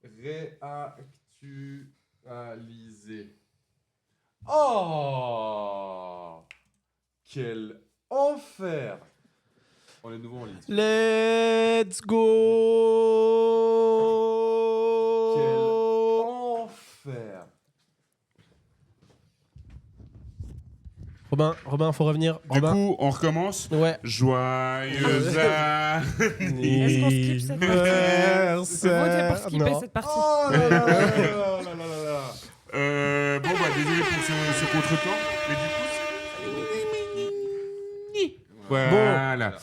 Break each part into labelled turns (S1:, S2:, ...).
S1: réactualiser. Oh, quel enfer! On est nouveau en ligne.
S2: Let's go.
S1: Quel enfer!
S2: Robin, faut revenir.
S3: Du coup, on recommence.
S2: Ouais.
S3: Joyeux
S4: Est-ce qu'on skip cette partie? Votez pour skipper cette partie.
S1: Oh là là là là là là là là.
S3: Bon, bah, désolé pour ce contretemps. Mais du coup, voilà.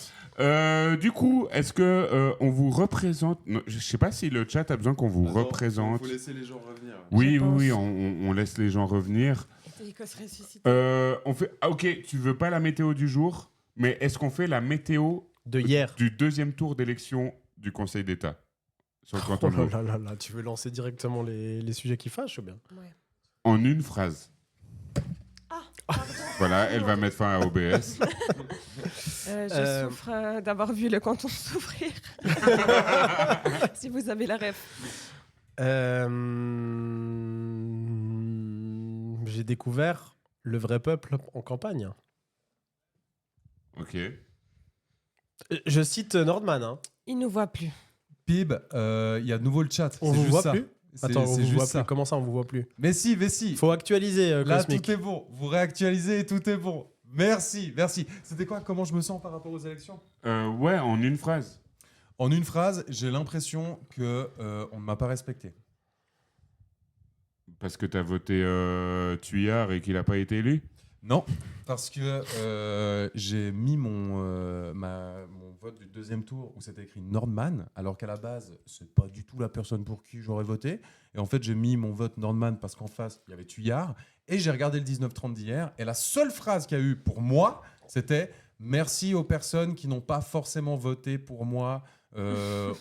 S3: Du coup, est-ce que on vous représente? Non, je sais pas si le chat a besoin qu'on vous représente.
S1: Il faut laisser les gens revenir.
S3: Oui, on laisse les gens revenir. On fait. Ah, ok, tu veux pas la météo du jour, mais est-ce qu'on fait la météo
S2: de hier
S3: du deuxième tour d'élection du Conseil d'État sur le
S2: Oh
S3: canton de Vaud?
S2: là, tu veux lancer directement les sujets qui fâchent ou bien?
S4: Ouais.
S3: En une phrase. Voilà, elle va mettre fin à OBS.
S4: Je souffre d'avoir vu le canton souffrir. Si vous avez la ref.
S2: J'ai découvert le vrai peuple en campagne.
S3: Ok.
S2: Je cite Nordman. Hein.
S4: Il nous voit plus.
S1: Pib, il y a de nouveau le chat.
S2: On
S1: c'est
S2: vous
S1: juste
S2: voit
S1: ça.
S2: plus?
S1: C'est-
S2: Attends, on
S1: c'est
S2: vous
S1: juste
S2: voit
S1: ça.
S2: plus. Comment ça, on vous voit plus?
S1: Mais si.
S2: Faut actualiser,
S1: Là,
S2: Cosmic.
S1: tout est bon. Vous réactualisez et tout est bon. Merci. C'était quoi? Comment je me sens par rapport aux élections?
S3: Ouais, en une phrase.
S1: En une phrase, j'ai l'impression que on ne m'a pas respecté.
S3: Parce que t'as voté Tuyard et qu'il n'a pas été élu?
S1: Non, parce que j'ai mis mon vote du deuxième tour où c'était écrit Nordman, alors qu'à la base, c'est pas du tout la personne pour qui j'aurais voté. Et en fait, j'ai mis mon vote Nordman parce qu'en face, il y avait Tuyard. Et j'ai regardé le 19-30 d'hier. Et la seule phrase qu'il y a eu pour moi, c'était « Merci aux personnes qui n'ont pas forcément voté pour moi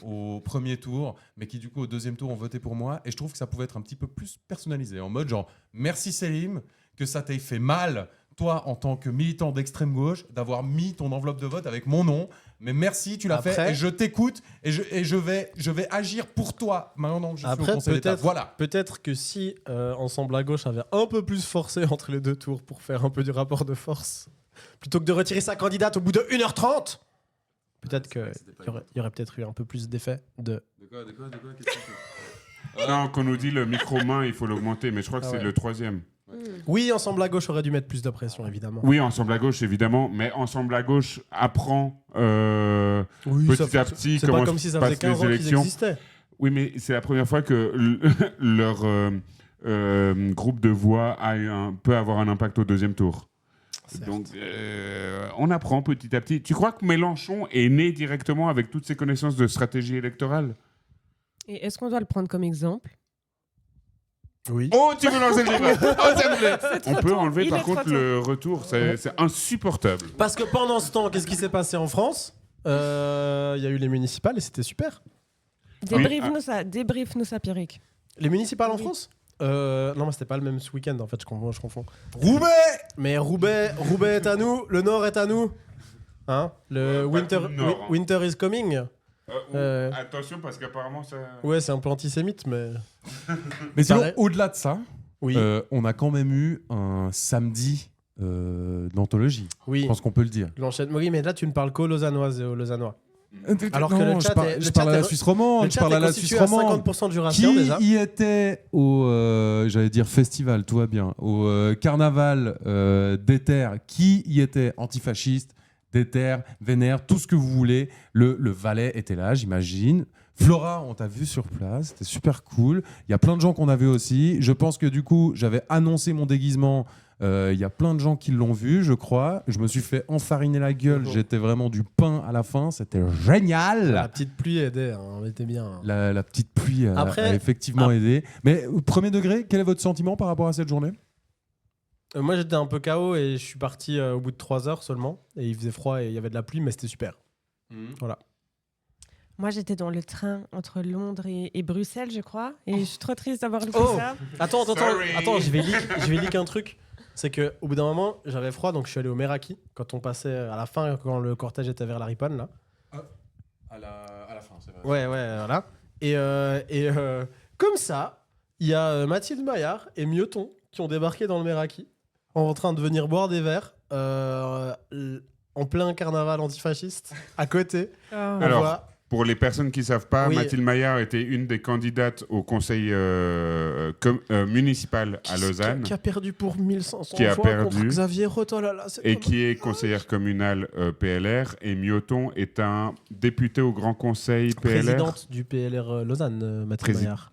S1: au premier tour, mais qui du coup au deuxième tour ont voté pour moi. » Et je trouve que ça pouvait être un petit peu plus personnalisé, en mode genre « Merci Selim, que ça t'ait fait mal, toi, en tant que militant d'extrême gauche, d'avoir mis ton enveloppe de vote avec mon nom. Mais merci, tu l'as fait et je t'écoute et je vais agir pour toi maintenant que je suis au Conseil d'État. Voilà.
S2: Peut-être que si Ensemble à gauche avait un peu plus forcé entre les deux tours pour faire un peu du rapport de force, plutôt que de retirer sa candidate au bout de 1h30, peut-être qu'il y aurait peut-être eu un peu plus d'effet de...
S1: De quoi qu'est-ce que
S3: Non, qu'on nous dit le micro-main, il faut l'augmenter, mais je crois que
S2: Ah
S3: c'est
S2: ouais.
S3: le troisième.
S2: Oui, Ensemble à gauche aurait dû mettre plus de pression, évidemment.
S3: Oui, Ensemble à gauche, évidemment, mais Ensemble à gauche apprend
S2: Oui,
S3: petit à petit
S2: c'est
S3: comment
S2: pas comme si ça faisait
S3: passent les
S2: 15 ans qu'ils
S3: élections.
S2: existaient.
S3: Oui, mais c'est la première fois que leur groupe de voix peut avoir un impact au deuxième tour.
S2: Certes.
S3: Donc, on apprend petit à petit. Tu crois que Mélenchon est né directement avec toutes ses connaissances de stratégie électorale?
S4: Et est-ce qu'on doit le prendre comme exemple?
S2: Oui.
S3: Oh, tu veux lancer le débat? Oh, ça me plaît.
S4: C'est trop
S3: On peut
S4: tôt.
S3: enlever
S4: Il
S3: par
S4: est trop
S3: contre
S4: tôt.
S3: le retour, c'est insupportable.
S2: Parce que pendant ce temps, qu'est-ce qui s'est passé en France? Il y a eu les municipales et c'était super.
S4: Débrief-nous ça, Pierrick.
S2: Les municipales en
S4: Oui.
S2: France? Non, mais c'était pas le même ce week-end en fait, je confonds.
S1: Roubaix.
S2: Mais Roubaix est à nous, le Nord est à nous. Hein? Le
S3: Ouais, pas tout le Nord, hein.
S2: winter is coming.
S3: Attention parce qu'apparemment ça...
S2: Ouais, c'est un peu antisémite, mais.
S1: Mais sinon,
S2: Pareil.
S1: au-delà de ça,
S2: Oui.
S1: on a quand même eu un samedi d'anthologie.
S2: Oui.
S1: Je pense qu'on peut le dire.
S2: L'enchaînement. Oui, mais là, tu ne parles qu'aux Lausannoises et aux Lausannois. Alors que
S1: Non,
S2: le
S1: je
S2: chat
S1: parle,
S2: est-
S1: je
S2: le
S1: parle
S2: chat
S1: à la
S2: est-
S1: Suisse romande.
S2: Le
S1: Je
S2: chat
S1: parle
S2: est
S1: à la
S2: constitué
S1: Suisse
S2: à
S1: romande.
S2: 50% du ratio,
S1: Qui
S2: déjà.
S1: y était au, j'allais dire festival, tout va bien, au carnaval d'Éther? Qui y était? Antifasciste, d'Éther, vénère, tout ce que vous voulez. Le Valais était là, j'imagine. Flora, on t'a vu sur place, c'était super cool. Il y a plein de gens qu'on a vu aussi. Je pense que du coup, j'avais annoncé mon déguisement. Il y a plein de gens qui l'ont vu, je crois. Je me suis fait enfariner la gueule. J'étais vraiment du pain à la fin. C'était génial.
S2: La petite pluie aidait, hein, on était bien.
S1: La petite pluie
S2: Après-
S1: a effectivement aidé. Mais premier degré, quel est votre sentiment par rapport à cette journée?
S2: Moi, j'étais un peu KO et je suis parti au bout de 3 heures seulement. Et il faisait froid et il y avait de la pluie, mais c'était super. Voilà.
S4: Moi, j'étais dans le train entre Londres et Bruxelles, je crois. Et je suis trop triste d'avoir loupé
S2: Oh
S4: ça.
S2: Attends,
S3: Sorry.
S2: je vais leak un truc. C'est qu'au bout d'un moment, j'avais froid, donc je suis allé au Meraki quand on passait à la fin, quand le cortège était vers la Riponne, là.
S1: À la fin, c'est vrai.
S2: Ouais, voilà. Et Comme ça, il y a Mathilde Maillard et Mioton qui ont débarqué dans le Meraki en train de venir boire des verres en plein carnaval antifasciste à côté. On
S3: Alors,
S2: voit-
S3: pour les personnes qui ne savent pas,
S2: Oui.
S3: Mathilde Maillard était une des candidates au conseil municipal à Lausanne
S2: qui a perdu pour 1500
S3: Qui a
S2: fois
S3: perdu.
S2: contre Xavier Roth. Oh là là, c'est
S3: et
S2: trop
S3: qui est conseillère communale PLR. Et Mioton est un député au Grand Conseil PLR.
S2: présidente du PLR Lausanne, Mathilde
S3: Prési-
S2: Maillard,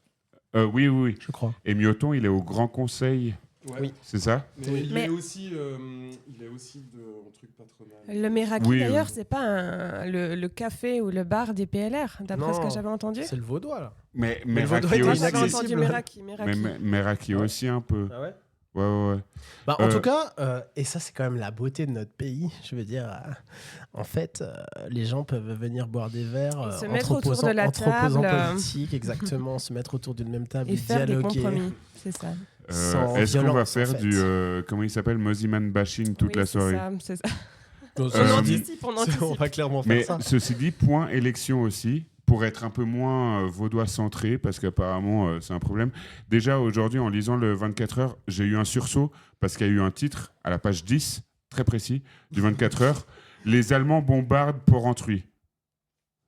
S3: Oui.
S2: je crois.
S3: Et Mioton, il est au Grand Conseil,
S2: Oui.
S3: c'est ça?
S1: Mais il
S4: Mais-
S1: est aussi de truc patronal.
S4: Le Meraki,
S3: Oui,
S4: d'ailleurs,
S3: oui.
S4: c'est pas le café ou le bar des PLR, d'après ce
S2: Non.
S4: que j'avais entendu.
S2: C'est le vaudois là.
S3: Mais
S2: Mais le Vaudois
S3: Meraki
S2: est
S4: Moi,
S3: aussi.
S4: j'avais
S2: inaccessible.
S4: entendu Meraki.
S3: Mais Meraki aussi un peu.
S2: Ah ouais.
S3: Ouais.
S2: Bah, en
S3: Euh,
S2: tout cas, et ça c'est quand même la beauté de notre pays, je veux dire, en fait, les gens peuvent venir boire des verres
S4: Et se
S2: entre
S4: mettre autour
S2: opposants,
S4: de la
S2: entre opposants
S4: table,
S2: politiques, exactement, se mettre autour d'une même table,
S4: Et faire des
S2: dialoguer.
S4: compromis, c'est ça.
S2: Sans
S3: Est-ce qu'on va
S2: violence, en
S3: faire
S2: fait.
S3: du comment il s'appelle, Mosiman bashing toute
S4: Oui,
S3: la
S4: c'est
S3: soirée?
S4: ça, c'est ça.
S2: Donc,
S3: Euh,
S4: On
S2: ceci dit,
S4: anticipe, on
S2: on
S4: anticipe.
S2: va clairement faire
S3: Mais
S2: ça.
S3: ceci dit, point élection aussi, pour être un peu moins vaudois centré, parce qu'apparemment c'est un problème. Déjà aujourd'hui, en lisant le 24 heures, j'ai eu un sursaut parce qu'il y a eu un titre à la page 10, très précis, du 24 heures. Les Allemands bombardent Porrentruy.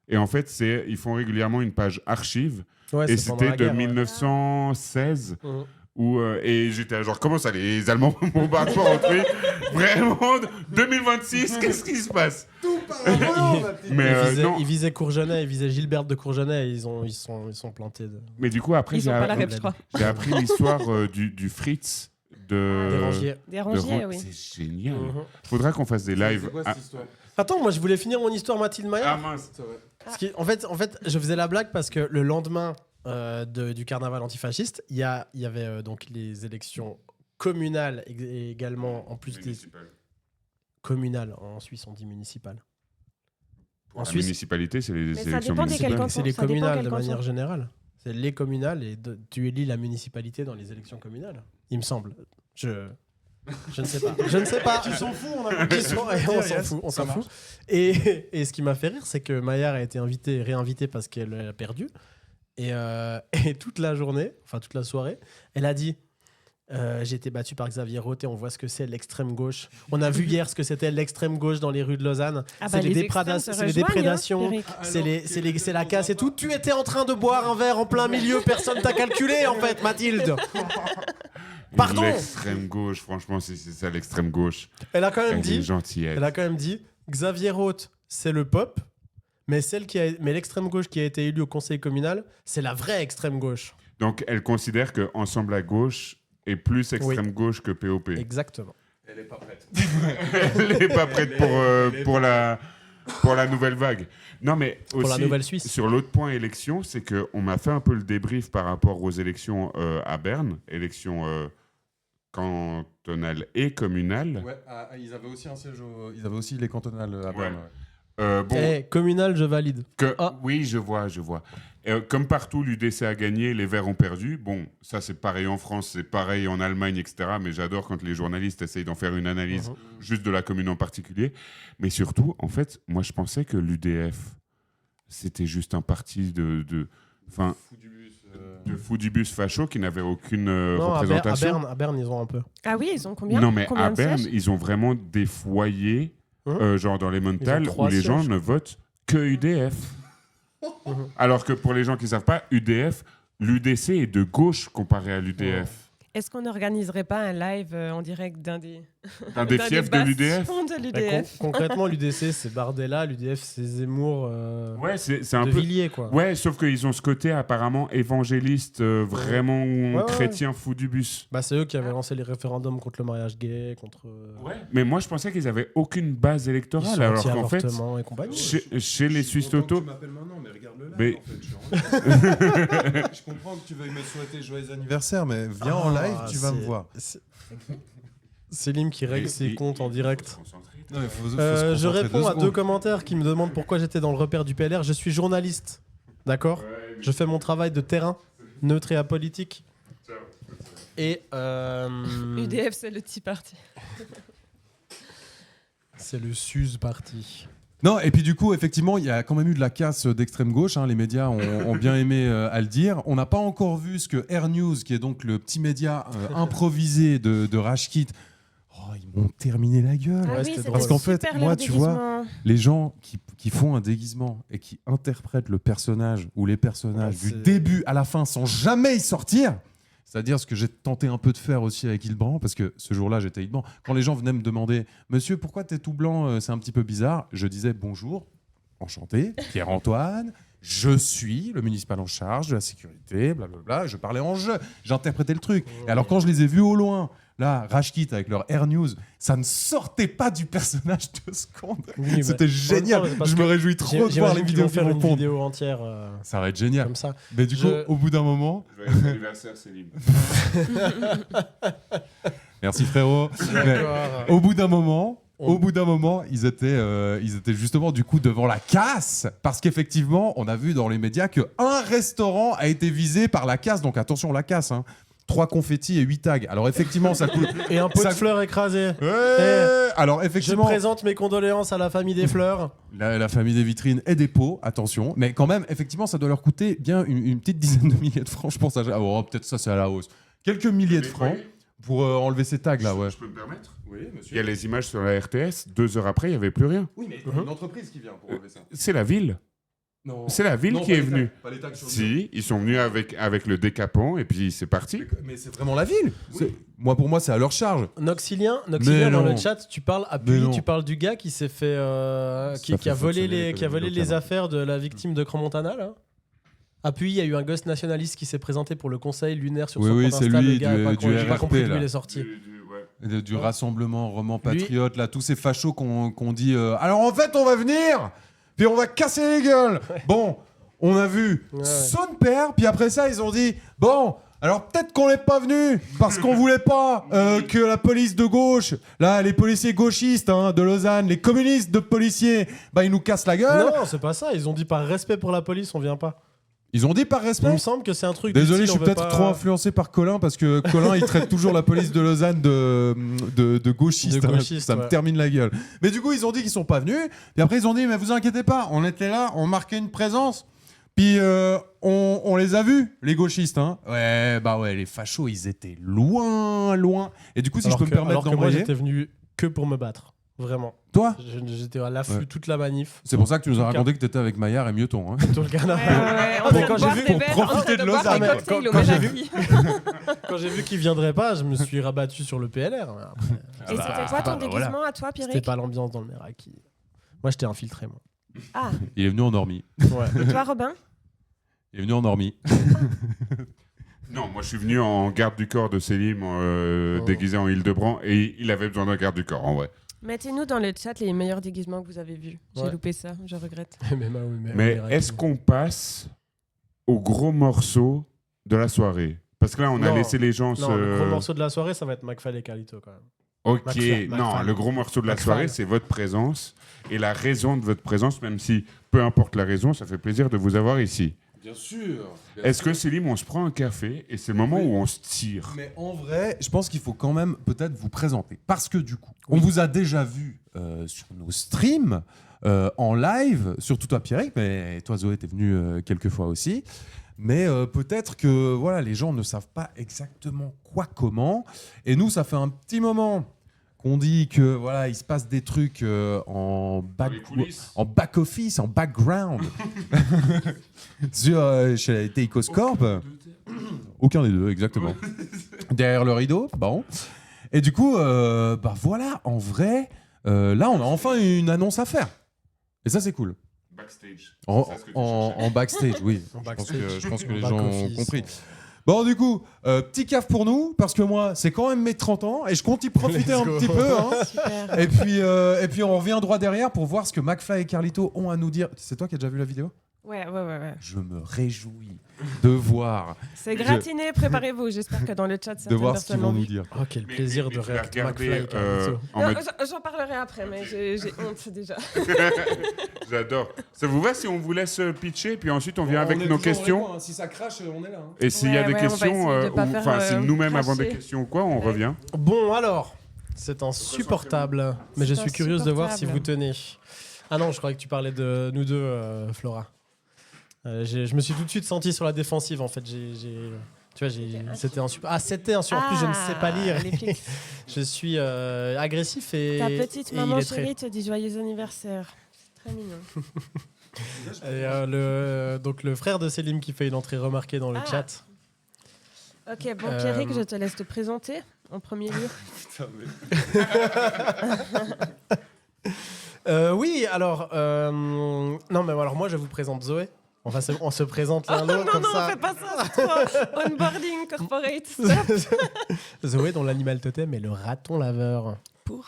S3: Et en fait, ils font régulièrement une page archive.
S2: Ouais,
S3: Et
S2: c'est pendant
S3: c'était
S2: la
S3: de
S2: guerre, ouais.
S3: 1916.
S2: Mhm.
S3: Et j'étais là, genre, comment ça, les Allemands bombardent Porrentruy? Vraiment, 2026, qu'est-ce qui se passe? Mais non.
S2: Ils visaient Courgenay, ils visaient Gilbert de Courgenay, et ils sont plantés.
S3: Mais du coup, après,
S4: Ils ont pas la rêve, je crois.
S3: j'ai appris l'histoire du Fritz de.
S2: Des Rangiers.
S4: Des rangiers, oui.
S3: C'est génial.
S2: Mhm.
S3: Faudra qu'on fasse des lives.
S1: C'est quoi
S3: Ah,
S1: cette histoire?
S2: Attends, moi je voulais finir mon histoire Mathilde Maillard.
S3: mince.
S2: En fait, je faisais la blague parce que le lendemain du carnaval antifasciste, il y avait donc les élections communales et également, en plus des communales. En Suisse, on dit municipales. En
S3: La
S2: Suisse,
S3: municipalité, c'est les
S4: Mais ça
S3: élections
S4: dépend
S2: c'est
S4: desquels
S2: les,
S3: municipales.
S4: cantons.
S2: c'est les
S4: Ça dépend
S2: communales
S4: quel
S2: de
S4: canton.
S2: manière générale. C'est les communales et tu élis la municipalité dans les élections communales. Il me semble. Je ne sais pas. Je ne sais pas.
S1: Tu s'en fous, on a
S2: On s'en fout, on s'en fout. Et ce qui m'a fait rire, c'est que Maillard a été réinvitée parce qu'elle a perdu. Et toute la journée, enfin toute la soirée, elle a dit j'ai été battue par Xavier Roth et on voit ce que c'est l'extrême gauche. On a vu hier ce que c'était l'extrême gauche dans les rues de Lausanne.
S4: Ah
S2: C'est les
S4: extrêmes se
S2: déprédations,
S4: rejoignent, hein, Eric.
S2: c'est la casse et tout. Tu étais en train de boire un verre en plein milieu, personne t'a calculé en fait, Mathilde. Pardon.
S3: L'extrême gauche, franchement, c'est ça l'extrême gauche.
S2: Elle a quand même
S3: Elle est
S2: dit
S3: gentillette.
S2: Elle a quand même dit Xavier Roth, c'est le pop, mais l'extrême gauche qui a été élue au conseil communal, c'est la vraie extrême gauche.
S3: Donc, elle considère que Ensemble à gauche est plus extrême gauche que POP.
S2: Exactement.
S1: Elle est pas prête.
S3: Elle n'est pas prête pour la nouvelle vague. Non, mais aussi,
S2: Pour la nouvelle Suisse.
S3: sur l'autre point élection, c'est qu'on m'a fait un peu le débrief par rapport aux élections à Berne, élections cantonales et communales.
S1: Ouais, ils avaient aussi un siège ils avaient aussi les cantonales à Berne.
S3: Bon,
S2: Communal, je valide.
S3: oui, je vois. Comme partout, l'UDC a gagné, les Verts ont perdu. Bon, ça c'est pareil en France, c'est pareil en Allemagne, etc. Mais j'adore quand les journalistes essayent d'en faire une analyse juste de la commune en particulier. Mais surtout, en fait, moi je pensais que l'UDF, c'était juste un parti de fou du bus facho qui n'avait aucune
S2: Non,
S3: représentation.
S2: à Berne, ils ont un peu.
S4: Ah oui, ils ont combien?
S3: Non, mais
S4: Combien
S3: à
S4: de
S3: Berne,
S4: sièges
S3: ils ont vraiment des foyers, genre dans les Montal,
S2: Ils ont 3
S3: où les gens
S2: sièges.
S3: ne votent que UDF. Alors que pour les gens qui ne savent pas, UDF, l'UDC est de gauche comparé à l'UDF.
S4: Est-ce qu'on n'organiserait pas un live en direct d'un des
S3: Un des fiefs de l'UDF.
S4: bastions de l'UDF?
S2: Concrètement, l'UDC, c'est Bardella, l'UDF, c'est Zemmour,
S3: Ouais, c'est un
S2: de
S3: peu.
S2: Villiers, quoi.
S3: Ouais, sauf qu'ils ont ce côté apparemment évangéliste, vraiment
S2: ouais.
S3: chrétien fou du bus.
S2: Bah, c'est eux qui avaient lancé les référendums contre le mariage gay, contre.
S3: Mais moi, je pensais qu'ils avaient aucune base électorale, alors qu'en fait,
S2: anti-avortement et compagnie.
S3: chez les Suisses Toto,
S1: Tu m'appelles maintenant, mais regarde le live.
S3: Mais-
S1: En fait, je comprends que tu veuilles me souhaiter joyeux anniversaire, mais viens en live, tu vas me voir.
S2: Célim qui règle ses comptes en direct.
S1: Non, mais faut se
S2: Je
S1: concentrer
S2: réponds
S1: 2
S2: à 2
S1: secondes.
S2: commentaires qui me demandent pourquoi j'étais dans le repère du PLR. Je suis journaliste, d'accord. Je fais mon travail de terrain, neutre et apolitique. Et
S4: UDF, c'est le petit parti.
S2: c'est le SUZ parti.
S1: Non, et puis du coup, effectivement, il y a quand même eu de la casse d'extrême gauche. Hein, les médias ont bien aimé à le dire. On n'a pas encore vu ce que Air News, qui est donc le petit média improvisé de Rashkit, ils m'ont terminé la gueule.
S4: Ah
S2: Ouais,
S4: oui,
S2: c'était
S4: c'était
S2: drôle.
S1: Parce qu'en fait,
S4: super,
S1: moi,
S4: leur
S1: tu vois,
S4: déguisement.
S1: les gens qui font un déguisement et qui interprètent le personnage ou les personnages
S2: Ouais,
S1: du
S2: c'est-
S1: début à la fin sans jamais y sortir, c'est-à-dire ce que j'ai tenté un peu de faire aussi avec Hildebrand, parce que ce jour-là, j'étais Hildebrand. Quand les gens venaient me demander « Monsieur, pourquoi t'es tout blanc? C'est un petit peu bizarre. » Je disais « Bonjour, enchanté, Pierre-Antoine. Je suis le municipal en charge de la sécurité, blablabla. » Je parlais en jeu, j'interprétais le truc. Et alors, quand je les ai vus au loin, là, Rashkit avec leur Air News, ça ne sortait pas du personnage 2 secondes.
S2: Oui,
S1: C'était génial.
S2: c'est parce
S1: Je me
S2: que
S1: réjouis trop de voir les
S2: j'imagine qu'ils
S1: vidéos
S2: vont
S1: qui
S2: faire
S1: vont
S2: une
S1: pondre.
S2: vidéo entière
S1: Ça va être génial.
S2: comme ça.
S1: Mais du coup, au bout d'un moment,
S3: Joyeux anniversaire, Céline.
S1: merci frérot. Mais au bout d'un moment, ils étaient justement du coup devant la casse parce qu'effectivement, on a vu dans les médias que un restaurant a été visé par la casse. Donc attention, la casse. 3 confettis et 8 tags. Alors effectivement, ça coûte.
S2: Et un pot
S1: Ça-
S2: de fleurs écrasées.
S1: Alors
S2: Je
S1: effectivement,
S2: présente mes condoléances à la famille des fleurs.
S1: la famille des vitrines et des pots, attention. Mais quand même, effectivement, ça doit leur coûter bien une petite dizaine de milliers de francs, je pense. Peut-être ça, c'est à la hausse. Quelques milliers de francs pour enlever ces tags là, ouais.
S3: Je peux me permettre?
S1: Oui,
S3: Il y a les images sur la RTS. 2 heures après, il n'y avait plus rien.
S1: Oui, mais
S2: Mhm.
S1: une entreprise qui vient pour enlever ça.
S3: C'est la ville.
S1: Non.
S3: C'est la ville
S1: Non,
S3: qui
S1: pas
S3: est
S1: les tags,
S3: venue.
S1: pas les tags sur le mur.
S3: Si, ils sont venus avec le décapant et puis c'est parti.
S1: Mais c'est vraiment la ville. Pour moi, c'est à leur charge.
S2: Noxilien dans
S1: non.
S2: le chat, tu parles
S1: Mais
S2: appui,
S1: non.
S2: tu parles du gars qui s'est fait, qui
S1: fait
S2: a volé
S1: fonctionner
S2: qui a volé
S1: l'économie
S2: les
S1: locale.
S2: affaires de la victime de Crans-Montana là. Appui, il y a eu un gosse nationaliste qui s'est présenté pour le conseil lunaire sur
S1: Oui,
S2: son
S1: oui,
S2: compte
S1: c'est
S2: Insta,
S1: lui,
S2: le gars a pas
S1: du
S2: compris- j'ai pas
S1: RRP,
S2: compris d'où
S1: là.
S2: il est sorti.
S1: Du rassemblement roman
S2: Lui-
S1: patriote, là, tous ces fachos qu'on dit alors en fait, on va venir, puis on va casser les gueules. Bon, on a vu
S2: Ouais.
S1: son père, puis après ça, ils ont dit bon. Alors peut-être qu'on n'est pas venu parce qu'on voulait pas que la police de gauche, là les policiers gauchistes de Lausanne, les communistes de policiers, ils nous cassent la gueule.
S2: Non, c'est pas ça. Ils ont dit par respect pour la police, on vient pas.
S1: Ils ont dit par
S2: Il
S1: respect.
S2: me semble que c'est un truc. du
S1: Désolé,
S2: style,
S1: je suis
S2: on veut
S1: peut-être
S2: pas-
S1: trop influencé par Colin parce que Colin il traite toujours la police de Lausanne de gauchiste.
S2: De gauchiste,
S1: ça me
S2: ouais.
S1: termine la gueule. Mais du coup, ils ont dit qu'ils sont pas venus. Puis après, ils ont dit mais vous inquiétez pas, on était là, on marquait une présence. Puis on les a vus, les gauchistes. Ouais, les fachos, ils étaient loin. Et du coup, si
S2: Alors
S1: je peux
S2: que-
S1: me permettre
S2: alors que moi,
S1: d'embrayer,
S2: j'étais venu que pour me battre. Vraiment.
S1: toi,
S2: J'étais à l'affût
S1: Ouais.
S2: toute la manif.
S1: c'est pour ça que tu nous as
S2: Tout le
S1: raconté que t'étais avec Maillard et Mieton.
S2: Tout le canard.
S4: On
S2: mais
S4: est
S2: quand j'ai
S4: boire
S2: vu-
S4: des
S2: pour
S4: verres,
S1: profiter
S4: en train
S1: de
S4: boire
S1: Lausanne,
S4: des
S1: mais
S4: cocktails au
S2: quand j'ai
S4: Monaco.
S2: Quand j'ai vu qu'il viendrait pas, je me suis rabattu sur le PLR. Mais après,
S4: Et c'était quoi ton
S1: voilà.
S4: déguisement à toi,
S2: c'était
S4: Pierrick?
S2: pas l'ambiance dans le Meraki. Moi, j'étais infiltré, moi.
S4: Ah,
S1: Il est venu en normie.
S2: Ouais.
S4: et toi, Robin?
S1: Il est venu en normie.
S3: Non, moi je suis venu en garde du corps de Célim déguisé en Hildebrand et il avait besoin d'un garde du corps en vrai.
S4: Mettez-nous dans le chat les meilleurs déguisements que vous avez vus. J'ai
S2: Ouais.
S4: loupé ça, je regrette.
S3: Mais est-ce qu'on passe au gros morceau de la soirée? Parce que là on a
S2: Non.
S3: laissé les gens
S2: Non, le gros morceau de la soirée, ça va être McFall et Carlito quand même.
S3: Ok,
S2: McFly.
S3: non, le gros morceau de la
S2: McFly.
S3: soirée c'est votre présence et la raison de votre présence, même si peu importe la raison, ça fait plaisir de vous avoir ici.
S1: Bien sûr.
S3: Est-ce que Célim, on se prend un café et c'est le moment
S1: Oui.
S3: où on se tire?
S1: Mais en vrai, je pense qu'il faut quand même peut-être vous présenter. Parce que du coup, on vous a déjà vu sur nos streams, en live, surtout toi Pierrick, mais toi Zoé, t'es venu quelques fois aussi. Mais peut-être que voilà, les gens ne savent pas exactement quoi, comment. Et nous, ça fait un petit moment qu'on dit que voilà, il se passe des trucs en back office, en background, chez Teikoscorp. Aucun des deux, exactement. Derrière le rideau, bon. Et du coup, voilà, en vrai, là, on a enfin une annonce à faire. Et ça, c'est cool.
S3: Backstage.
S1: En,
S3: C'est ça ce que tu
S1: en-
S3: cherchais.
S1: en backstage, oui.
S2: En
S1: Je
S2: backstage.
S1: pense que les
S2: En
S1: gens ont
S2: back-office.
S1: compris. Bon, du coup, petit caf pour nous, parce que moi, c'est quand même mes 30 ans, et je compte y profiter
S2: Let's
S1: un
S2: go.
S1: petit peu.
S4: Super.
S1: Et puis, on revient droit derrière pour voir ce que McFly et Carlito ont à nous dire. C'est toi qui as déjà vu la vidéo?
S4: Ouais.
S1: Je me réjouis de voir,
S4: C'est gratiné, préparez-vous. J'espère que dans le chat,
S1: de
S4: certaines
S1: voir ce qu'ils
S4: personnes
S1: vont
S4: l'ont
S1: nous
S4: vu.
S1: dire.
S2: Oh, quel plaisir
S3: Mais
S2: de
S3: tu l'as
S2: réacter
S3: regardé,
S2: McFly et Carlito.
S3: en
S4: Non,
S3: mode-
S4: j'en parlerai après, mais j'ai honte déjà.
S3: J'adore. Ça vous va si on vous laisse pitcher, puis ensuite on vient avec nos questions?
S1: Si ça crache, on est là.
S3: Et s'il y a
S4: Ouais,
S3: des
S4: ouais, on va
S3: questions,
S4: essayer de pas faire,
S3: enfin, si nous-mêmes avons des
S4: cracher.
S3: questions ou quoi, on
S4: Ouais.
S3: revient.
S2: Bon, alors, c'est insupportable. Mais je
S4: C'est
S2: suis curieuse de voir si vous
S4: insupportable.
S2: tenez. Ah non, je croyais que tu parlais de nous deux, Flora. Je me suis tout de suite senti sur la défensive, en fait. Tu vois, c'était un super. Ah, c'était un super. En plus, je ne sais pas lire.
S4: les flics.
S2: Je suis agressif et.
S4: Ta petite
S2: et
S4: maman
S2: illettré.
S4: chérie te dit joyeux anniversaire. C'est très mignon.
S2: Et, donc, le frère de Selim qui fait une entrée remarquée dans le
S4: Ah.
S2: chat.
S4: Ok, bon, Pierrick, je te laisse te présenter en premier lieu.
S2: Oui, alors. Non, mais alors, moi, je vous présente Zoé. Enfin, on se présente l'un l'autre
S4: Non,
S2: comme
S4: non,
S2: ça.
S4: fais pas ça, c'est trop onboarding corporate. Stop.
S2: Zoé, dont l'animal totem est le raton laveur.
S4: Pour.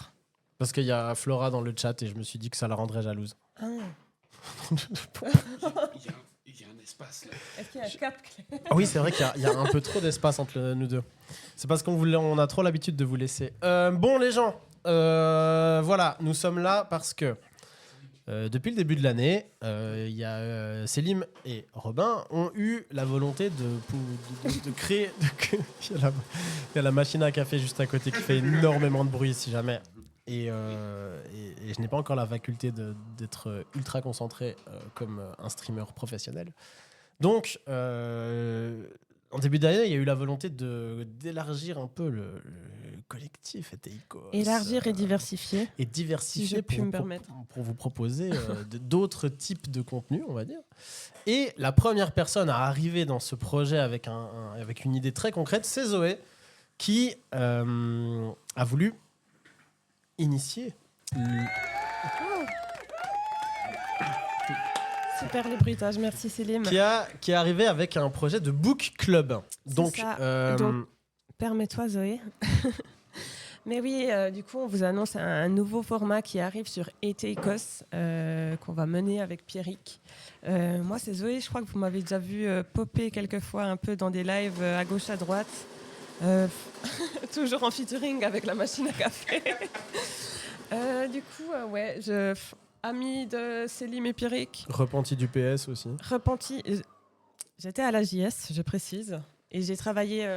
S2: Parce qu'il y a Flora dans le chat et je me suis dit que ça la rendrait jalouse.
S4: Ah.
S3: Il y a un espace là.
S4: Est-ce qu'il y a 4 clés?
S2: Ah oui, c'est vrai qu'il y a un peu trop d'espace entre nous deux. C'est parce on a trop l'habitude de vous laisser. Bon, les gens, voilà, nous sommes là parce que depuis le début de l'année, il y a Selim et Robin ont eu la volonté de créer. Il y a la machine à café juste à côté qui fait énormément de bruit, si jamais. Et je n'ai pas encore la faculté d'être ultra concentré comme un streamer professionnel. Donc, en début d'année, il y a eu la volonté d'élargir un peu le collectif Eteikos.
S4: Élargir et diversifier.
S2: Et diversifier
S4: Si je puis me permettre.
S2: pour vous proposer d'autres types de contenus, on va dire. Et la première personne à arriver dans ce projet avec une idée très concrète, c'est Zoé, qui a voulu initier.
S4: Super les bruitages, merci Célim.
S2: Qui est arrivé avec un projet de book club. Donc,
S4: Donc, permets-toi Zoé. Mais oui, du coup, on vous annonce un nouveau format qui arrive sur Eteikos, qu'on va mener avec Pierrick. Moi, c'est Zoé, je crois que vous m'avez déjà vu popper quelques fois un peu dans des lives à gauche, à droite. Toujours en featuring avec la machine à café. Du coup, ouais, ami de Célim et Pierrick.
S2: repenti du PS aussi.
S4: Repenti. J'étais à la JS, je précise, et j'ai travaillé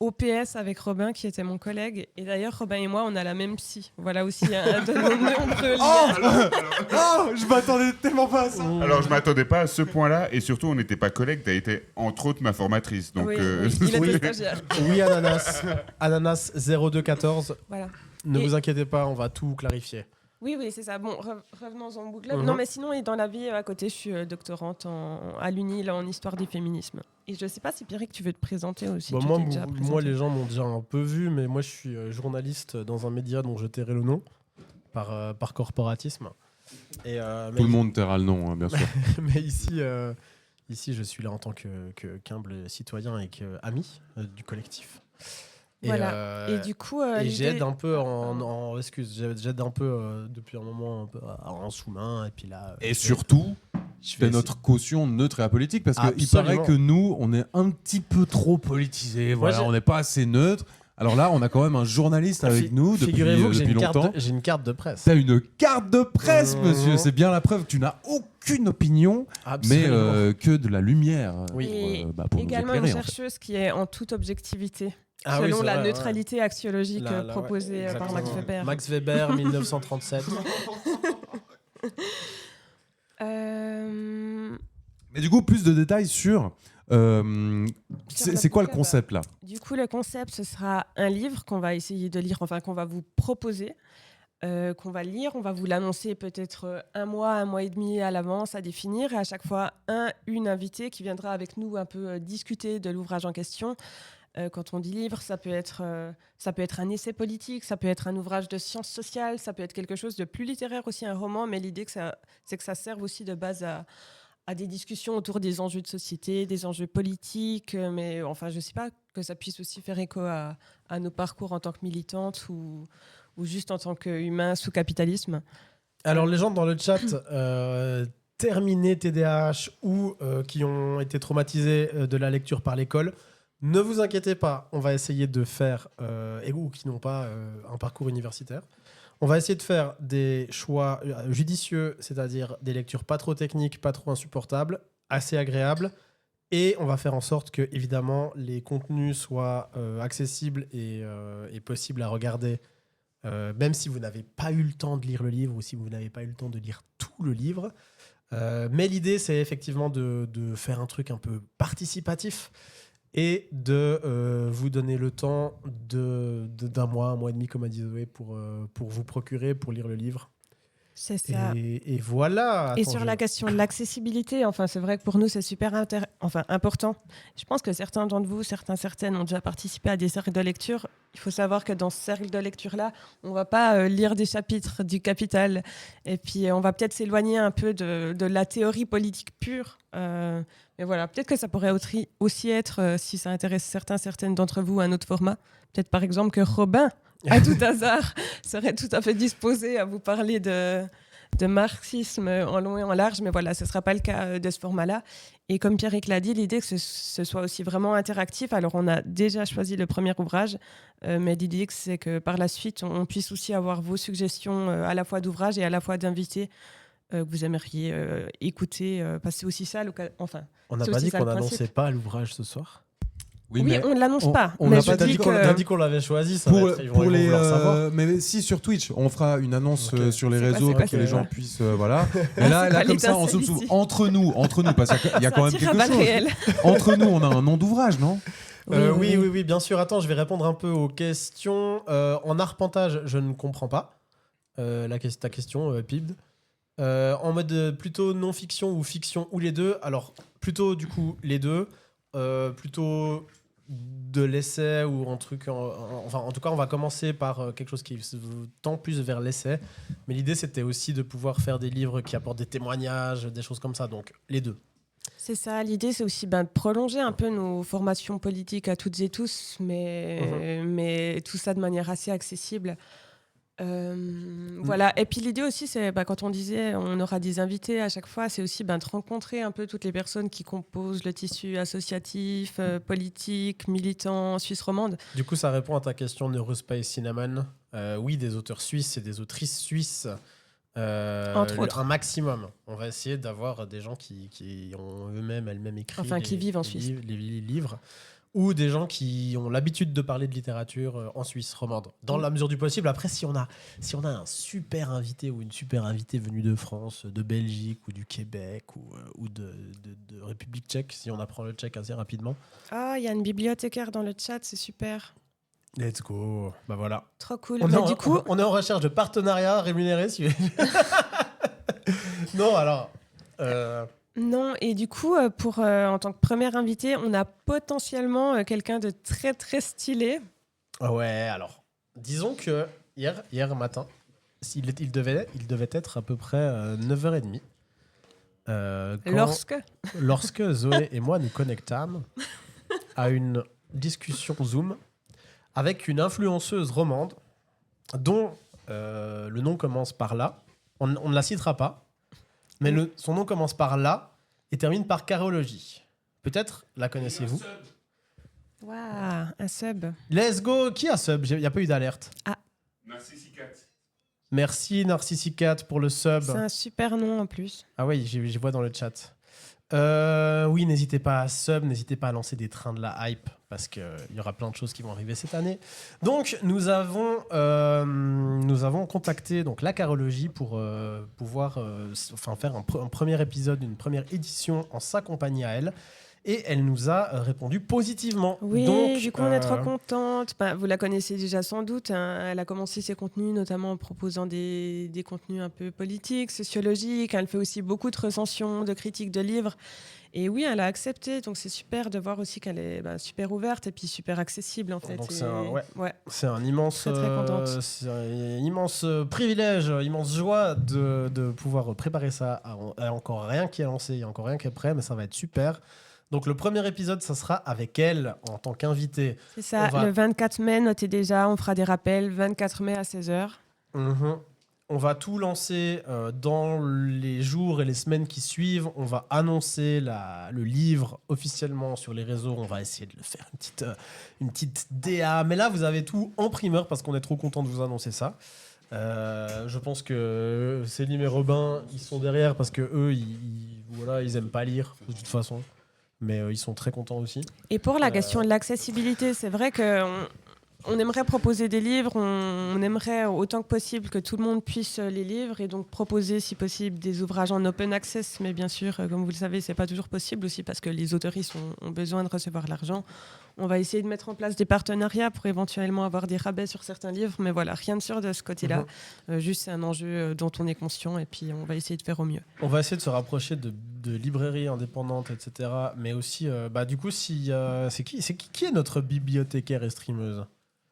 S4: au PS avec Robin, qui était mon collègue. Et d'ailleurs, Robin et moi, on a la même psy. Voilà aussi un de nos nombreux liens.
S1: Oh, je m'attendais tellement pas à ça.
S3: Alors, je m'attendais pas à ce point-là, et surtout, on n'était pas collègues. Tu as été, entre autres, ma formatrice. Donc,
S4: Oui, il était stagiaire.
S2: Oui, Ananas. Ananas 0214.
S4: Voilà.
S2: Ne
S4: Et-
S2: vous inquiétez pas, on va tout clarifier.
S4: Oui, c'est ça. Bon, revenons en book club.
S2: Mhm.
S4: Non, mais sinon, et dans la vie, à côté, je suis doctorante à l'Uni, là, en histoire des féminismes. Et je sais pas si Pierrick, tu veux te présenter aussi.
S2: Bon,
S4: tu
S2: moi,
S4: t'es déjà
S2: moi,
S4: présenté.
S2: les gens m'ont déjà un peu vu, mais moi, je suis journaliste dans un média dont je tairai le nom par corporatisme. Et,
S1: Tout le monde taira le nom, hein, bien sûr.
S2: mais ici, je suis là en tant qu'humble citoyen et qu'ami du collectif.
S4: Voilà. Et du coup,
S2: et
S4: l'idée-
S2: j'aide un peu j'aide un peu depuis un moment un peu en sous-main et puis là.
S1: Et surtout,
S2: je
S1: c'est notre caution neutre et apolitique parce qu'il
S2: Absolument.
S1: paraît que nous, on est un petit peu trop politisé. Voilà,
S2: j'ai-
S1: on n'est pas assez neutre. Alors là, on a quand même un journaliste avec nous depuis,
S2: Figurez-vous que j'ai
S1: depuis longtemps.
S2: j'ai une carte de presse.
S1: T'as une carte de presse,
S2: Mhm.
S1: monsieur. C'est bien la preuve que tu n'as aucune opinion, mais
S2: Absolument.
S1: que de la lumière.
S2: Oui.
S4: Et
S1: Pour
S4: également
S1: nous éclairer,
S4: une
S1: en fait.
S4: chercheuse qui est en toute objectivité,
S2: Ah oui,
S4: selon
S2: c'est
S4: la
S2: vrai,
S4: neutralité axiologique
S2: Là,
S4: proposée
S2: ouais,
S4: par Max
S2: exactement.
S4: Weber.
S2: Max Weber, 1937.
S1: Mais du coup, plus de détails sur. C'est quoi le
S4: book club.
S1: concept là?
S4: Du coup, le concept, ce sera un livre qu'on va essayer de lire, enfin qu'on va vous proposer, qu'on va lire. On va vous l'annoncer peut-être un mois et demi à l'avance à définir. Et à chaque fois, une invitée qui viendra avec nous un peu discuter de l'ouvrage en question. Quand on dit livre, ça peut être un essai politique, ça peut être un ouvrage de sciences sociales, ça peut être quelque chose de plus littéraire aussi, un roman. Mais l'idée, c'est que ça serve aussi de base à des discussions autour des enjeux de société, des enjeux politiques, mais enfin, je ne sais pas, que ça puisse aussi faire écho à nos parcours en tant que militantes ou juste en tant qu'humains sous capitalisme.
S2: Alors, les gens dans le chat terminés TDAH ou qui ont été traumatisés de la lecture par l'école, ne vous inquiétez pas, on va essayer de faire, ou qui n'ont pas un parcours universitaire, on va essayer de faire des choix judicieux, c'est-à-dire des lectures pas trop techniques, pas trop insupportables, assez agréables, et on va faire en sorte que, évidemment, les contenus soient accessibles et possibles à regarder même si vous n'avez pas eu le temps de lire le livre ou si vous n'avez pas eu le temps de lire tout le livre. Mais l'idée, c'est effectivement de faire un truc un peu participatif et de vous donner le temps d'un mois, un mois et demi, comme a dit Zoé, pour vous procurer, pour lire le livre.
S4: C'est ça.
S2: Et voilà.
S4: Et
S2: Attends,
S4: sur la question de l'accessibilité, enfin, c'est vrai que pour nous, c'est super important. Je pense que certains d'entre vous, certaines ont déjà participé à des cercles de lecture. Il faut savoir que dans ce cercle de lecture-là, on ne va pas lire des chapitres du Capital. Et puis, on va peut-être s'éloigner un peu de la théorie politique pure. Mais voilà, peut-être que ça pourrait aussi être, si ça intéresse certaines d'entre vous, un autre format. Peut-être par exemple que Robin, à tout hasard, serait tout à fait disposé à vous parler de marxisme en long et en large, mais voilà, ce ne sera pas le cas de ce format-là. Et comme Pierrick l'a dit, l'idée que ce soit aussi vraiment interactif. Alors, on a déjà choisi le premier ouvrage, mais l'idée, c'est que par la suite, on puisse aussi avoir vos suggestions à la fois d'ouvrages et à la fois d'invités que vous aimeriez écouter, parce que c'est aussi ça, enfin...
S2: On n'a pas dit qu'on n'annonçait pas l'ouvrage ce soir.
S4: Oui, on ne l'annonce pas.
S1: On
S4: mais
S1: n'a
S4: je
S1: pas
S4: dis
S1: dit
S2: On a dit qu'on l'avait choisi. Ça
S1: pour,
S2: va être, ils
S1: pour
S2: vont
S1: les
S2: vouloir savoir.
S1: mais si sur Twitch on fera une annonce
S2: Ok.
S1: sur les
S4: C'est
S1: réseaux
S4: pas
S1: pour que les gens
S4: ça.
S1: puissent voilà. Mais là
S4: pas
S1: comme ça en
S4: l'étincelle
S1: sous
S4: ici.
S1: entre nous parce qu'il y a quand même
S4: Ça tire à
S1: quelque
S4: balles
S1: chose.
S4: réelles.
S1: Entre nous on a un nom d'ouvrage, non?
S2: Oui, bien sûr. Attends, je vais répondre un peu aux questions. En arpentage, je ne comprends pas ta question, Pibd. En mode plutôt non-fiction ou fiction ou les deux. Alors, plutôt du coup les deux. Plutôt de l'essai ou un truc... Enfin, en tout cas, on va commencer par quelque chose qui tend plus vers l'essai. Mais l'idée, c'était aussi de pouvoir faire des livres qui apportent des témoignages, des choses comme ça. Donc, les deux.
S4: C'est ça, l'idée c'est aussi de prolonger un peu nos formations politiques à toutes et tous, mais tout ça de manière assez accessible. Voilà. Et puis l'idée aussi, c'est quand on disait on aura des invités à chaque fois, c'est aussi de rencontrer un peu toutes les personnes qui composent le tissu associatif, politique, militant, suisse romande.
S2: Du coup, ça répond à ta question Neurospace Cinnamon. Oui, des auteurs suisses et des autrices suisses.
S4: Entre autres.
S2: Un maximum. On va essayer d'avoir des gens qui ont elles-mêmes écrit
S4: Qui vivent en Suisse.
S2: les livres. Ou des gens qui ont l'habitude de parler de littérature en Suisse romande. Dans la mesure du possible. Après, si on a un super invité ou une super invitée venue de France, de Belgique ou du Québec ou de République tchèque, si on apprend le tchèque assez rapidement.
S4: Ah, il y a une bibliothécaire dans le chat, c'est super.
S2: Let's go. Bah voilà.
S4: Trop cool.
S2: On,
S4: Mais
S2: est
S4: du coup,
S2: on est en recherche de partenariats rémunérés. Non, alors...
S4: non, et du coup, en tant que première invitée, on a potentiellement quelqu'un de très très stylé.
S2: Ouais, alors, disons que hier matin, il devait être à peu près 9h30. Lorsque Zoé et moi nous connectâmes à une discussion Zoom avec une influenceuse romande dont le nom commence par là. On ne la citera pas, mais son nom commence par là et termine par carologie. Peut-être la connaissez-vous.
S4: Waouh, un sub.
S2: Let's go. Qui a sub? Il n'y a pas eu d'alerte.
S3: Narcissicat.
S2: Merci Narcissicat pour le sub.
S4: C'est un super nom en plus.
S2: Ah oui, j'y vois dans le chat. Oui, n'hésitez pas à sub, n'hésitez pas à lancer des trains de la hype parce qu'il y aura plein de choses qui vont arriver cette année. Donc, nous avons contacté donc, la carologie pour pouvoir faire un premier épisode, une première édition en sa compagnie à elle. Et elle nous a répondu positivement.
S4: Oui,
S2: donc,
S4: du coup, on est trop contente. Vous la connaissez déjà sans doute. Hein. Elle a commencé ses contenus, notamment en proposant des contenus un peu politiques, sociologiques. Elle fait aussi beaucoup de recensions, de critiques de livres. Et oui, elle a accepté. Donc, c'est super de voir aussi qu'elle est super ouverte et puis super accessible, en fait.
S2: Donc,
S4: ouais.
S2: C'est un immense,
S4: très contente.
S2: c'est un immense privilège, immense joie de pouvoir préparer ça. Il n'y a encore rien qui est lancé, il n'y a encore rien qui est prêt, mais ça va être super. Donc le premier épisode, ça sera avec elle en tant qu'invitée.
S4: C'est ça, le 24 mai, notez déjà, on fera des rappels, 24 mai à 16h.
S2: On va tout lancer dans les jours et les semaines qui suivent. On va annoncer le livre officiellement sur les réseaux. On va essayer de le faire une petite DA. Mais là, vous avez tout en primeur parce qu'on est trop content de vous annoncer ça. Je pense que Célim et Robin, ils sont derrière parce que eux, ils aiment pas lire de toute façon. Mais ils sont très contents aussi.
S4: Et pour la question de l'accessibilité, c'est vrai que on aimerait proposer des livres, on aimerait autant que possible que tout le monde puisse les lire et donc proposer si possible des ouvrages en open access, mais bien sûr, comme vous le savez, c'est pas toujours possible aussi parce que les autoristes ont besoin de recevoir l'argent. On va essayer de mettre en place des partenariats pour éventuellement avoir des rabais sur certains livres, mais voilà, rien de sûr de ce côté-là. Juste c'est un enjeu dont on est conscient et puis on va essayer de faire au mieux.
S2: On va essayer de se rapprocher de librairies indépendantes, etc. Mais aussi, du coup, qui est notre bibliothécaire et streameuse?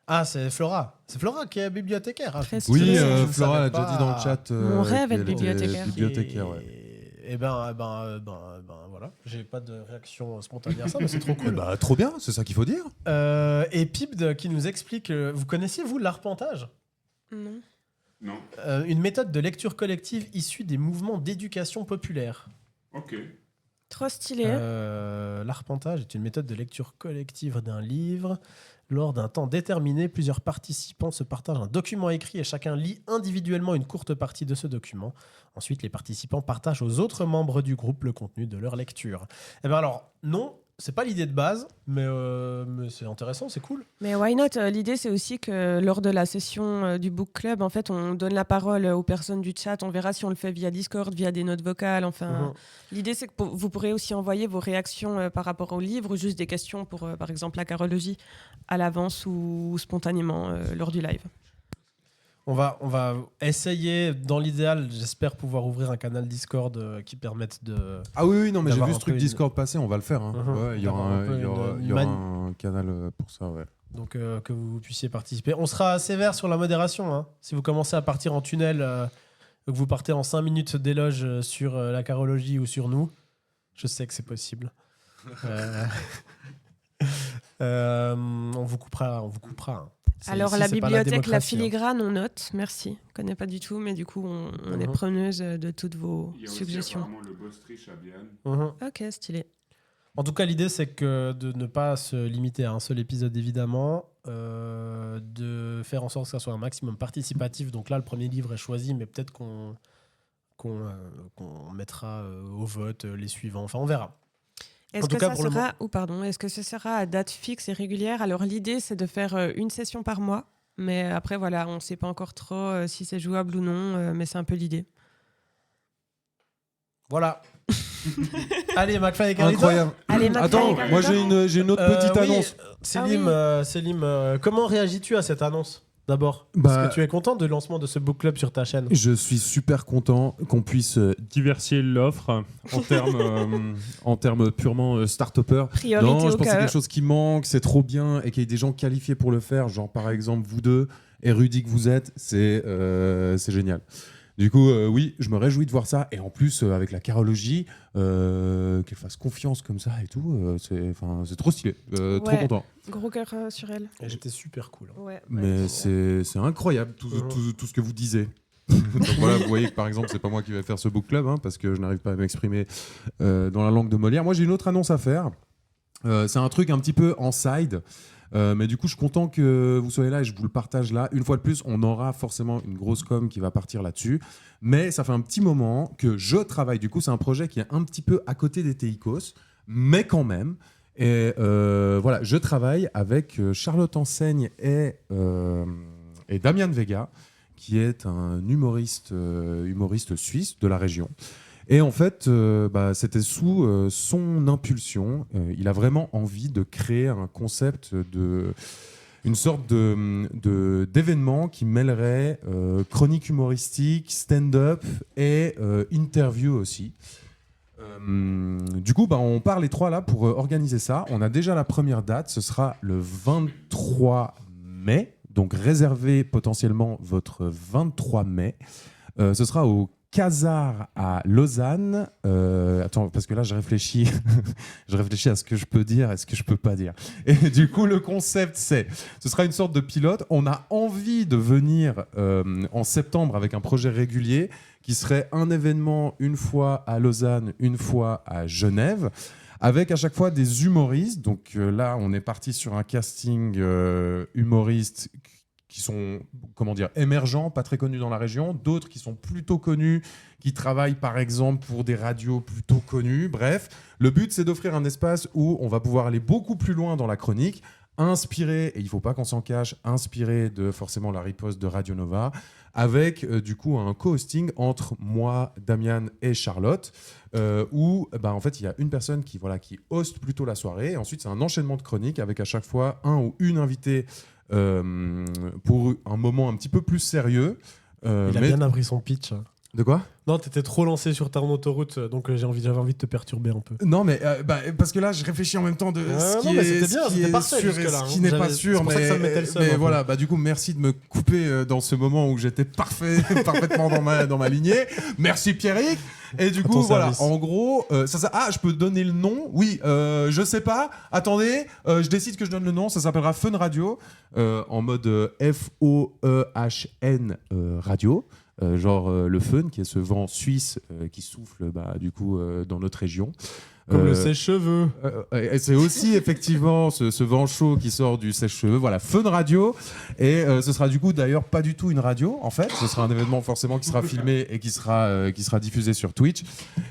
S2: Ah, c'est Flora. C'est Flora qui est bibliothécaire. Ah,
S4: Très
S1: Oui,
S4: stylé.
S2: je
S1: Flora l'a
S2: savais
S1: déjà
S2: pas.
S1: dit dans le chat.
S4: Mon rêve est
S1: qu'elle
S4: de bibliothécaire.
S1: bibliothécaire, ouais.
S2: Et voilà. J'ai pas de réaction spontanée à ça, mais c'est trop cool.
S1: Bah, trop bien, c'est ça qu'il faut dire.
S2: Et Pibd qui nous explique, vous connaissiez, vous, l'arpentage?
S4: Non.
S3: Non.
S2: Une méthode de lecture collective issue des mouvements d'éducation populaire.
S3: Ok.
S4: Trop stylé.
S2: L'arpentage est une méthode de lecture collective d'un livre. Lors d'un temps déterminé, plusieurs participants se partagent un document écrit et chacun lit individuellement une courte partie de ce document. Ensuite, les participants partagent aux autres membres du groupe le contenu de leur lecture. Eh bien alors, non, c'est pas l'idée de base, mais c'est intéressant, c'est cool.
S4: Mais why not? L'idée, c'est aussi que lors de la session du book club, en fait, on donne la parole aux personnes du chat. On verra si on le fait via Discord, via des notes vocales. Enfin, l'idée, c'est que vous pourrez aussi envoyer vos réactions par rapport au livre, ou juste des questions pour, par exemple, la carologie à l'avance ou spontanément lors du live.
S2: On va essayer, dans l'idéal, j'espère pouvoir ouvrir un canal Discord qui permette de...
S1: Ah oui, non, mais j'ai
S2: d'avoir
S1: vu
S2: un
S1: ce truc
S2: peu
S1: Discord passer, on va le faire. Hein. Ouais, il y aura,
S2: D'avoir un peu
S1: il y aura
S2: une
S1: un canal pour ça, ouais.
S2: Donc que vous puissiez participer. On sera sévère sur la modération. Hein. Si vous commencez à partir en tunnel, que vous partez en 5 minutes d'éloge sur la carologie ou sur nous, je sais que c'est possible. On vous coupera. Hein.
S4: Alors,
S2: Ici,
S4: la
S2: c'est pas
S4: bibliothèque, la
S2: démocratie, hein.
S4: filigrane, on note. Merci. Je connais pas du tout, mais du coup, on est preneuse de toutes vos
S3: Il y a
S4: suggestions.
S3: aussi apparemment le boss triche à Bian.
S4: Ok, stylé.
S2: En tout cas, l'idée, c'est que de ne pas se limiter à un seul épisode, évidemment, de faire en sorte que ça soit un maximum participatif. Donc là, le premier livre est choisi, mais peut-être qu'on mettra au vote les suivants. Enfin, on verra.
S4: Est-ce
S2: tout
S4: que,
S2: cas, pour le
S4: est-ce que ce sera à date fixe et régulière? Alors, l'idée, c'est de faire une session par mois. Mais après, voilà, on ne sait pas encore trop si c'est jouable ou non, mais c'est un peu l'idée.
S2: Voilà. Allez, McFly et Carlito.
S1: Incroyable.
S4: Allez, McFly
S1: Attends,
S4: et Carlito.
S1: moi j'ai une autre petite
S2: Oui,
S1: annonce.
S2: Selim, comment réagis-tu à cette annonce d'abord?
S1: Bah,
S2: Parce que tu es content du lancement de ce book club sur ta chaîne.
S1: Je suis super content qu'on puisse
S5: Diversifier l'offre
S1: en termes purement start-upper.
S4: Priorité
S1: Non, je
S4: au
S1: pense que c'est
S4: cœur.
S1: quelque chose qui manque, c'est trop bien, et qu'il y ait des gens qualifiés pour le faire, genre par exemple vous deux, érudits que vous êtes, c'est génial. Du coup, oui, je me réjouis de voir ça, et en plus, avec la carologie, qu'elle fasse confiance comme ça et tout, c'est trop stylé, trop
S4: Ouais.
S1: content.
S4: Gros cœur sur elle.
S2: Et j'étais super cool.
S4: Ouais,
S1: Mais c'est incroyable tout ce que vous disiez. Donc voilà, vous voyez que par exemple, c'est pas moi qui vais faire ce book club, hein, parce que je n'arrive pas à m'exprimer dans la langue de Molière. Moi, j'ai une autre annonce à faire. C'est un truc un petit peu en side. Mais du coup, je suis content que vous soyez là et je vous le partage là. Une fois de plus, on aura forcément une grosse com qui va partir là-dessus. Mais ça fait un petit moment que je travaille. Du coup, c'est un projet qui est un petit peu à côté des Teikos, mais quand même. Et voilà, je travaille avec Charlotte Enseigne et Damian Vega, qui est un humoriste suisse de la région. Et en fait, c'était sous son impulsion. Il a vraiment envie de créer un concept une sorte d'événement qui mêlerait chronique humoristique, stand-up et interview aussi. Du coup, on part les trois là pour organiser ça. On a déjà la première date, ce sera le 23 mai. Donc réservez potentiellement votre 23 mai. Ce sera au Casar à Lausanne. Attends, parce que là, je réfléchis à ce que je peux dire et ce que je peux pas dire. Et du coup, le concept, ce sera une sorte de pilote. On a envie de venir en septembre avec un projet régulier qui serait un événement une fois à Lausanne, une fois à Genève, avec à chaque fois des humoristes. Donc là, on est parti sur un casting humoriste qui sont, émergents, pas très connus dans la région, d'autres qui sont plutôt connus, qui travaillent par exemple pour des radios plutôt connues. Bref, le but, c'est d'offrir un espace où on va pouvoir aller beaucoup plus loin dans la chronique, inspiré, et il ne faut pas qu'on s'en cache, inspiré de forcément la riposte de Radio Nova, avec du coup un co-hosting entre moi, Damian et Charlotte, où en fait il y a une personne qui hoste plutôt la soirée, et ensuite c'est un enchaînement de chroniques avec à chaque fois un ou une invitée pour un moment un petit peu plus sérieux.
S2: Il a bien appris son pitch.
S1: De quoi ?
S2: Non, t'étais trop lancé sur ta autoroute, donc j'avais envie de te perturber un peu.
S1: Non, mais parce que là, je réfléchis en même temps de ce qui est
S2: parfait
S1: sûr et
S2: jusque-là,
S1: ce qui n'est pas sûr.
S2: C'est pour ça que ça me mettait le seum,
S1: mais
S2: un peu.
S1: voilà, du coup, merci de me couper dans ce moment où j'étais parfaitement dans ma lignée. Merci Pierrick. Et du coup, voilà,
S2: service.
S1: en gros, je peux donner le nom. Oui, je sais pas. Attendez, je décide que je donne le nom. Ça s'appellera Fun Radio, en mode FOEHN Radio. Le fun, qui est ce vent suisse qui souffle dans notre région.
S2: Comme le sèche-cheveux.
S1: Et c'est aussi effectivement ce vent chaud qui sort du sèche-cheveux. Voilà, Fun Radio. Et ce sera du coup d'ailleurs pas du tout une radio en fait. Ce sera un événement forcément qui sera filmé et qui sera diffusé sur Twitch.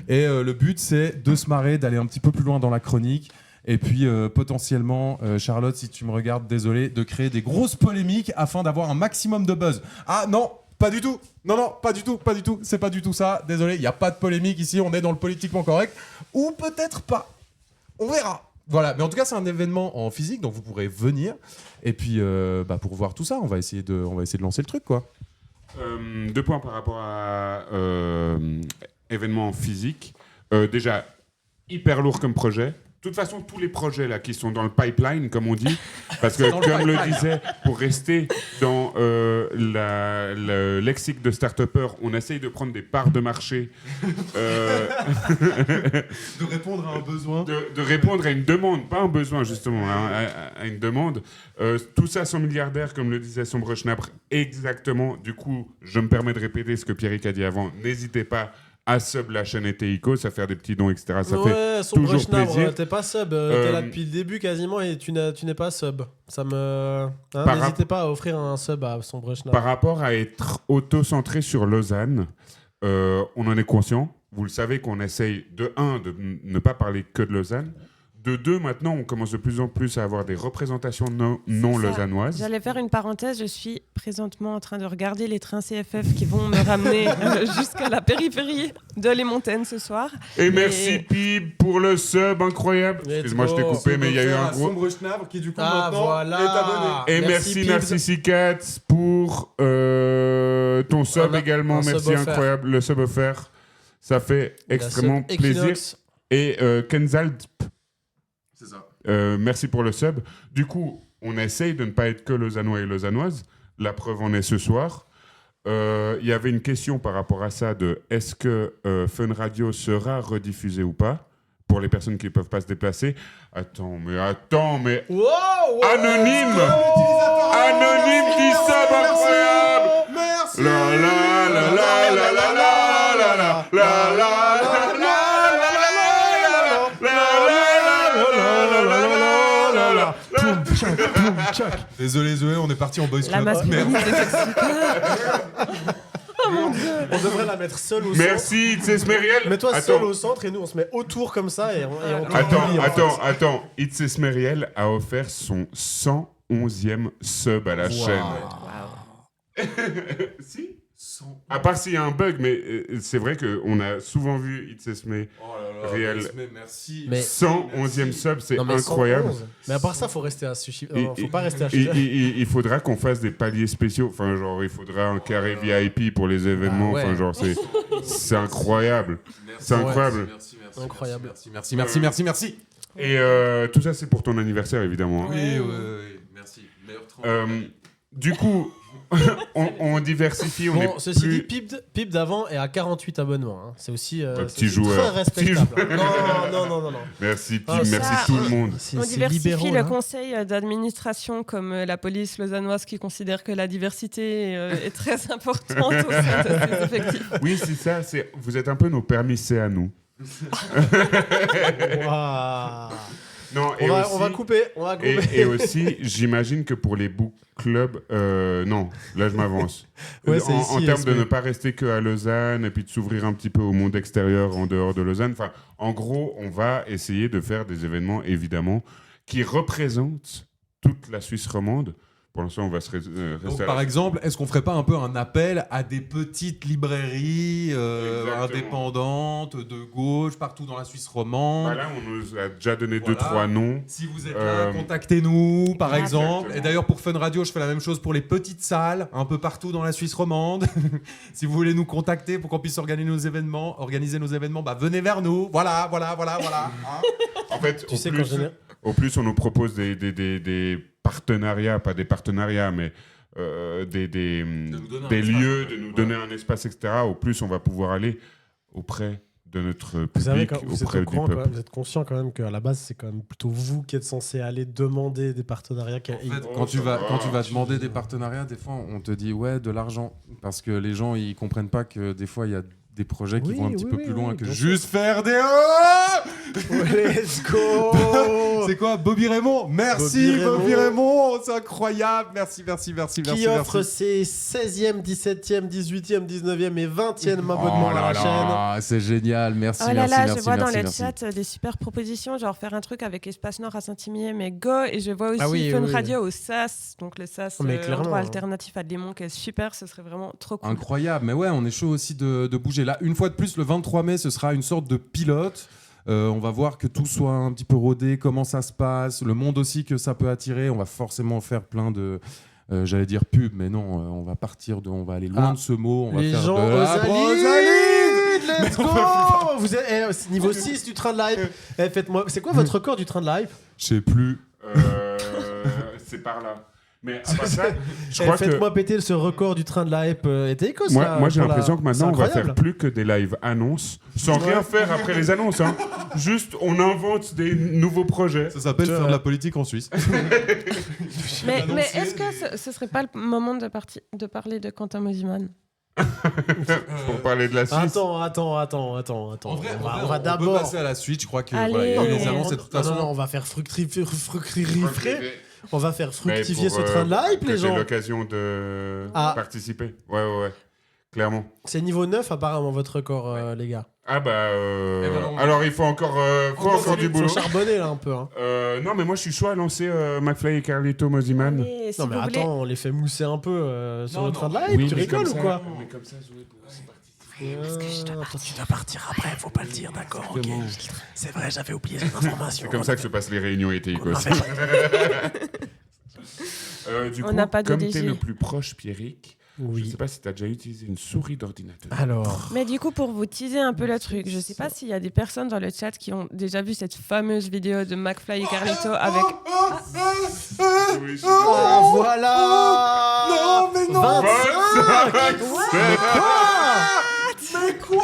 S1: Et le but c'est de se marrer, d'aller un petit peu plus loin dans la chronique. Et puis potentiellement, Charlotte, si tu me regardes, désolé, de créer des grosses polémiques afin d'avoir un maximum de buzz. Ah non, pas du tout. Non, pas du tout. C'est pas du tout ça. Désolé, il n'y a pas de polémique ici. On est dans le politiquement correct. Ou peut-être pas. On verra. Voilà. Mais en tout cas, c'est un événement en physique, donc vous pourrez venir. Et puis, pour voir tout ça, on va essayer de lancer le truc, quoi.
S3: 2 points par rapport à événements physiques. Déjà, hyper lourd comme projet. De toute façon, tous les projets là qui sont dans le pipeline, comme on dit, parce que comme le disait, pour rester dans le lexique de start-upper, on essaye de prendre des parts de marché,
S1: De répondre à un besoin.
S3: de répondre à une demande, pas un besoin justement, à une demande. Tout ça sans milliardaire, comme le disait Sombre Schnabre, exactement. Du coup, je me permets de répéter ce que Pierrick a dit avant. N'hésitez pas à sub la chaîne Eteikos, à faire des petits dons, etc. Ça fait toujours plaisir.
S2: T'es pas sub, t'es là depuis le début quasiment et tu n'es pas sub. Ça me... n'hésitez pas à offrir un sub à Sombre Schnapp.
S3: Par rapport à être auto-centré sur Lausanne, on en est conscient. Vous le savez qu'on essaye, de ne pas parler que de Lausanne. De 2, maintenant, on commence de plus en plus à avoir des représentations non lausannoises.
S4: J'allais faire une parenthèse. Je suis présentement en train de regarder les trains CFF qui vont me ramener jusqu'à la périphérie de Les Montaigne ce soir.
S3: Et merci Pib pour le sub incroyable. Excuse-moi, je t'ai coupé, mais il y a eu un gros...
S1: Sombre Schnabre qui du coup
S2: maintenant
S1: est abonné.
S3: Et merci Narcissicats pour ton sub également. Merci, incroyable. Le sub offert. Ça fait extrêmement plaisir. Et Kenzald,
S1: c'est ça.
S3: merci pour le sub. Du coup, on essaye de ne pas être que lausannois et lausannoises. La preuve en est ce soir. Il y avait une question par rapport à ça de est-ce que Fun Radio sera rediffusé ou pas pour les personnes qui ne peuvent pas se déplacer. Attends, mais...
S2: Wow,
S3: Anonyme dit sub incroyable.
S1: Merci.
S3: La la la la la la la la la la.
S1: Désolé Zoé, on est parti en boys
S4: La
S1: club.
S4: masculinité toxique. Oh mon Dieu.
S2: On devrait la mettre seule au centre.
S3: Merci, It's Esmeriel.
S2: Mets-toi seul au centre et nous on se met autour comme ça et on
S3: Attends. It's Esmeriel a offert son 111e sub à la chaîne. Si. À part s'il y a un bug, mais c'est vrai qu'on a souvent vu It's Esme réel.
S1: Merci.
S2: Mais
S3: 111e sub, c'est incroyable.
S2: 111. Mais à part ça, faut rester à ce chiffre. Faut pas rester à ce
S3: Et-
S2: chiffre.
S3: Il faudra qu'on fasse des paliers spéciaux. Enfin, genre, il faudra un carré VIP pour les événements.
S2: Ah ouais.
S3: Enfin, genre, c'est incroyable. C'est incroyable.
S1: Merci.
S2: Incroyable.
S1: Merci.
S3: Et tout ça, c'est pour ton anniversaire, évidemment.
S1: Oui, merci. Meilleur 30.
S3: Du coup, on diversifie. On
S2: Bon,
S3: est
S2: ceci
S3: plus...
S2: dit, Pip d'avant est à 48 abonnements. Hein. C'est aussi,
S3: petit
S2: c'est
S3: joueur.
S2: très respectable. Non.
S3: Merci, Pim,
S4: Ah,
S3: merci
S4: ça,
S3: tout le monde.
S4: On diversifie le conseil d'administration comme la police lausannoise qui considère que la diversité est très importante au sein de ses effectifs.
S3: Oui, c'est ça. Vous êtes un peu nos permis à nous.
S2: Waouh.
S3: Non,
S2: On va couper.
S3: Et aussi, j'imagine que pour les book clubs, non, là je m'avance.
S2: Ouais, c'est
S3: en
S2: ici,
S3: termes de
S2: mais-
S3: ne pas rester que à Lausanne et puis de s'ouvrir un petit peu au monde extérieur en dehors de Lausanne. Enfin, en gros, on va essayer de faire des événements évidemment qui représentent toute la Suisse romande. Pour l'instant, on va se rester
S1: Donc,
S3: à
S1: par
S3: la-
S1: exemple, est-ce qu'on ferait pas un peu un appel à des petites librairies
S3: Exactement.
S1: indépendantes, de gauche, partout dans la Suisse romande?
S3: Bah là, on nous a déjà donné
S1: Voilà.
S3: 2-3 noms.
S1: Si vous êtes
S3: Euh,
S1: là, contactez-nous, par exemple.
S3: Exactement.
S1: Et d'ailleurs, pour Fun Radio, je fais la même chose pour les petites salles, un peu partout dans la Suisse romande. Si vous voulez nous contacter pour qu'on puisse organiser nos événements, bah venez vers nous. Voilà. Hein.
S3: En fait,
S2: Tu sais qu'en général-
S3: au plus, on nous propose des partenariats, pas des partenariats, mais des
S1: nous donner un
S3: des
S1: espace,
S3: lieux,
S1: en fait.
S3: de nous donner un espace, etc. Au plus, on va pouvoir aller auprès de notre public,
S2: Vous savez, quand vous êtes
S3: auprès
S2: au
S3: du
S2: courant,
S3: peuple.
S2: quand même, vous êtes conscient quand même qu'à la base, c'est quand même plutôt vous qui êtes censé aller demander des partenariats.
S1: En fait,
S3: Oh,
S1: quand tu
S3: ça
S1: vas
S3: va.
S1: demander des partenariats, des fois, on te dit ouais, de l'argent. Parce que les gens, ils comprennent pas que des fois, il y a des projets qui
S2: Oui,
S1: vont un petit
S2: oui,
S1: peu
S2: oui,
S1: plus loin
S2: oui,
S1: que
S2: bien
S1: juste faire des...
S2: Let's go.
S1: C'est quoi, Bobby Raymond? Merci,
S2: Bobby
S1: Bobby Raymond, c'est incroyable. Merci.
S2: Qui offre ses 16e, 17e, 18e, 19e et 20e abonnements
S1: Oh
S2: à
S1: là
S2: la chaîne.
S1: là, c'est génial, merci.
S4: Oh là
S1: merci,
S4: là,
S1: merci,
S4: je vois dans
S1: merci,
S4: le
S1: merci.
S4: chat des super propositions, genre faire un truc avec Espace Nord à Saint-Imier, mais go. Et je vois aussi
S2: Ah oui,
S4: Fun
S2: oui, oui.
S4: Radio au SAS, donc le SAS,
S2: Mais clairement,
S4: endroit
S2: hein.
S4: alternatif à Léman, qui est super, ce serait vraiment trop cool.
S1: Incroyable, mais ouais, on est chaud aussi de bouger. Là, une fois de plus, le 23 mai, ce sera une sorte de pilote. On va voir que tout soit un petit peu rodé, comment ça se passe, le monde aussi que ça peut attirer. On va forcément faire plein de, j'allais dire pub, mais non, on va aller loin
S2: Ah.
S1: de ce mot. On va
S2: Les
S1: faire
S2: gens
S1: de
S2: aux
S1: la
S2: Alides,
S1: brosaline.
S2: let's go. Vous êtes niveau 6 du train de la hype. Faites-moi, c'est quoi votre record du train de la hype?
S1: Je sais plus.
S3: C'est par là. Mais à part ça, je crois que
S2: Faites-moi péter ce record du train de la hype était écosse.
S3: moi j'ai
S2: pour la-
S3: l'impression que maintenant
S2: C'est
S3: on va
S2: incroyable.
S3: faire plus que des lives annonces, sans rien faire après les annonces. Hein. Juste, on invente des nouveaux projets.
S1: Ça s'appelle faire de la politique en Suisse.
S4: Mais
S1: annoncer
S4: est-ce que ce serait pas le moment de parler de Quentin Mosiman?
S3: Pour parler de la Suisse.
S2: Attends.
S1: En vrai,
S2: on va
S1: on peut
S2: d'abord.
S1: passer à la suite. Je crois que
S4: Allez.
S1: voilà, il y a eu
S4: Non,
S1: les
S4: non,
S1: annonces et de toute
S2: Non,
S1: façon.
S2: on va faire fructifier. On va faire fructifier
S3: Mais
S2: ce
S3: pour,
S2: train de la hype,
S3: que
S2: les
S3: j'ai
S2: gens.
S3: l'occasion de
S2: Ah.
S3: participer. Ouais. Clairement.
S2: C'est niveau 9 apparemment votre record, les gars.
S3: Ah bah.
S1: Eh ben, on-
S3: alors il faut encore du boulot.
S2: Faut charbonner là un peu. Hein.
S3: Non, mais moi je suis chaud à lancer McFly et Carlito Mosiman.
S4: Allez, si
S2: Non mais
S4: vous voulez-
S2: attends, on les fait mousser un peu sur
S1: Non,
S2: le
S1: non.
S2: train de la hype.
S3: Oui,
S2: tu
S3: mais
S2: rigoles
S3: comme
S2: ou
S3: ça-
S2: quoi?
S3: mais comme ça, Zoé pourra aussi participer.
S2: Tu dois partir après, faut pas le dire, d'accord. Ok. C'est vrai, j'avais oublié cette information.
S3: C'est comme ça que se passent les réunions éthéicos. Du
S4: On
S3: coup,
S4: n'a pas de
S3: comme
S4: DG.
S3: t'es le plus proche, Pierrick, je
S2: Oui.
S3: sais pas si t'as déjà utilisé une souris d'ordinateur.
S2: Alors.
S4: Mais du coup, pour vous teaser un peu le truc, je sais pas s'il y a des personnes dans le chat qui ont déjà vu cette fameuse vidéo de McFly et Carlito avec.
S3: Oui, je-
S2: Ah voilà.
S1: Non, mais non.
S2: 25.
S1: Mais quoi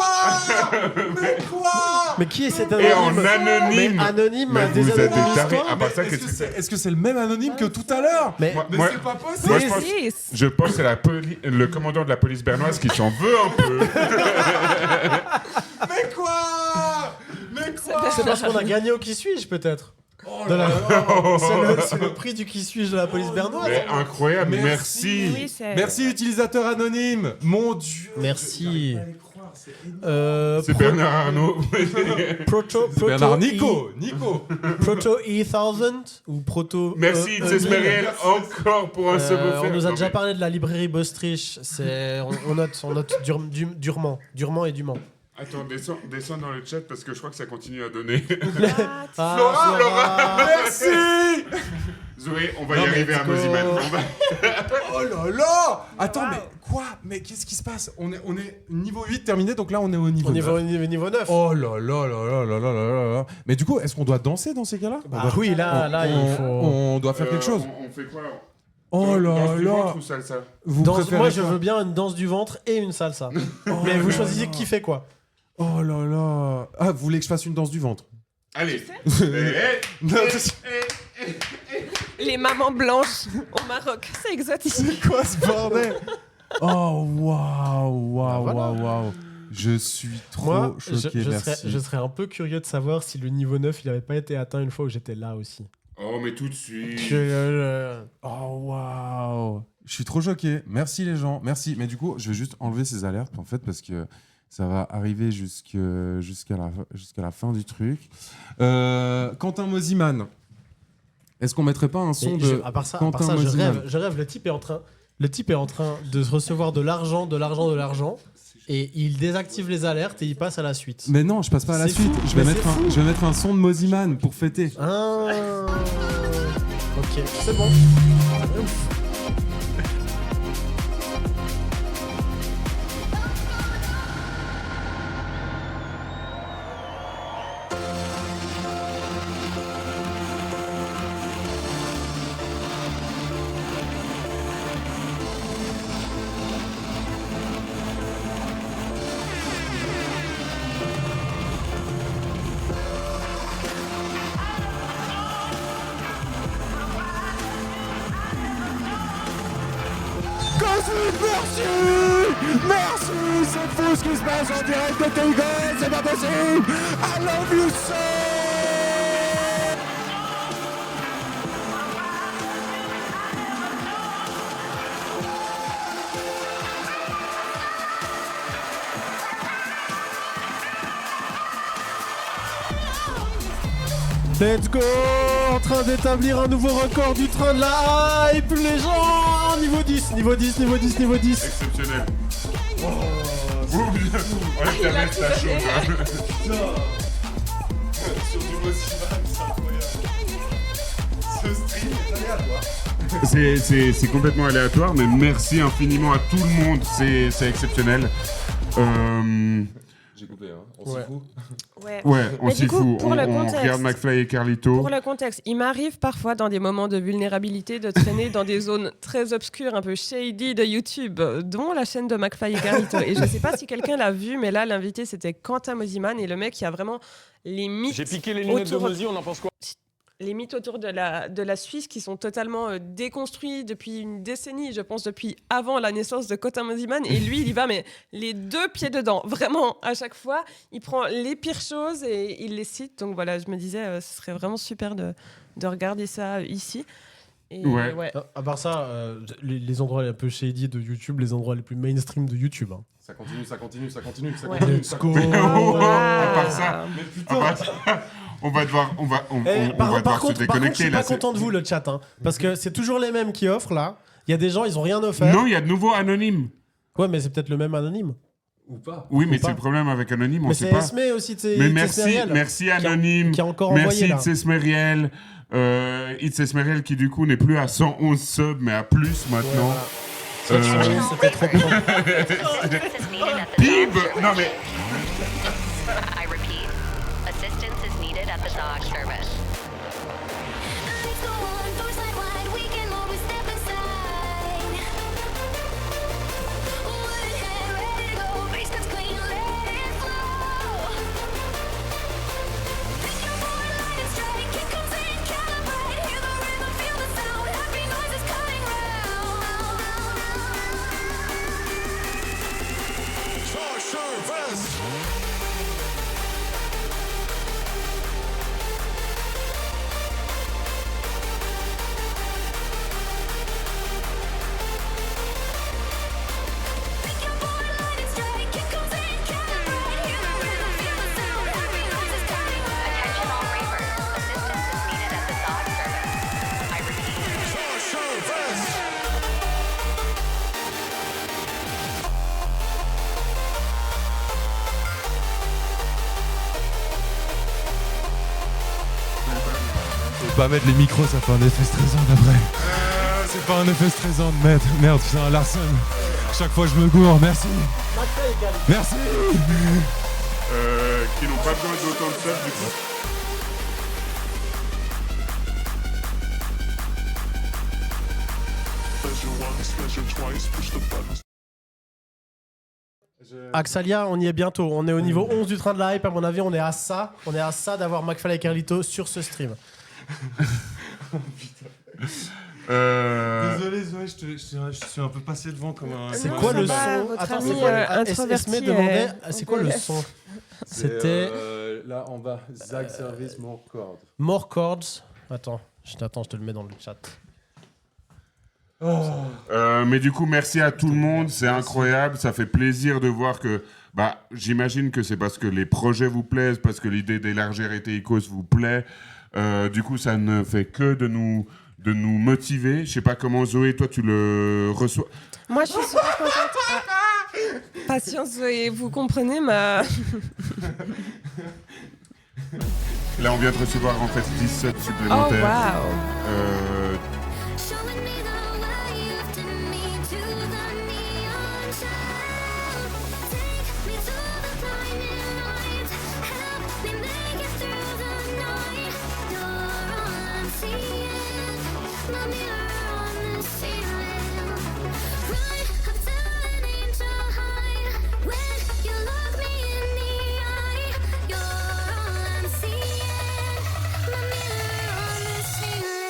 S2: Mais qui est cet
S3: Et en
S2: anonyme?
S3: anonyme.
S2: Mais anonyme,
S3: Mais
S2: des
S3: vous êtes des
S2: anonymes
S3: tarés.
S2: quoi
S3: À part ça,
S1: Est-ce
S3: qu'est-ce
S1: que
S3: que c'est
S1: est-ce que c'est le même anonyme que tout à l'heure?
S2: Mais
S3: Moi-
S1: Mais
S3: moi-
S1: c'est pas possible.
S3: moi, je pense-
S4: Six.
S3: Je pense que c'est le commandant de la police bernoise qui s'en veut un peu.
S1: Mais quoi? Mais quoi?
S2: c'est parce qu'on a gagné au qui suis-je peut-être.
S1: Oh
S2: De
S1: là
S2: la-
S1: là.
S2: C'est le prix du qui suis-je de la police bernoise.
S3: Mais incroyable,
S1: Merci.
S3: merci.
S4: Oui, c'est.
S1: Merci utilisateur anonyme. Mon Dieu.
S2: Merci.
S1: J'arrive pas à les croire, c'est énorme.
S3: C'est Bernard Arnault.
S1: C'est Bernard Nico.
S2: Proto E1000 ou Proto.
S3: Merci,
S2: E1000.
S3: Itzes Meriel, encore pour un second
S2: On
S3: faire.
S2: nous a
S3: Non,
S2: déjà
S3: mais-
S2: parlé de la librairie Bostrich. On note durement et dûment.
S3: Attends, descends dans le chat parce que je crois que ça continue à donner.
S2: Ah,
S3: Flora.
S1: Merci.
S3: Zoé, on va
S1: Non,
S3: y
S1: mais
S3: arriver à
S2: let's go.
S3: Mosiman.
S1: Oh là là. Attends, mais quoi? Mais qu'est-ce qui se passe? On est niveau 8 terminé, donc là on est au niveau
S2: On est
S1: 9.
S2: au niveau 9.
S1: Oh là là là là là là là là. Mais du coup, est-ce qu'on doit danser dans ces cas-là?
S2: Bah oui, là, il faut.
S1: On doit faire quelque chose.
S3: On fait quoi
S1: Oh là
S3: Danse du
S1: là.
S3: ventre ou salsa
S1: Vous
S2: Danse-
S1: préférez
S2: moi, je
S1: quoi?
S2: veux bien une danse du ventre et une salsa. Mais vous choisissez qui fait quoi.
S1: Oh là là. Ah, vous voulez que je fasse une danse du ventre?
S3: Allez.
S1: Non,
S4: Les mamans blanches au Maroc, c'est exotique.
S1: c'est quoi ce bordel? Oh waouh, waouh,
S2: voilà.
S1: waouh, waouh. Je suis trop
S2: Moi,
S1: choqué, merci.
S2: je serais un peu curieux de savoir si le niveau 9 il n'avait pas été atteint une fois où j'étais là aussi.
S3: Oh, mais tout de suite.
S1: Oh waouh. Je suis trop choqué. Merci les gens, merci. Mais du coup, je vais juste enlever ces alertes en fait parce que ça va arriver jusqu'à la fin du truc. Quentin Mosiman. Est-ce qu'on mettrait pas un son de
S2: à part ça,
S1: Quentin
S2: je
S1: Mosiman
S2: rêve. Le type est en train de recevoir de l'argent, et il désactive les alertes et il passe à la suite.
S1: Mais non, je passe pas à la
S2: C'est
S1: suite.
S2: fou,
S1: Je vais
S2: mais
S1: mettre un son de Mosiman pour fêter.
S2: Ah. Ok, c'est bon. Ouf.
S5: Merci, c'est fou ce qui se passe en direct de Togo, c'est pas possible. I love you so.
S2: Let's go! En train d'établir un nouveau record du train de la hype, les gens! Niveau 10.
S3: Exceptionnel. Oh, la veste à chaud.
S1: Sur du Mosiman, c'est incroyable. Ce stream est aléatoire.
S3: C'est complètement aléatoire, mais merci infiniment à tout le monde, c'est exceptionnel.
S1: J'ai coupé, hein. On s'y fout.
S3: Ouais, on
S4: Mais
S3: s'y
S4: du coup,
S3: fout.
S4: pour
S3: On
S4: le contexte-
S3: regarde McFly et Carlito.
S4: Pour le contexte, il m'arrive parfois dans des moments de vulnérabilité de traîner dans des zones très obscures, un peu shady de YouTube, dont la chaîne de McFly et Carlito. Et je sais pas si quelqu'un l'a vu, mais là, l'invité, c'était Quentin Mosiman. Et le mec, il a vraiment les mythes.
S6: J'ai piqué les lunettes de Mosi, on en pense quoi?
S4: Les mythes autour de la Suisse qui sont totalement déconstruits depuis une décennie, je pense depuis avant la naissance de Quentin Mosiman. Et lui, il y va, mais les deux pieds dedans. Vraiment, à chaque fois, il prend les pires choses et il les cite. Donc voilà, je me disais, ce serait vraiment super de regarder ça ici. Et
S3: Ouais.
S2: À part ça, les endroits un peu shady de YouTube, les endroits les plus mainstream de YouTube. Hein.
S1: Ça continue.
S4: Ouais.
S2: Let's go!
S3: Oh,
S4: Wow.
S3: à part ça, on va devoir
S2: Par
S3: se
S2: contre, je
S3: déconnecter
S2: suis
S3: là.
S2: pas content de vous, le chat, hein, parce que c'est toujours les mêmes qui offrent là. Il y a des gens, ils ont rien offert.
S3: Non, il y a de nouveaux anonymes.
S2: Ouais, mais c'est peut-être le même anonyme.
S1: Ou pas.
S3: Oui, mais
S2: pas.
S3: c'est le problème avec anonyme, on
S2: Mais
S3: sait
S2: c'est
S3: pas.
S2: Esme aussi,
S3: Mais merci Anonyme.
S2: qui a encore
S3: Merci
S2: envoyé là.
S3: It's Esmeriel. It's Esmeriel qui du coup n'est plus à 111 subs mais à plus maintenant.
S2: C'était trop con.
S3: Pib. Non mais
S7: I repeat, assistance is needed at the dog service. Attention all ravers, assistance is needed at the dog service. I repeat.
S1: Faut pas mettre les micros, ça fait un effet stressant d'après. C'est pas un effet stressant de mettre. Merde, putain, Larson. Chaque fois je me gourre, merci. Merci.
S3: qui n'ont pas besoin d'autant de subs du coup.
S2: Axalia, on y est bientôt. On est au niveau 11 du train de la hype. À mon avis, on est à ça. On est à ça d'avoir McFly et Carlito sur ce stream.
S1: Désolé Zoé, je suis un peu passé devant comme un...
S2: C'est
S4: Non,
S2: quoi
S4: ça
S2: le
S4: va,
S2: son?
S4: votre
S2: Attends,
S4: ami,
S2: c'est quoi
S4: introverti,
S2: Esme demandait,
S4: on
S2: c'est
S4: peut
S2: quoi le
S4: le-
S2: son? C'était
S1: là en bas, Zag Service More Chord.
S2: More Chords. Attends, je te le mets dans le chat.
S3: Mais du coup, merci à tout le monde, c'est incroyable, ça fait plaisir de voir que, j'imagine que c'est parce que les projets vous plaisent, parce que l'idée d'élargir ETICOS vous plaît, Du coup, ça ne fait que de nous motiver. Je sais pas comment, Zoé, toi, tu le reçois.
S4: Moi, je suis super contente. Patience, Zoé, vous comprenez ma...
S3: Là, on vient de recevoir en fait 10 subs
S4: Oh,
S3: supplémentaires.
S4: waouh.
S8: Showing me the way, lifting me to the neon shine. Take me through the blinding lights, help me make it through the night. You're all I'm seeing, my mirror on the ceiling. Right up to an angel high, when you look me in the eye. You're all I'm seeing, my mirror on the ceiling.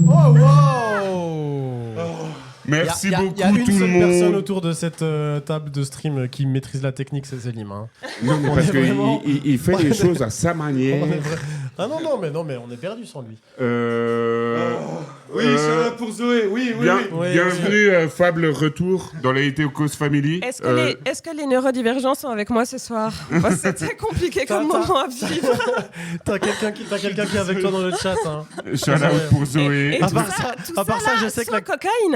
S2: Oh, wow!
S3: Merci beaucoup
S2: Il y a une
S3: tout le
S2: seule personne
S3: monde.
S2: autour de cette table de stream qui maîtrise la technique, c'est Selim. Hein.
S3: Non, mais
S2: On
S3: parce
S2: est vraiment-
S3: qu'il fait les choses à sa manière.
S2: On est vrai- Ah non, mais on est perdu sans lui.
S5: Oui, je suis là pour Zoé. Oui, oui, oui.
S3: Bienvenue, Fable Retour dans la Cause Family.
S4: Est-ce que les neurodivergents sont avec moi ce soir? Parce que c'était compliqué comme moment à vivre.
S2: T'as quelqu'un qui est avec toi dans le chat. Hein.
S3: Shout out pour Zoé.
S4: Et
S2: À
S4: tout
S2: part
S4: ça,
S2: ça-
S4: tout
S2: à part ça,
S4: là,
S2: je sais que
S4: sans
S2: la-
S4: cocaïne.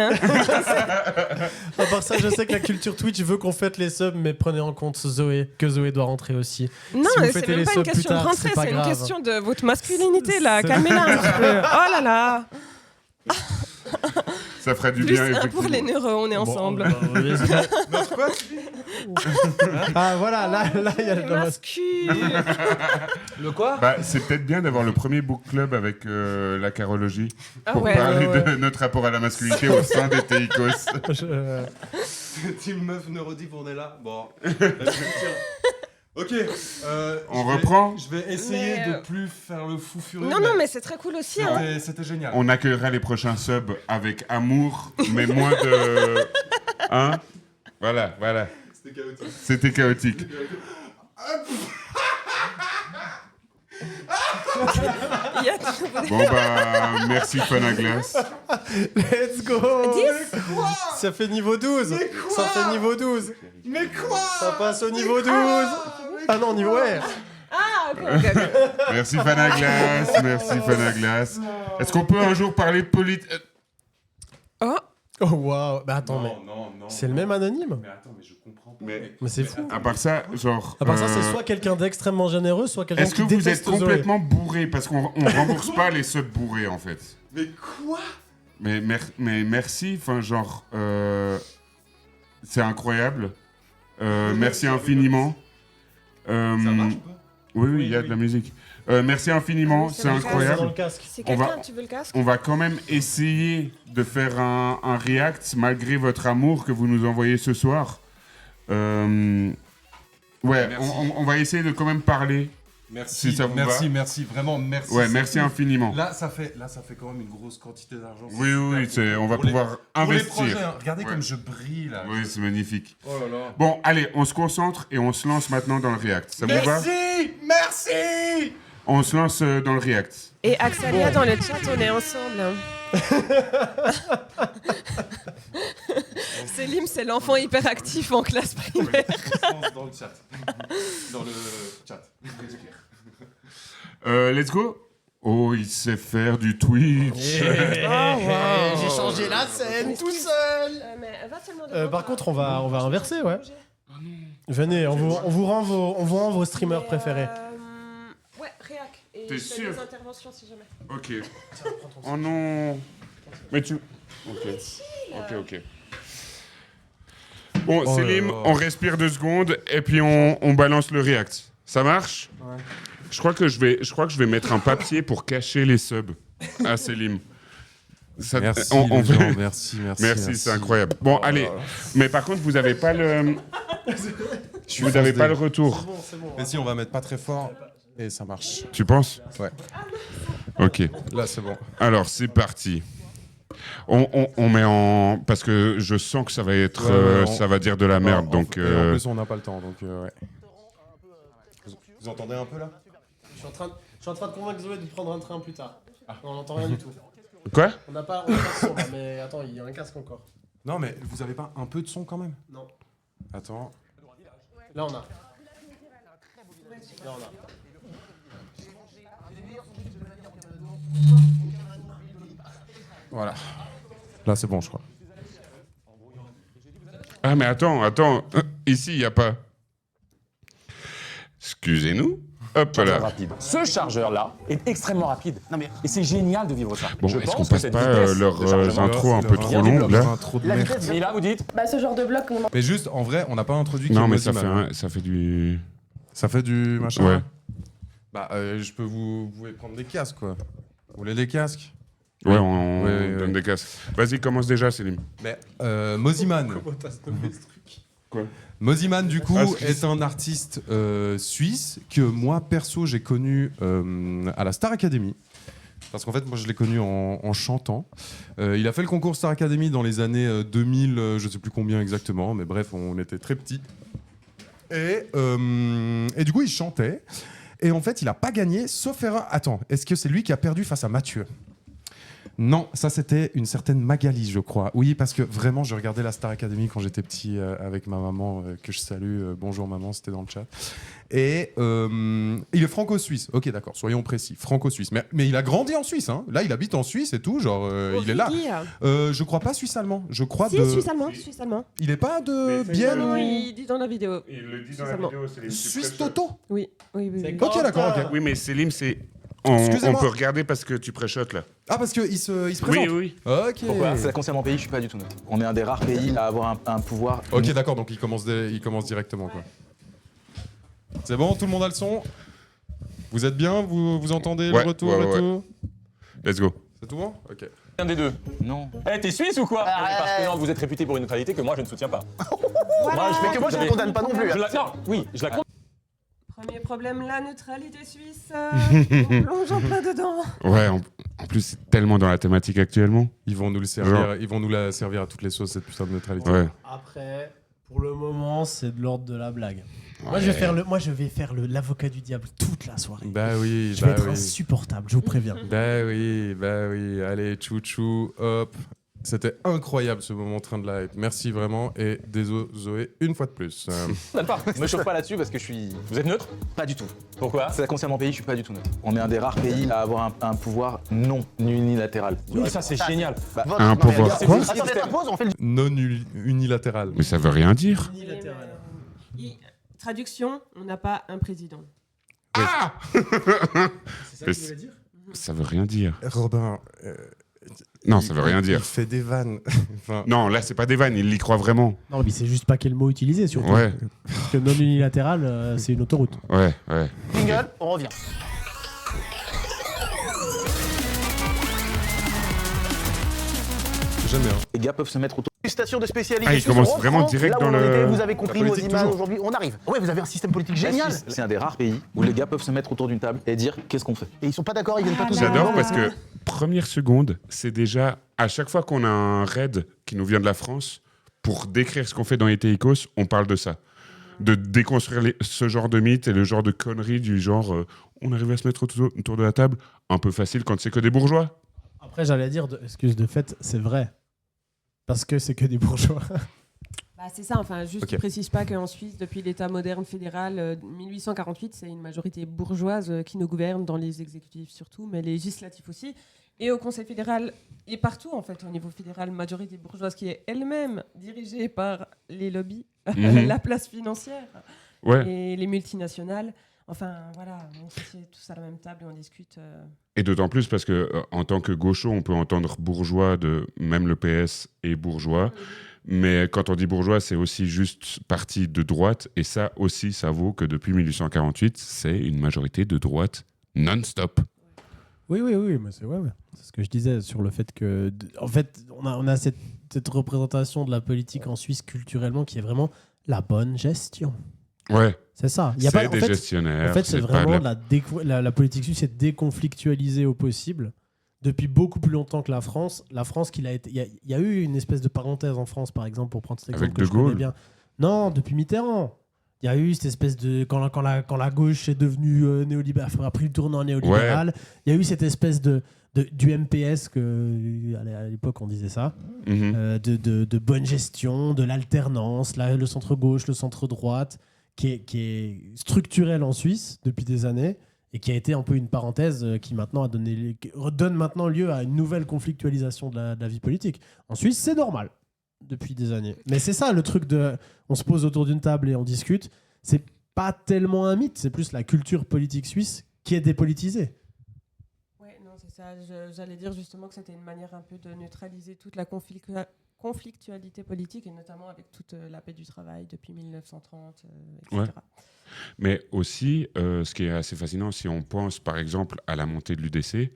S2: À part ça, je sais que la culture Twitch veut qu'on fête les subs, mais prenez en compte Zoé, que Zoé doit rentrer aussi.
S4: Non,
S2: Si vous
S4: mais
S2: fêtez
S4: c'est même
S2: les
S4: pas une
S2: subs plus
S4: question de
S2: tard,
S4: rentrer,
S2: c'est pas
S4: c'est une
S2: grave.
S4: question de votre masculinité là.
S2: C'est-
S4: Calmez-la un petit peu. Oh là là.
S3: Ça ferait du
S4: Plus
S3: bien,
S4: un
S3: effectivement.
S4: pour les neuros, on est ensemble.
S2: Ah voilà, là il y a
S4: Les
S2: le
S4: masculins.
S5: Le quoi?
S3: Bah, c'est peut-être bien d'avoir le premier book club avec la carologie
S4: Ah
S3: pour
S4: ouais.
S3: parler
S2: Ouais,
S3: de notre rapport à la masculinité au sein des Teikos.
S5: Team meuf neurodive, on est là. Bon. Ok.
S3: On
S5: je vais-
S3: reprend.
S5: Je vais essayer
S4: Mais,
S5: de plus faire le fou furieux.
S4: Non, non, mais c'est très cool aussi. Hein.
S5: C'était génial.
S3: On accueillera les prochains subs avec amour, mais moins de... Hein? Voilà, voilà.
S5: C'était chaotique.
S3: C'était chaotique.
S4: Il y a toujours des-
S3: Bon bah, merci Fun à Glace.
S2: Let's go.
S4: 10?
S2: Ça fait niveau 12. Ça fait niveau 12.
S5: Mais quoi?
S2: Ça passe au niveau 12. Ah non, niveau R.
S4: Ah, ok, ok, ok.
S3: Merci Fun à Glace, merci Fun à Glace. Est-ce qu'on peut un jour parler de politique?
S4: Oh,
S2: Oh waouh. Bah attends, mais
S5: Non, non.
S2: c'est le même anonyme.
S5: Mais attends, mais je comprends pas.
S3: Mais
S2: Mais c'est fou.
S3: à part ça, genre...
S2: À part ça, c'est soit quelqu'un d'extrêmement généreux, soit quelqu'un
S3: Est-ce
S2: qui
S3: que vous êtes
S2: déteste Zoé.
S3: complètement bourré? Parce qu'on rembourse pas les subs bourrés en fait.
S5: Mais quoi?
S3: Mais merci, enfin genre... c'est incroyable. Merci infiniment.
S5: Ça marche ou pas?
S3: Oui, il y a de la musique. Merci infiniment,
S4: Oui,
S3: c'est
S4: c'est vrai.
S2: C'est dans le
S3: incroyable.
S2: casque.
S4: c'est
S3: On va-
S4: quelqu'un, tu veux le casque?
S3: On va quand même essayer de faire un react malgré votre amour que vous nous envoyez ce soir. Ouais, on va essayer de quand même parler.
S5: Merci,
S3: Si ça vous
S5: merci, merci, vraiment merci.
S3: Ouais,
S5: c'est
S3: merci
S5: ouf.
S3: infiniment.
S5: Là, ça fait quand même une grosse quantité d'argent.
S3: Oui, oui, on va
S5: Pour les-
S3: pouvoir
S5: Pour les
S3: investir.
S5: projets, hein. Regardez
S3: Ouais.
S5: comme je brille là.
S3: Oui, c'est magnifique.
S5: Oh là là.
S3: Bon, allez, on se concentre et on se lance maintenant dans le react. Ça vous va?
S5: Merci, merci.
S3: On se lance dans le react.
S4: Et Axalia dans le chat, on est ensemble. hein. Selim, c'est l'enfant hyperactif en classe primaire.
S5: Dans le chat. Dans le chat.
S3: Let's go. Oh, il sait faire du Twitch.
S2: J'ai changé la scène tout seul.
S4: Mais va seulement devant
S2: Par
S4: toi.
S2: contre, on va inverser, ouais. Venez, on vous rend vos streamers
S4: Mais,
S2: préférés.
S4: Ouais, réac. Et
S3: T'es
S4: je fais
S3: sûr?
S4: des interventions si jamais.
S3: Ok. Oh non. Mais tu... Ok. Bon,
S2: Oh
S3: Selim,
S2: là là.
S3: on respire 2 secondes et puis on balance le react. Ça marche?
S2: Ouais.
S3: Je crois que je vais mettre un papier pour cacher les subs à Selim. Ça-
S1: Merci,
S3: on
S1: les
S3: fait-
S1: gens, merci.
S3: Merci, c'est incroyable. Bon, allez. Mais par contre, vous n'avez pas le. Vous n'avez pas le retour.
S1: Mais si, on va mettre pas très fort et ça marche.
S3: Tu penses?
S1: Ouais.
S3: Ok.
S1: Là, c'est bon.
S3: Alors, c'est parti. On met en. Parce que je sens que ça va être.
S1: Ouais,
S3: ça va dire de la merde. Donc.
S1: Et en plus, on n'a pas le temps, donc ouais. Vous entendez un peu là?
S2: Je suis en train de convaincre Zoé de prendre un train plus tard. On n'entend rien du tout.
S3: Quoi?
S2: On n'a pas de son là, mais attends, il y a un casque encore.
S1: Non, mais vous avez pas un peu de son quand même?
S2: Non.
S1: Attends.
S2: Là, on a. Là, on a.
S1: Voilà. Là, c'est bon, je crois.
S3: Ah, mais attends. Ici, il n'y a pas. Excusez-nous. Hop là.
S6: Rapide. Ce chargeur-là est extrêmement rapide. Et c'est génial de vivre ça.
S3: Bon,
S6: Je
S3: est-ce qu'on
S6: pense
S3: passe
S6: que cette
S3: pas
S6: vitesse
S3: leurs
S6: de chargement-
S3: intros un peu trop longues là?
S1: Trop de merde.
S6: Et là, vous dites
S9: Bah, ce genre de bloc, on
S1: Mais juste, en vrai, on n'a pas introduit
S3: Non,
S1: Kim
S3: mais ça
S1: Moziman.
S3: fait du.
S1: Ça fait du machin.
S3: Ouais.
S1: là Bah, je peux vous pouvez prendre des casques, quoi. Vous voulez des casques?
S3: Ouais, on
S1: Ouais,
S3: donne
S1: ouais.
S3: des casques. Vas-y, commence déjà, Céline.
S1: Mais Moziman.
S3: Quoi?
S1: Moziman, du coup,
S3: Ah, Suisse.
S1: est un artiste suisse que moi, perso, j'ai connu à la Star Academy. Parce qu'en fait, moi, je l'ai connu en chantant. Il a fait le concours Star Academy dans les années 2000, je sais plus combien exactement, mais bref, on était très petits. Et du coup, il chantait. Et en fait, il n'a pas gagné, sauf erreur. Attends, est-ce que c'est lui qui a perdu face à Mathieu? Non, ça c'était une certaine Magali, je crois. Oui, parce que vraiment, je regardais la Star Academy quand j'étais petit avec ma maman, que je salue. Bonjour maman, c'était dans le chat. Et il est franco-suisse. Ok, d'accord, soyons précis. Franco-suisse. Mais il a grandi en Suisse. Hein. Là, il habite en Suisse et tout. Genre, il est là. Je crois pas suisse-allemand. Je crois
S4: Si,
S1: de.
S4: suisse-allemand.
S1: Il est pas de Bienne
S4: Non,
S1: ou-
S4: il dit dans la vidéo.
S3: Il le dit
S4: dans la vidéo,
S3: c'est
S1: Suisse Toto.
S4: Oui.
S1: Ok, d'accord, ok.
S3: Oui, mais Célim, c'est. On
S1: Excusez-moi.
S3: peut regarder parce que tu préchotes là.
S1: Ah, parce qu'il se présente.
S3: Oui.
S1: Ok.
S10: Pourquoi? C'est concerne mon pays, je suis pas du tout neutre. On est un des rares pays à avoir un pouvoir.
S1: Ok, d'accord, donc il commence directement, quoi. C'est bon, tout le monde a le son? Vous êtes bien? Vous entendez
S3: Ouais,
S1: le retour
S3: ouais,
S1: et
S3: ouais.
S1: tout?
S3: Let's go.
S1: C'est tout bon? Ok.
S6: un des deux.
S10: Non.
S6: Eh, t'es suisse ou quoi? Parce que non, vous êtes réputé pour une neutralité que moi je ne soutiens pas.
S9: Mais que moi, je ne condamne pas non plus.
S6: Je la... Non, oui, je la condamne.
S4: Premier problème, la neutralité suisse. On plonge en plein dedans.
S3: Ouais, en plus, c'est tellement dans la thématique actuellement.
S1: Ils vont nous le servir,
S3: Genre.
S1: ils vont nous la servir à toutes les sauces, cette putain de neutralité.
S3: Ouais.
S2: Après, pour le moment, c'est de l'ordre de la blague. Moi, je vais faire l'avocat du diable toute la soirée.
S1: Bah oui,
S2: Je vais
S1: bah
S2: être
S1: oui.
S2: insupportable, je vous préviens.
S1: Bah oui. Allez, chouchou, hop. C'était incroyable ce moment train de live. Merci vraiment et désolé Zoé une fois de plus.
S6: Me chauffe pas là-dessus parce que je suis. Vous êtes neutre?
S10: Pas du tout.
S6: Pourquoi?
S10: Ça concerne mon pays, je suis pas du tout neutre. On est un des rares pays à avoir un pouvoir non unilatéral.
S6: Oui, ça c'est génial.
S3: Un pouvoir quoi?
S9: Attendez, ta pause, on fait le.
S1: Non unilatéral.
S3: Mais ça veut rien dire.
S4: Traduction, on n'a pas un président.
S2: C'est ça que tu voulais dire?
S3: Ça veut rien dire.
S1: Robin.
S3: Non, ça veut rien
S1: Il
S3: dire.
S1: fait des vannes. Enfin,
S3: Non, là, c'est pas des vannes, il y croit vraiment.
S2: Non, mais c'est juste pas quel mot utiliser, surtout.
S3: Ouais,
S2: Parce que non unilatéral, c'est une autoroute.
S3: ouais.
S9: Jingle, on revient.
S1: j'aime bien.
S10: Les gars peuvent se mettre autour.
S9: Station de spécialité.
S3: Ah, il
S9: suisse,
S3: commence
S9: on reprend.
S3: vraiment direct
S9: Là où
S3: dans
S9: on en
S3: le-
S9: était, vous avez compris,
S1: la politique,
S9: Moziman,
S1: toujours.
S9: aujourd'hui, on arrive. Ouais, vous avez un système politique génial.
S10: C'est un des rares pays où les gars peuvent se mettre autour d'une table et dire qu'est-ce qu'on fait.
S9: Et ils sont pas d'accord, ils viennent pas tous
S3: J'adore
S9: ensemble.
S3: parce que première seconde, c'est déjà à chaque fois qu'on a un raid qui nous vient de la France, pour décrire ce qu'on fait dans Eteikos, on parle de ça. De déconstruire ce genre de mythe et le genre de conneries du genre on arrive à se mettre autour de la table, un peu facile quand c'est que des bourgeois.
S2: Après, j'allais dire, excuse de fait, c'est vrai. Parce que c'est que des bourgeois.
S4: Bah, c'est ça, enfin, juste
S1: Ok.
S4: ne précise pas qu'en Suisse, depuis l'État moderne fédéral, 1848, c'est une majorité bourgeoise qui nous gouverne dans les exécutifs surtout, mais les législatifs aussi. Et au Conseil fédéral, et partout en fait, au niveau fédéral, majorité bourgeoise qui est elle-même dirigée par les lobbies,
S3: Mhm.
S4: la place financière
S3: Ouais.
S4: et les multinationales. Enfin, voilà, on s'assied tous à la même table et on discute.
S3: Et d'autant plus parce que en tant que gaucho, on peut entendre bourgeois de même le PS est bourgeois. Mais quand on dit bourgeois, c'est aussi juste parti de droite. Et ça aussi, ça vaut que depuis 1848, c'est une majorité de droite non-stop.
S2: Oui, mais c'est c'est ce que je disais sur le fait que, en fait, on a cette représentation de la politique en Suisse culturellement qui est vraiment la bonne gestion.
S3: Ouais.
S2: C'est ça.
S3: C'est des gestionnaires.
S2: En fait, c'est
S3: pas de
S2: vraiment la politique suisse est déconflictualisée au possible depuis beaucoup plus longtemps que la France. La France, il y a eu une espèce de parenthèse en France, par exemple, pour prendre cet exemple
S3: Avec
S2: que
S3: De
S2: je connais
S3: Gaulle.
S2: bien. Non, depuis Mitterrand. Il y a eu cette espèce de... Quand la gauche est devenue néolibérale, a pris le tournant néolibéral, il y a eu cette espèce du MPS, à l'époque on disait ça, de bonne gestion, de l'alternance, le centre-gauche, le centre-droite, qui est structurel en Suisse depuis des années et qui a été un peu une parenthèse qui maintenant donne maintenant lieu à une nouvelle conflictualisation de la vie politique. En Suisse, c'est normal depuis des années. Mais c'est ça le truc on se pose autour d'une table et on discute. C'est pas tellement un mythe, c'est plus la culture politique suisse qui est dépolitisée.
S4: Ouais, non, c'est ça. J'allais dire justement que c'était une manière un peu de neutraliser toute la conflictualité politique, et notamment avec toute la paix du travail depuis 1930, etc.
S3: Ouais. Mais aussi, ce qui est assez fascinant, si on pense par exemple à la montée de l'UDC,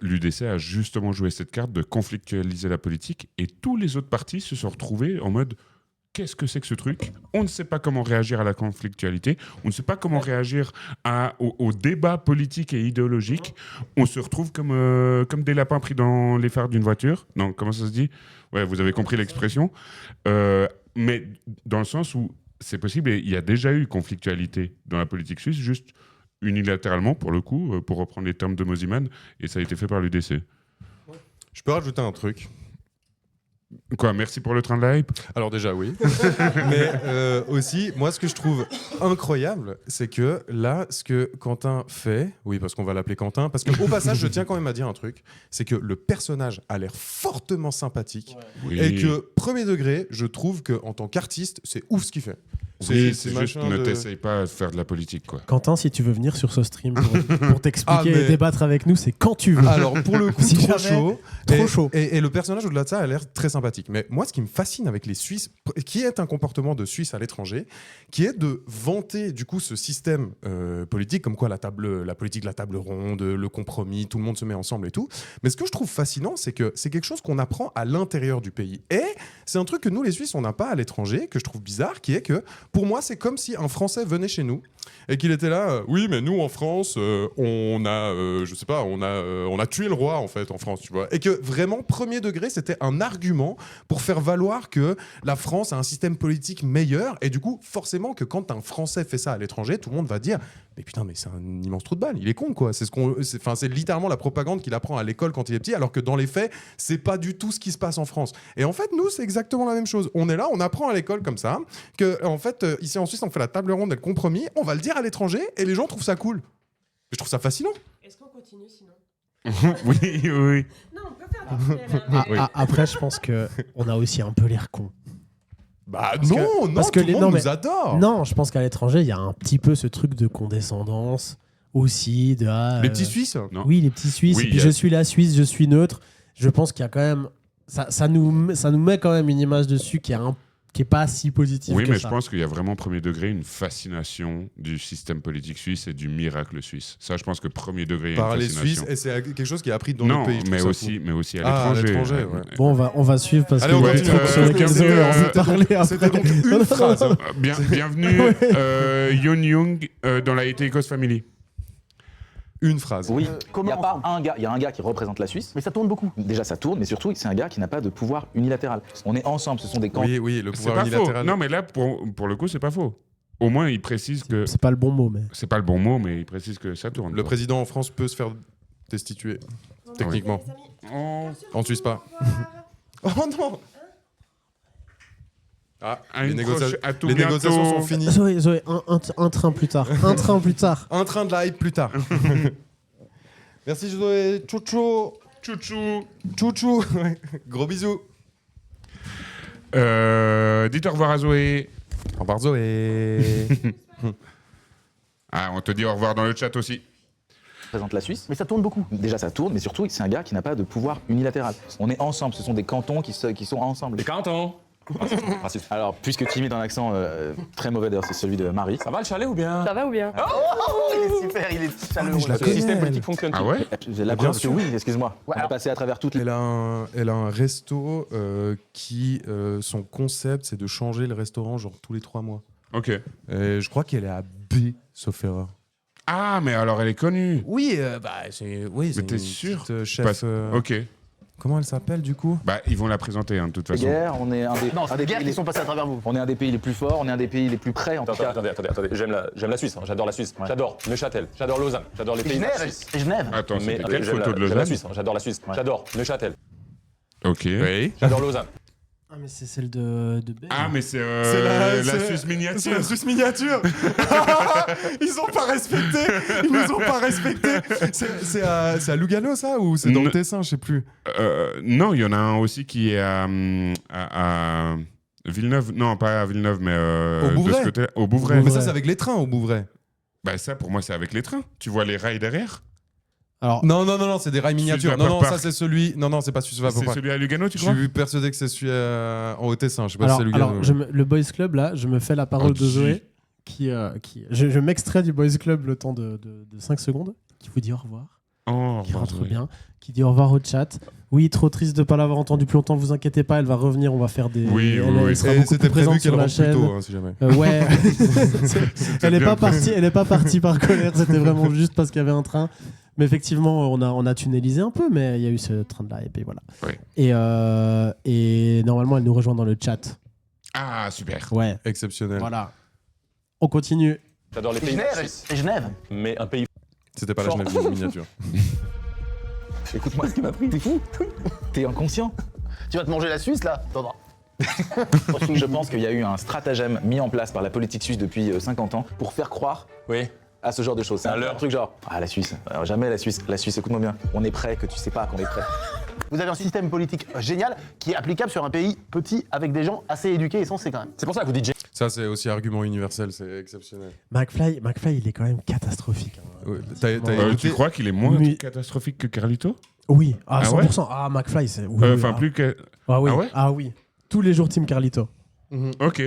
S3: l'UDC a justement joué cette carte de conflictualiser la politique, et tous les autres partis se sont retrouvés en mode qu'est-ce que c'est que ce truc ? On ne sait pas comment réagir à la conflictualité, on ne sait pas comment réagir au débat politique et idéologique. On se retrouve comme des lapins pris dans les phares d'une voiture. Non, comment ça se dit ? Ouais, vous avez compris l'expression. Mais dans le sens où c'est possible, et il y a déjà eu conflictualité dans la politique suisse, juste unilatéralement, pour le coup, pour reprendre les termes de Mosiman, et ça a été fait par l'UDC.
S1: Je peux rajouter un truc.
S3: Quoi, merci pour le train de la hype ?
S1: Alors déjà, oui. Mais aussi, moi, ce que je trouve incroyable, c'est que là, ce que Quentin fait, oui, parce qu'on va l'appeler Quentin, parce qu'au passage, je tiens quand même à dire un truc, c'est que le personnage a l'air fortement sympathique,
S3: Oui.
S1: et que, premier degré, je trouve qu'en tant qu'artiste, c'est ouf ce qu'il fait.
S3: Oui, c'est juste,
S1: machin
S3: ne
S1: de-
S3: t'essaye pas de faire de la politique, quoi.
S2: Quentin, si tu veux venir sur ce stream pour t'expliquer
S1: Ah, mais-
S2: et débattre avec nous, c'est quand tu veux.
S1: Alors, pour le coup,
S2: Si
S1: trop
S2: jamais,
S1: chaud.
S2: trop chaud.
S1: Et le personnage, au-delà de ça, a l'air très sympathique. Mais moi, ce qui me fascine avec les Suisses, qui est un comportement de Suisse à l'étranger, qui est de vanter, du coup, ce système politique, comme quoi la politique de la table ronde, le compromis, tout le monde se met ensemble et tout. Mais ce que je trouve fascinant, c'est que c'est quelque chose qu'on apprend à l'intérieur du pays. Et c'est un truc que nous, les Suisses, on n'a pas à l'étranger, que je trouve bizarre, qui est que, pour moi, c'est comme si un Français venait chez nous et qu'il était là, oui, mais nous, en France, on a, je sais pas, on a tué le roi, en fait, en France, tu vois. Et que vraiment, premier degré, c'était un argument pour faire valoir que la France a un système politique meilleur. Et du coup, forcément, que quand un Français fait ça à l'étranger, tout le monde va dire, mais putain, mais c'est un immense trou de balle, il est con, quoi. C'est littéralement la propagande qu'il apprend à l'école quand il est petit, alors que dans les faits, c'est pas du tout ce qui se passe en France. Et en fait, nous, c'est exactement la même chose. On est là, on apprend à l'école comme ça, que, en fait, ici en Suisse, on fait la table ronde et le compromis, on va le dire à l'étranger, et les gens trouvent ça cool. Je trouve ça fascinant.
S4: Est-ce qu'on continue sinon?
S3: Oui, oui.
S4: Non, on peut faire des tunnels, hein, mais-
S2: Après, je pense qu'on a aussi un peu l'air con.
S1: Bah
S2: Parce
S1: non,
S2: parce que
S1: tout le monde
S2: non,
S1: nous
S2: mais-
S1: adore.
S2: Non, je pense qu'à l'étranger, il y a un petit peu ce truc de condescendance aussi.
S1: Les petits Suisses.
S3: Non.
S2: Oui, les petits Suisses.
S3: Oui,
S2: et puis
S3: il y a-
S2: je suis la Suisse, je suis neutre. Je pense qu'il y a quand même... Ça nous met quand même une image dessus qui est pas si positive
S3: Oui,
S2: que
S3: mais
S2: ça.
S3: je pense qu'il y a vraiment, premier degré, une fascination du système politique suisse et du miracle suisse. Ça, je pense que premier degré, il y a
S1: Par
S3: une
S1: les
S3: fascination.
S1: Suisses, et c'est quelque chose qui est appris dans
S3: Non,
S1: notre pays. je
S3: mais
S1: trouve ça
S3: aussi,
S1: fou.
S3: mais aussi à
S1: Ah, à
S3: l'étranger.
S1: l'étranger, ouais.
S2: Bon, on va suivre parce
S1: Allez,
S2: qu'il
S1: on
S2: y a des
S1: continue,
S2: trucs sur lesquels
S3: bienvenue,
S2: on va parler après.
S1: C'était donc
S2: Non, non,
S1: une
S2: non,
S1: phrase.
S2: non.
S3: Bienvenue, Yoon Young, dans la Ethos Family.
S1: Une phrase.
S10: Oui, il
S9: comment
S10: n'y a
S9: on
S10: pas
S9: fait
S10: un gars, il y a un gars qui représente la Suisse.
S9: Mais ça tourne beaucoup.
S10: Déjà, ça tourne, mais surtout, c'est un gars qui n'a pas de pouvoir unilatéral. On est ensemble, ce sont des camps.
S1: Oui, oui, le
S3: C'est
S1: pouvoir
S3: pas faux.
S1: unilatéral.
S3: Non, mais là, pour le coup, c'est pas faux. Au moins, il précise que...
S2: C'est pas le bon mot, mais...
S3: C'est pas le bon mot, mais il précise que ça tourne.
S1: Le
S3: quoi.
S1: président en France peut se faire destituer, techniquement.
S4: Les amis,
S3: Oh,
S1: En Suisse, pas. Oh non. Ah,
S3: à
S1: les,
S3: une
S1: négocia-
S3: à tout
S1: les
S3: bientôt.
S1: négociations sont finies.
S2: Zoé, un train plus tard. Un train plus tard.
S1: Un train de la hype plus tard. Merci Zoé. Chouchou.
S3: Chouchou.
S1: Chouchou. Ouais. Gros bisous.
S3: Dites au revoir à Zoé.
S1: Au revoir Zoé.
S3: Ah, on te dit au revoir dans le chat aussi.
S10: Représente la Suisse.
S9: Mais ça tourne beaucoup.
S10: Déjà, ça tourne, mais surtout, c'est un gars qui n'a pas de pouvoir unilatéral. On est ensemble, ce sont des cantons qui sont ensemble.
S6: Des cantons. Raciste.
S10: Alors, puisque tu imites un accent très mauvais d'ailleurs, c'est celui de Marie.
S6: Ça va le chalet ou bien?
S4: Ça va ou bien?
S9: Oh, il est super, il est chaleureux.
S1: je la
S6: Le
S1: connais,
S6: système
S1: elle.
S6: politique fonctionne.
S3: Ah ouais?
S10: J'ai la
S1: bien
S10: preuve que
S1: sûr.
S10: oui, excuse-moi.
S9: Ouais,
S10: On est
S9: alors-
S10: passé à travers toutes les...
S1: Elle a un resto qui, son concept, c'est de changer le restaurant genre tous les 3 mois.
S3: Ok.
S1: Et je crois qu'elle est à B, sauf erreur.
S3: Ah, mais alors elle est connue.
S1: Oui, c'est
S3: Mais t'es
S1: une
S3: sûr?
S1: petite chef.
S3: Parce- Ok.
S1: Comment elle s'appelle du coup?
S3: Bah, ils vont la présenter, hein, de toute façon.
S10: Guerre, on est un des,
S9: Non,
S10: un
S9: c'est
S10: des
S9: des guerres
S10: pays
S9: qui
S10: les...
S9: sont passées à travers vous.
S10: On est un des pays les plus forts, on est un des pays les plus près en tout cas.
S6: Attendez. J'aime la Suisse, hein. J'adore la Suisse. J'adore Neuchâtel, j'adore Lausanne, j'adore les pays de la
S9: Genève,
S6: Suisse.
S9: Genève.
S3: Attends,
S6: Mais
S3: c'était quelle
S6: j'aime
S3: photo de
S6: j'aime la
S3: Lausanne?
S6: Suisse, hein. J'adore la Suisse. J'adore Neuchâtel,
S3: Ok.
S1: Oui.
S6: j'adore Lausanne.
S2: Ah, mais c'est celle de B.
S3: Ah, mais c'est
S1: c'est-
S3: la Suisse miniature.
S1: C'est la Suisse miniature. Ils ont pas respecté. Ils nous ont pas respecté. C'est à Lugano ça ou c'est dans le Tessin, je sais plus.
S3: Non, il y en a un aussi qui est à Villeneuve. Non, pas à Villeneuve, mais
S1: Au Bouvray.
S3: de ce côté-là. Au Bouvray.
S1: Mais ça c'est avec les trains au Bouvray.
S3: Bah ça, pour moi, c'est avec les trains. Tu vois les rails derrière?
S2: Alors,
S1: Non, c'est des rails miniatures.
S3: Suisse
S1: Non,
S3: Vapor
S1: ça
S3: Park.
S1: c'est celui. Non, c'est pas Suisse Vapor
S3: C'est
S1: Park.
S3: celui à Lugano, tu
S1: Je
S3: crois?
S1: suis persuadé que c'est celui en Haut-Tessin. Je sais pas si c'est Lugano.
S2: le Boys Club, là, je me fais la parole
S3: Oh,
S2: de
S3: J.
S2: Zoé. Je m'extrais du Boys Club le temps de 5 secondes. Qui vous dit au revoir.
S3: Oh,
S2: Qui
S3: bah,
S2: rentre
S3: oui.
S2: bien. Qui dit au revoir au chat. Oui, trop triste de ne pas l'avoir entendu plus longtemps. Vous inquiétez pas, elle va revenir. On va faire des.
S3: Oui,
S2: elle,
S3: oui, oui.
S2: elle sera
S1: Et
S2: beaucoup
S1: c'était
S2: plus présente
S1: prévu qu'elle
S2: sur la
S1: rentre plus
S2: chaîne.
S1: tôt, hein, si jamais.
S2: Ouais. Elle est
S3: bien
S2: pas partie. Elle est pas partie par colère. C'était vraiment juste parce qu'il y avait un train. Mais effectivement, on a tunnelisé un peu, mais il y a eu ce train-là et puis voilà.
S3: Ouais.
S2: Et normalement, elle nous rejoint dans le chat.
S3: Ah, super.
S2: Ouais.
S1: Exceptionnel.
S2: Voilà. On continue.
S6: J'adore les pays de la
S9: Genève,
S6: Suisse.
S9: c'est Genève.
S6: Mais un pays.
S1: C'était pas la
S6: Fort.
S1: Genève miniature.
S10: Écoute-moi ce qui m'a pris. T'es fou? T'es inconscient?
S9: Tu vas te manger la Suisse là? Attends.
S10: Je pense qu'il y a eu un stratagème mis en place par la politique suisse depuis 50 ans pour faire croire
S6: Oui.
S10: à ce genre de choses. C'est
S6: À
S10: un
S6: l'heure.
S10: truc genre, ah la Suisse, alors, jamais la Suisse, écoute-moi bien, on est prêt, que tu sais pas qu'on est prêt.
S9: Vous avez un système politique génial qui est applicable sur un pays petit avec des gens assez éduqués et sensés quand même.
S6: C'est pour ça que vous dites
S1: Ça c'est aussi argument universel, c'est exceptionnel.
S2: McFly, il est quand même catastrophique. hein.
S1: Ouais, t'as
S3: Tu
S1: écouté
S3: crois qu'il est moins
S2: Mais-
S3: catastrophique que Carlito?
S2: Oui, à
S3: Ah
S2: 100%. Ah, McFly, c'est. Oui,
S3: Enfin,
S2: oui,
S3: plus que...
S2: Ah oui.
S3: Ah ouais
S2: Ah oui. Tous les jours, Team Carlito.
S3: Ok.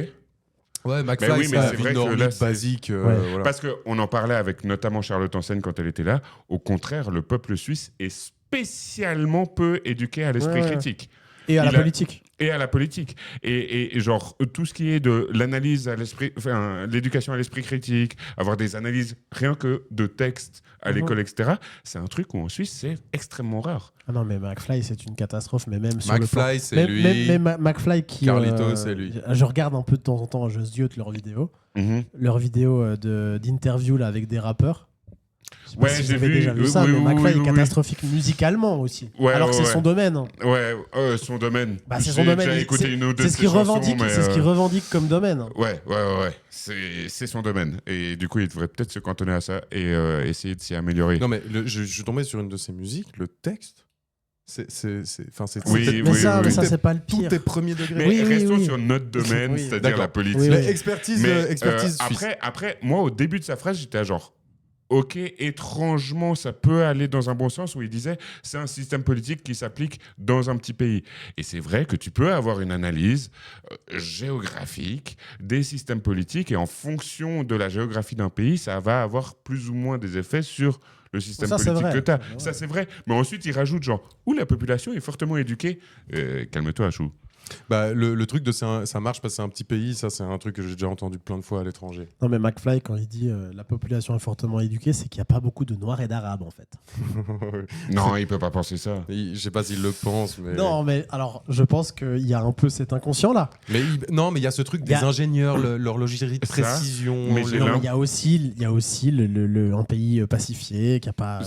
S1: Ouais, McFly,
S3: Mais oui, mais
S1: c'est
S3: c'est
S1: une
S3: vrai que
S1: normie
S3: là, c'est-
S1: basique.
S2: Ouais.
S1: Voilà.
S3: Parce qu'on en parlait avec notamment Charlotte Hansen quand elle était là. Au contraire, le peuple suisse est spécialement peu éduqué à l'esprit
S2: Ouais.
S3: critique.
S2: Et à
S3: Il
S2: la
S3: a-
S2: politique.
S3: Et à la politique. Et genre, tout ce qui est de l'analyse à l'esprit, enfin, l'éducation à l'esprit critique, avoir des analyses rien que de textes à l'école, etc., c'est un truc où en Suisse, c'est extrêmement rare.
S2: Ah non, mais McFly, c'est une catastrophe. Mais même sur le plan-
S1: McFly, c'est
S2: même,
S1: lui.
S2: même McFly qui.
S1: Carlito, c'est lui.
S2: Je regarde un peu de temps en temps, je ziote leurs vidéos.
S3: Mhm.
S2: Leurs vidéos d'interview là, avec des rappeurs. Je sais pas
S3: Ouais,
S2: si vous
S3: j'ai
S2: avez
S3: vu.
S2: déjà vu ça,
S3: Oui,
S2: mais
S3: oui,
S2: McFly
S3: oui,
S2: est
S3: oui.
S2: catastrophique musicalement aussi.
S3: Ouais,
S2: alors que
S3: ouais,
S2: c'est son
S3: ouais.
S2: domaine. hein.
S3: Ouais, son domaine.
S2: Bah, c'est
S3: J'ai
S2: son domaine.
S3: déjà
S2: il-
S3: écouté une ou deux
S2: C'est
S3: de
S2: ce
S3: ses
S2: qu'il
S3: chansons,
S2: revendique,
S3: mais,
S2: c'est ce qu'il revendique comme domaine.
S3: Ouais. C'est son domaine. Et du coup, il devrait peut-être se cantonner à ça et essayer de s'y améliorer.
S1: Non mais je suis tombé sur une de ses musiques, le texte. Enfin, c'est
S3: Oui,
S1: c'est-
S2: Mais
S3: oui,
S2: ça,
S3: oui.
S2: mais ça
S1: Tout est-
S2: c'est pas le
S1: Tout
S2: pire.
S1: est premier degré.
S3: Mais
S2: Oui, oui,
S3: restons
S2: oui.
S3: sur notre domaine,
S2: Oui.
S3: c'est-à-dire
S1: D'accord.
S3: la politique.
S2: Oui,
S1: Mais
S2: oui.
S1: expertise,
S3: Mais
S1: expertise suisse.
S3: après, moi, au début de sa phrase, j'étais à genre, ok, étrangement, ça peut aller dans un bon sens, où il disait, c'est un système politique qui s'applique dans un petit pays. Et c'est vrai que tu peux avoir une analyse géographique des systèmes politiques, et en fonction de la géographie d'un pays, ça va avoir plus ou moins des effets sur le système
S2: Ça, c'est
S3: politique
S2: vrai.
S3: que tu as.
S2: Ouais.
S3: Ça, c'est vrai. Mais ensuite, il rajoute genre, où la population est fortement éduquée. Calme-toi, Chou.
S1: Bah, le truc de ça marche parce que c'est un petit pays, ça c'est un truc que j'ai déjà entendu plein de fois à l'étranger.
S2: Non mais McFly quand il dit la population est fortement éduquée, c'est qu'il n'y a pas beaucoup de noirs et d'arabes en fait.
S3: Non, il peut pas penser ça.
S1: Je sais pas s'il le pense, mais.
S2: Non mais alors je pense qu'il y a un peu cet inconscient là.
S1: Mais non, mais il y a ce truc
S2: Il
S1: des
S2: y a-
S1: ingénieurs, leur logiquerie de
S3: Ça,
S1: précision.
S3: mais j'ai
S2: Non,
S3: l'im-
S2: mais il y a aussi un pays pacifié qui a pas.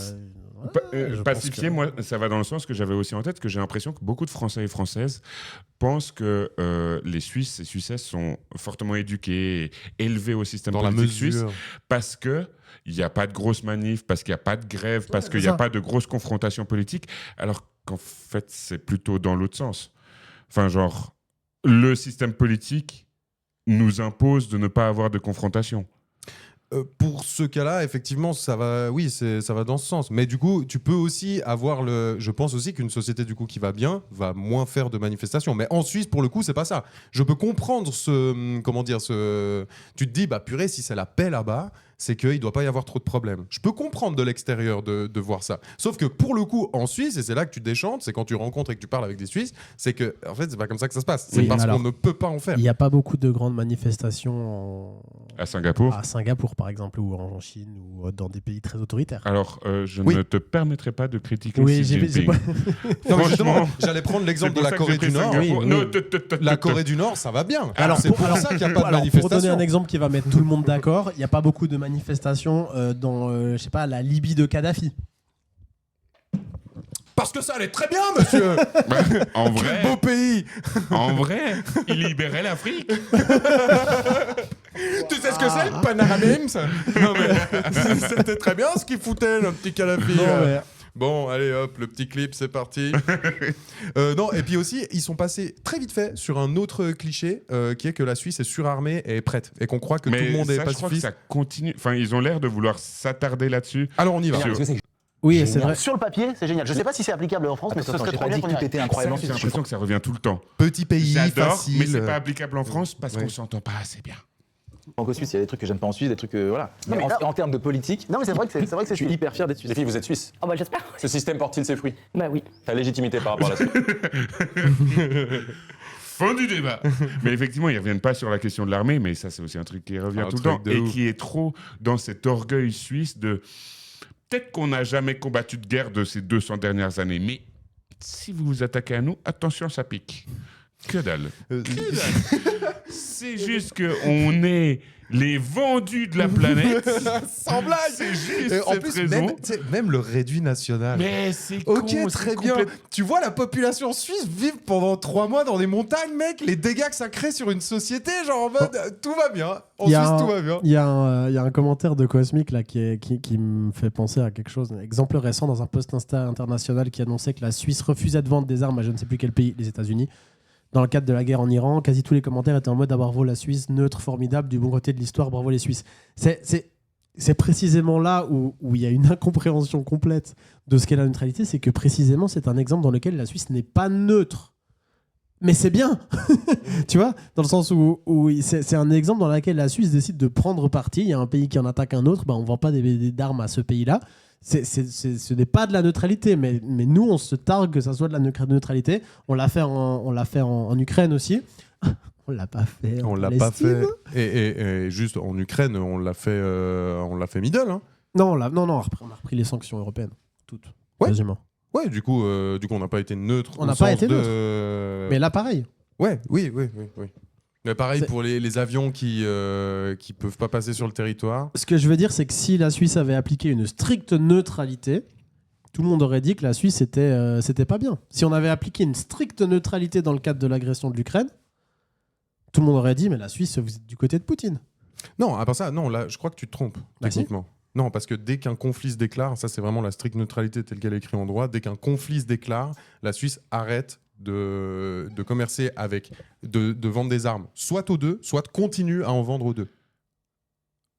S2: je pense
S3: Pacifié,
S2: que-
S3: moi, ça va dans le sens que j'avais aussi en tête, que j'ai l'impression que beaucoup de Français et Françaises pensent que les Suisses et Suissesses sont fortement éduqués et élevés au système
S1: dans la
S3: politique suisse
S1: mesure.
S3: parce que il n'y a pas de grosses manifs, parce qu'il n'y a pas de grève, parce
S2: Ouais,
S3: qu'il
S2: c'est
S3: n'y a
S2: ça.
S3: pas de grosses confrontations politiques, alors qu'en fait, c'est plutôt dans l'autre sens. Enfin, genre, le système politique nous impose de ne pas avoir de confrontation.
S1: Pour ce cas-là, effectivement, ça va, oui, ça va dans ce sens. Mais du coup, tu peux aussi avoir je pense aussi qu'une société du coup qui va bien va moins faire de manifestations. Mais en Suisse, pour le coup, c'est pas ça. Je peux comprendre comment dire, tu te dis, bah purée, si c'est la paix là-bas, c'est qu'il doit pas y avoir trop de problèmes. Je peux comprendre de l'extérieur de voir ça. Sauf que pour le coup, en Suisse, et c'est là que tu déchantes, c'est quand tu rencontres et que tu parles avec des Suisses, c'est que en fait, c'est pas comme ça que ça se passe. C'est
S2: Oui,
S1: parce
S2: alors,
S1: qu'on ne peut pas en faire.
S2: Il n'y a pas beaucoup de grandes manifestations
S3: À Singapour.
S2: à Singapour, par exemple, ou en Chine, ou dans des pays très autoritaires.
S3: Alors, je
S1: Oui.
S3: ne te permettrai pas de critiquer
S2: Oui,
S3: Xi
S2: j'ai
S3: Jinping.
S2: pas-
S1: Non, mais
S3: Franchement,
S1: justement, j'allais prendre l'exemple de
S3: c'est
S1: la
S3: pour ça
S1: Corée
S3: que j'ai
S1: du
S3: pris
S1: Nord.
S3: Singapour.
S2: Oui,
S3: Non,
S2: oui.
S1: La Corée du Nord, ça va bien.
S2: Alors,
S1: c'est pour ça qu'il n'y a pas de
S2: alors,
S1: manifestation.
S2: pour donner un exemple qui va mettre tout le monde d'accord, il n'y a pas beaucoup de manifestations dans, je sais pas, la Libye de Kadhafi.
S1: Parce que ça allait très bien, monsieur.
S3: En
S1: Quel
S3: vrai,
S1: beau pays.
S3: en vrai, il libérait l'Afrique.
S1: Tu sais ce que c'est, le Panarabims? Non mais c'était très bien ce qu'il foutait, le petit Kadhafi.
S2: Non, mais-
S1: Bon, allez hop, le petit clip, c'est parti. Non, et puis aussi, ils sont passés très vite fait sur un autre cliché qui est que la Suisse est surarmée et est prête. Et qu'on croit que tout le monde est
S3: ça, je crois que
S1: pacifiste.
S3: ça continue. Enfin, ils ont l'air de vouloir s'attarder là-dessus.
S1: Alors on y va.
S3: Sur-
S6: Parce que c'est
S2: Oui, c'est vrai.
S9: Sur le papier, c'est génial. Je sais pas si c'est applicable en France, mais ce
S10: Attends,
S9: serait
S10: j'ai
S9: trop
S10: pas
S9: bien
S10: dit
S9: qu'on
S10: que
S9: y
S10: tout
S9: aille.
S10: était
S3: Ça,
S10: incroyable en
S3: j'ai
S10: Suisse.
S3: l'impression que ça revient tout le temps.
S1: Petit pays,
S3: J'adore,
S1: facile.
S3: mais c'est pas applicable en France parce
S1: Ouais.
S3: qu'on s'entend pas assez bien.
S10: Franco-suisse, il y a des trucs que j'aime pas en Suisse, des trucs voilà.
S9: Non,
S10: Mais
S9: mais là-
S10: en termes de politique,
S9: Non, mais c'est vrai que c'est
S10: je suis hyper fier d'être
S6: Les
S10: suisse.
S6: filles, vous êtes suisse.
S11: Oh bah j'espère.
S6: Ce système porte-t-il ses fruits?
S11: Bah oui.
S6: Ta légitimité par rapport à la Suisse.
S3: Fin du débat. Mais effectivement, ils reviennent pas sur la question de l'armée, mais ça, c'est aussi un truc qui revient
S1: Un
S3: tout le
S1: truc
S3: temps
S1: de
S3: et
S1: ouf.
S3: qui est trop dans cet orgueil suisse de peut-être qu'on n'a jamais combattu de guerre de ces 200 dernières années, mais si vous vous attaquez à nous, attention, ça pique. Que dalle. Que dalle. C'est juste qu'on est les vendus de la planète.
S1: Sans blague.
S3: C'est juste
S1: Et en
S3: cette
S1: plus,
S3: raison.
S1: même le réduit national.
S3: Mais c'est
S1: Ok,
S3: con,
S1: très
S3: c'est
S1: bien.
S3: complète-
S1: Tu vois la population suisse vivre pendant 3 mois dans des montagnes, mec. Les dégâts que ça crée sur une société, genre en mode tout va bien. En
S2: Il y a
S1: Suisse,
S2: un-
S1: tout va bien.
S2: Il y a un commentaire de Cosmic là, qui me fait penser à quelque chose. Un exemple récent dans un post Insta international qui annonçait que la Suisse refusait de vendre des armes à je ne sais plus quel pays, les États-Unis. Dans le cadre de la guerre en Iran, quasi tous les commentaires étaient en mode ah, bravo la Suisse, neutre, formidable, du bon côté de l'histoire, bravo les Suisses. C'est précisément là où il y a une incompréhension complète de ce qu'est la neutralité, c'est que précisément c'est un exemple dans lequel la Suisse n'est pas neutre. Mais c'est bien, tu vois, dans le sens où c'est un exemple dans lequel la Suisse décide de prendre parti. Il y a un pays qui en attaque un autre, bah on ne vend pas d'armes à ce pays-là. Ce n'est pas de la neutralité, mais nous, on se targue que ça soit de la neutralité. On l'a fait en Ukraine aussi. On l'a pas fait.
S1: On l'a pas fait. Et juste en Ukraine, on l'a fait middle. Hein.
S2: Non, on a repris les sanctions européennes, toutes,
S1: Ouais.
S2: quasiment.
S1: Ouais, du coup, on n'a pas été neutre.
S2: On
S1: au
S2: n'a pas
S1: sens
S2: été
S1: de-
S2: neutre. Mais là, pareil.
S1: Ouais, oui. Mais pareil
S2: C'est-
S1: pour les avions qui peuvent pas passer sur le territoire.
S2: Ce que je veux dire, c'est que si la Suisse avait appliqué une stricte neutralité, tout le monde aurait dit que la Suisse c'était pas bien. Si on avait appliqué une stricte neutralité dans le cadre de l'agression de l'Ukraine, tout le monde aurait dit mais la Suisse, vous êtes du côté de Poutine.
S1: Non, à part ça, non, là, je crois que tu te trompes,
S2: Bah si.
S1: techniquement. Non, parce que dès qu'un conflit se déclare, ça c'est vraiment la stricte neutralité telle qu'elle est écrite en droit, dès qu'un conflit se déclare, la Suisse arrête de commercer avec, de vendre des armes, soit aux deux, soit continue à en vendre aux deux.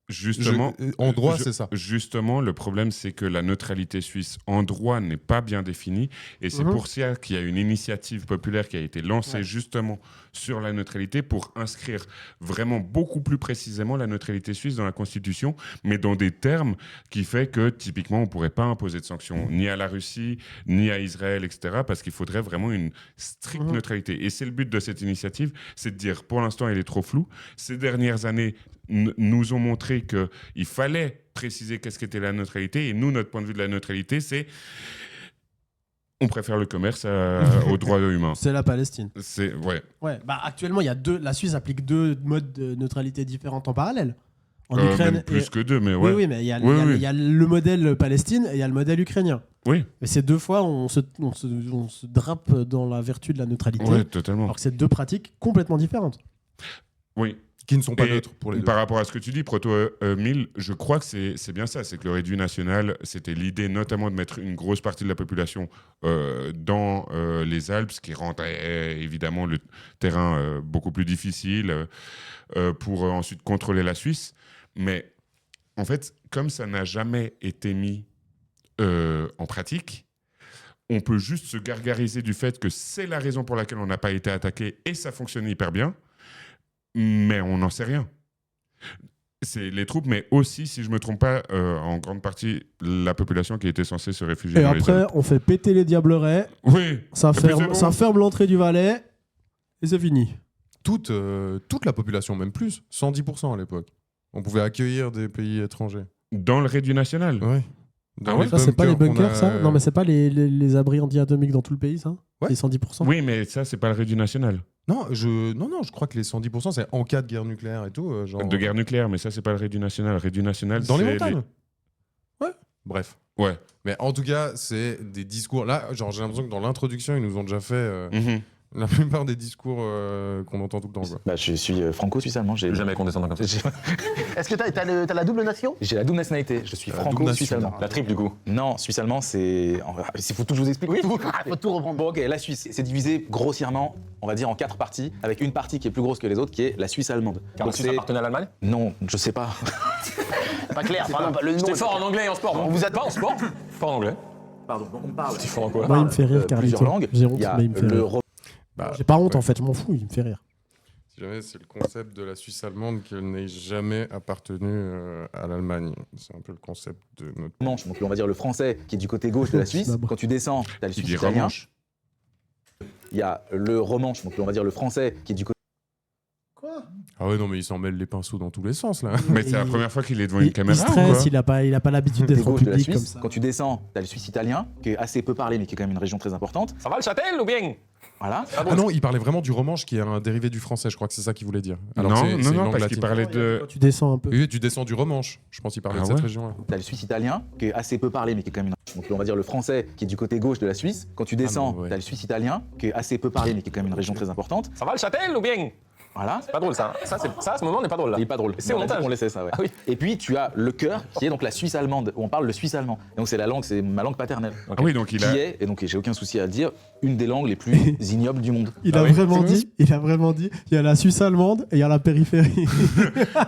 S3: Justement,
S1: En droit, c'est ça.
S3: Justement, le problème, c'est que la neutralité suisse en droit n'est pas bien définie. Et c'est pour ça qu'il y a une initiative populaire qui a été lancée justement sur la neutralité pour inscrire vraiment beaucoup plus précisément la neutralité suisse dans la Constitution, mais dans des termes qui fait que typiquement, on ne pourrait pas imposer de sanctions ni à la Russie, ni à Israël, etc. Parce qu'il faudrait vraiment une stricte neutralité. Et c'est le but de cette initiative, c'est de dire, pour l'instant, elle est trop floue. Ces dernières années nous ont montré qu'il fallait préciser qu'est-ce qu'était la neutralité. Et nous, notre point de vue de la neutralité, c'est on préfère le commerce aux droits humains.
S2: C'est la Palestine.
S3: Ouais.
S2: Bah actuellement, il y a la Suisse applique 2 modes de neutralité différents en parallèle. En
S3: Même plus que 2, mais ouais.
S2: Oui, mais il y a
S3: Oui.
S2: le modèle Palestine et il y a le modèle ukrainien.
S3: Oui.
S2: Mais ces 2 fois, on se drape dans la vertu de la neutralité.
S3: Ouais, totalement.
S2: Alors que c'est 2 pratiques complètement différentes.
S3: Oui.
S1: Qui ne sont pas
S3: Et
S1: neutres pour les deux.
S3: par rapport à ce que tu dis, Proto 1000, je crois que c'est bien ça. C'est que le réduit national, c'était l'idée notamment de mettre une grosse partie de la population dans les Alpes, ce qui rendrait évidemment le terrain beaucoup plus difficile pour ensuite contrôler la Suisse. Mais en fait, comme ça n'a jamais été mis en pratique, on peut juste se gargariser du fait que c'est la raison pour laquelle on n'a pas été attaqué et ça fonctionne hyper bien, mais on n'en sait rien. C'est les troupes, mais aussi, si je ne me trompe pas, en grande partie, la population qui était censée se réfugier
S2: Et
S3: dans les
S2: après,
S3: Alpes.
S2: on fait péter les diablerets,
S3: Oui.
S2: ça
S3: Et puis c'est
S2: ferme,
S3: bon.
S2: ça ferme l'entrée du Valais, et c'est fini.
S1: Toute la population, même plus, 110% à l'époque. On pouvait accueillir des pays étrangers.
S3: Dans le raid du national.
S1: Ouais. Dans les
S2: Ça, c'est pas les bunkers,
S1: qu'on a-
S2: ça Non, mais c'est pas les abris anti-atomiques dans tout le pays, ça
S1: Ouais.
S2: Les 110%.
S3: Oui, mais ça, c'est pas le raid du national.
S1: Non, je crois que les 110%, c'est en cas de guerre nucléaire et tout. Genre...
S3: De guerre nucléaire, mais ça, c'est pas le raid du national. Le raid du national,
S1: Dans les
S3: c'est
S1: montagnes. Ouais. Bref.
S3: Ouais.
S1: Mais en tout cas, c'est des discours. Là, genre, j'ai l'impression que dans l'introduction, ils nous ont déjà fait
S3: Mhm.
S1: la plupart des discours qu'on entend tout le temps. Quoi.
S10: Bah, je suis franco-suisse-allemand.
S6: Je vais jamais condescendant comme ça.
S9: Est-ce que t'as la double nation?
S10: J'ai la double nationalité. Je suis
S1: La double
S10: franco-suisse-allemand.
S6: La triple, du coup.
S10: Non, suisse-allemand, c'est. Il faut tout que je vous explique. Oui,
S9: Faut tout reprendre.
S10: Bon, ok, la Suisse, c'est divisé grossièrement, on va dire, en 4 parties, avec une partie qui est plus grosse que les autres, qui est la Suisse allemande.
S6: Car la Suisse
S10: c'est.
S6: appartenait à l'Allemagne.
S10: Non, je sais pas.
S9: Pas clair, pardon, le nom.
S6: J'étais
S9: est
S6: fort
S9: pas
S6: en
S9: clair.
S6: anglais et en sport.
S9: On
S6: moi.
S9: vous a-
S6: Pas en sport. Fort en anglais.
S10: Pardon, on parle.
S6: Tu fort en quoi?
S2: Moi, il me fait rire, Carlito.
S10: Plusieurs langues.
S2: J'ai honte,
S10: Il y a
S2: mais il me fait
S10: le
S2: rire.
S1: Bah,
S2: J'ai pas honte,
S1: ouais.
S2: en fait, je m'en fous, il me fait rire.
S1: Si jamais c'est le concept de la Suisse allemande qu'elle n'ait jamais appartenu à l'Allemagne. C'est un peu le concept de notre.
S10: romanche, donc on va dire le français qui est du côté gauche de la Suisse.
S2: D'abord.
S10: Quand tu descends, t'as le
S3: Qui
S10: suisse
S3: dit
S10: italien.
S3: romanche.
S10: Il y a le romanche, donc on va dire le français qui est du côté.
S1: Ah ouais, non, mais il s'en mêle les pinceaux dans tous les sens, là.
S3: Mais c'est la première fois qu'il est devant une
S2: Il
S3: caméra. ou
S2: stresse,
S3: quoi
S2: il a pas l'habitude d'être en
S10: gauche de la
S2: public comme
S10: Suisse.
S2: ça.
S10: Quand tu descends, t'as le suisse italien, qui est assez peu parlé, mais qui est quand même une région très importante.
S6: Ça va le Châtel ou bien?
S10: Voilà.
S1: Ah non, il parlait vraiment du romanche qui est un dérivé du français, je crois que c'est ça qu'il voulait dire. Alors que
S3: Non,
S1: c'est
S3: non,
S1: une
S3: non,
S1: langue
S3: parce qu'il
S1: latine.
S3: parlait de.
S2: Quand tu descends un peu.
S1: Oui, tu descends du romanche. Je pense qu'il parlait
S3: Ah
S1: de cette
S3: ouais
S1: région-là.
S10: T'as le suisse italien, qui est assez peu parlé, mais qui est quand même une. Donc on va dire le français, qui est du côté gauche de la Suisse. Quand tu descends,
S1: non, ouais.
S10: t'as le suisse italien, qui est assez peu parlé, mais qui est quand même une région très importante.
S6: Ça va le Châtel ou bien?
S10: Voilà.
S6: Pas drôle ça. Ça, à ce moment, n'est pas drôle là.
S10: Il est pas drôle.
S6: C'est au
S10: On a dit
S6: montage.
S10: qu'on laissait ça, ouais.
S6: Ah oui.
S10: Et puis tu as le cœur, qui est donc la Suisse allemande, où on parle le suisse allemand. Et donc c'est la langue, c'est ma langue paternelle.
S3: Ah oui, donc il
S10: Qui
S3: a.
S10: est, et donc j'ai aucun souci à le dire, une des langues les plus ignobles du monde.
S2: Il
S1: Ah
S2: a
S1: oui.
S2: vraiment dit, il y a la Suisse allemande et il y a la périphérie.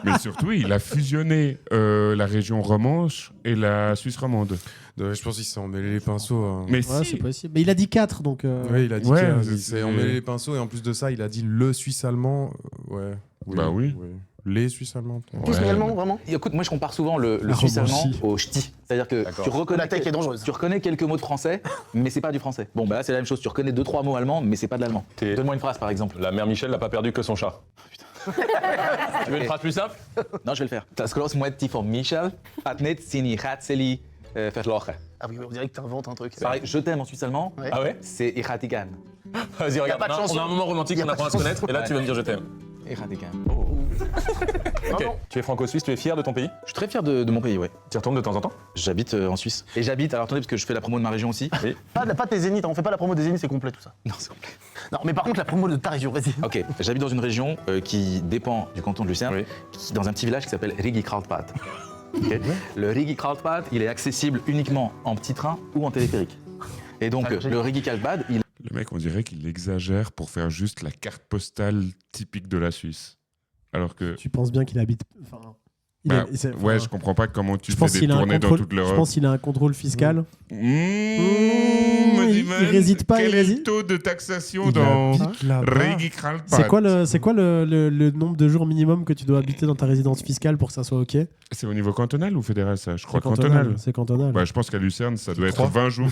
S3: Mais surtout, il a fusionné la région romanche et la Suisse romande.
S1: Je pense qu'il s'est emmêlé les pinceaux. hein.
S3: Mais
S2: Ouais,
S3: si.
S2: c'est possible. Mais il a dit 4, donc.
S1: Oui, il a dit
S3: Ouais,
S1: qu'il
S3: c'est-
S1: s'est emmêlé les pinceaux et en plus de ça, il a dit le Suisse allemand. Ouais.
S3: Bah oui.
S1: Les Suisses allemands.
S9: Tous
S3: Ouais.
S9: également, vraiment?
S10: Et écoute, moi je compare souvent le
S2: La
S10: suisse allemand
S2: romanchie.
S10: au ch'ti. C'est-à-dire que
S6: D'accord.
S10: tu reconnais,
S9: La tech est dangereuse.
S10: tu reconnais quelques mots de français, mais c'est pas du français. Bon, bah là c'est la même chose. Tu reconnais 2-3 mots allemands, mais c'est pas de l'allemand.
S6: T'es-
S10: Donne-moi une phrase par exemple.
S6: La mère Michel n'a pas perdu que son chat. Tu veux une phrase plus simple?
S10: Non, je vais le faire. Das große Mädchen von Michel hat nicht seine Ratzeli verloren.
S9: Ah oui, on dirait que t'inventes un truc.
S10: Pareil, je t'aime en suisse allemand,
S9: Ouais.
S6: Ah ouais?
S10: c'est Iratigan.
S6: Vas-y, regarde.
S9: pas de
S6: On a-
S9: chanson.
S6: on a un moment romantique,
S9: Y a
S6: on
S9: pas
S6: apprend
S9: de
S6: à se
S9: chanson.
S6: connaître. Et là, tu vas me dire je t'aime.
S10: Iratigan.
S6: Ok. Tu es franco-suisse, tu es fier de ton pays?
S10: Je suis très fier de mon pays, ouais.
S6: Tu y retournes de temps en temps?
S10: J'habite en Suisse. Et j'habite, alors attendez, parce que je fais la promo de ma région aussi.
S6: Oui.
S9: Pas tes zéniths, on fait pas la promo des zéniths, c'est complet tout ça.
S10: Non, c'est complet.
S9: Non, mais par contre, la promo de ta région, vas-y.
S10: Ok, j'habite dans une région qui dépend du canton de Lucerne,
S6: Oui.
S10: dans un petit village qui s'appelle Rigi-Karlsbad. Ok. Le Rigi-Karlsbad, il est accessible uniquement en petit train ou en téléphérique. Et donc,
S9: Ah, génial.
S10: le Rigi-Karlsbad, il
S3: Le mec, on dirait qu'il exagère pour faire juste la carte postale typique de la Suisse. Alors que.
S2: Tu penses bien qu'il habite. Enfin, il
S3: Bah,
S2: a- c'est-
S3: ouais,
S2: enfin,
S3: je comprends pas comment tu
S2: je
S3: fais
S2: pense
S3: des
S2: qu'il a un
S3: tournées dans
S2: contrôle.
S3: toute
S2: Je
S3: l'Europe.
S2: pense qu'il a un contrôle fiscal.
S3: Vas-y,
S2: il
S3: man.
S2: réside pas,
S3: Quel
S2: il
S3: est
S2: réside-
S3: le taux de taxation
S2: Il
S3: dans
S2: habite là-bas.
S3: Rigi-Karlsbad?
S2: C'est quoi le nombre de jours minimum que tu dois habiter dans ta résidence fiscale pour que ça soit OK?
S3: C'est au niveau cantonal ou fédéral, ça? Je crois
S2: C'est
S3: cantonal.
S2: C'est cantonal.
S3: Bah, je pense qu'à Lucerne, ça doit être
S1: 3.
S3: 20 jours.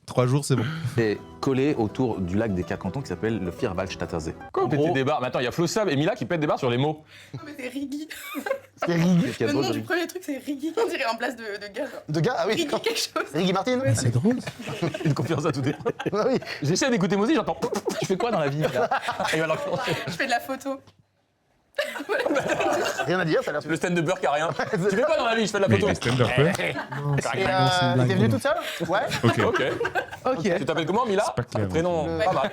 S1: 3 jours, c'est bon.
S10: est collé autour du lac des quatre cantons qui s'appelle le Vierwaldstättersee.
S6: Quoi, péter
S10: gros-
S6: des barres? Mais attends, il y a Flossab et Mila qui pètent des barres sur les mots.
S11: Non, mais c'est Rigi.
S9: C'est Riggy.
S10: Qu'est-ce qu'il y a de
S11: Le nom
S10: drôle,
S11: du
S10: Rigi
S11: premier truc, c'est Rigi. On dirait en place de gars. genre.
S9: De gars, ah oui,
S11: Rigi
S9: d'accord.
S11: quelque chose.
S9: Riggy Martin.
S2: Ah, c'est drôle.
S6: Une confiance à tout dire.
S9: Ah oui.
S6: J'essaie d'écouter musique, j'entends.
S10: Tu fais quoi dans la vie là
S6: Et alors,
S11: Je fais de la photo.
S9: Rien à dire, ça a l'air
S6: le stand de beurre qui a rien. Tu fais quoi dans la vie? Je fais de la
S3: Mais
S6: photo.
S3: les stand-uppers,
S2: Non, c'est
S9: Et
S2: non, c'est une blague,
S9: t'es venue
S2: vraiment.
S9: toute seule? Ouais.
S3: ok.
S6: Ok.
S9: Ok.
S6: Tu t'appelles comment, Mila?
S3: C'est pas clair.
S6: Prénom pas mal.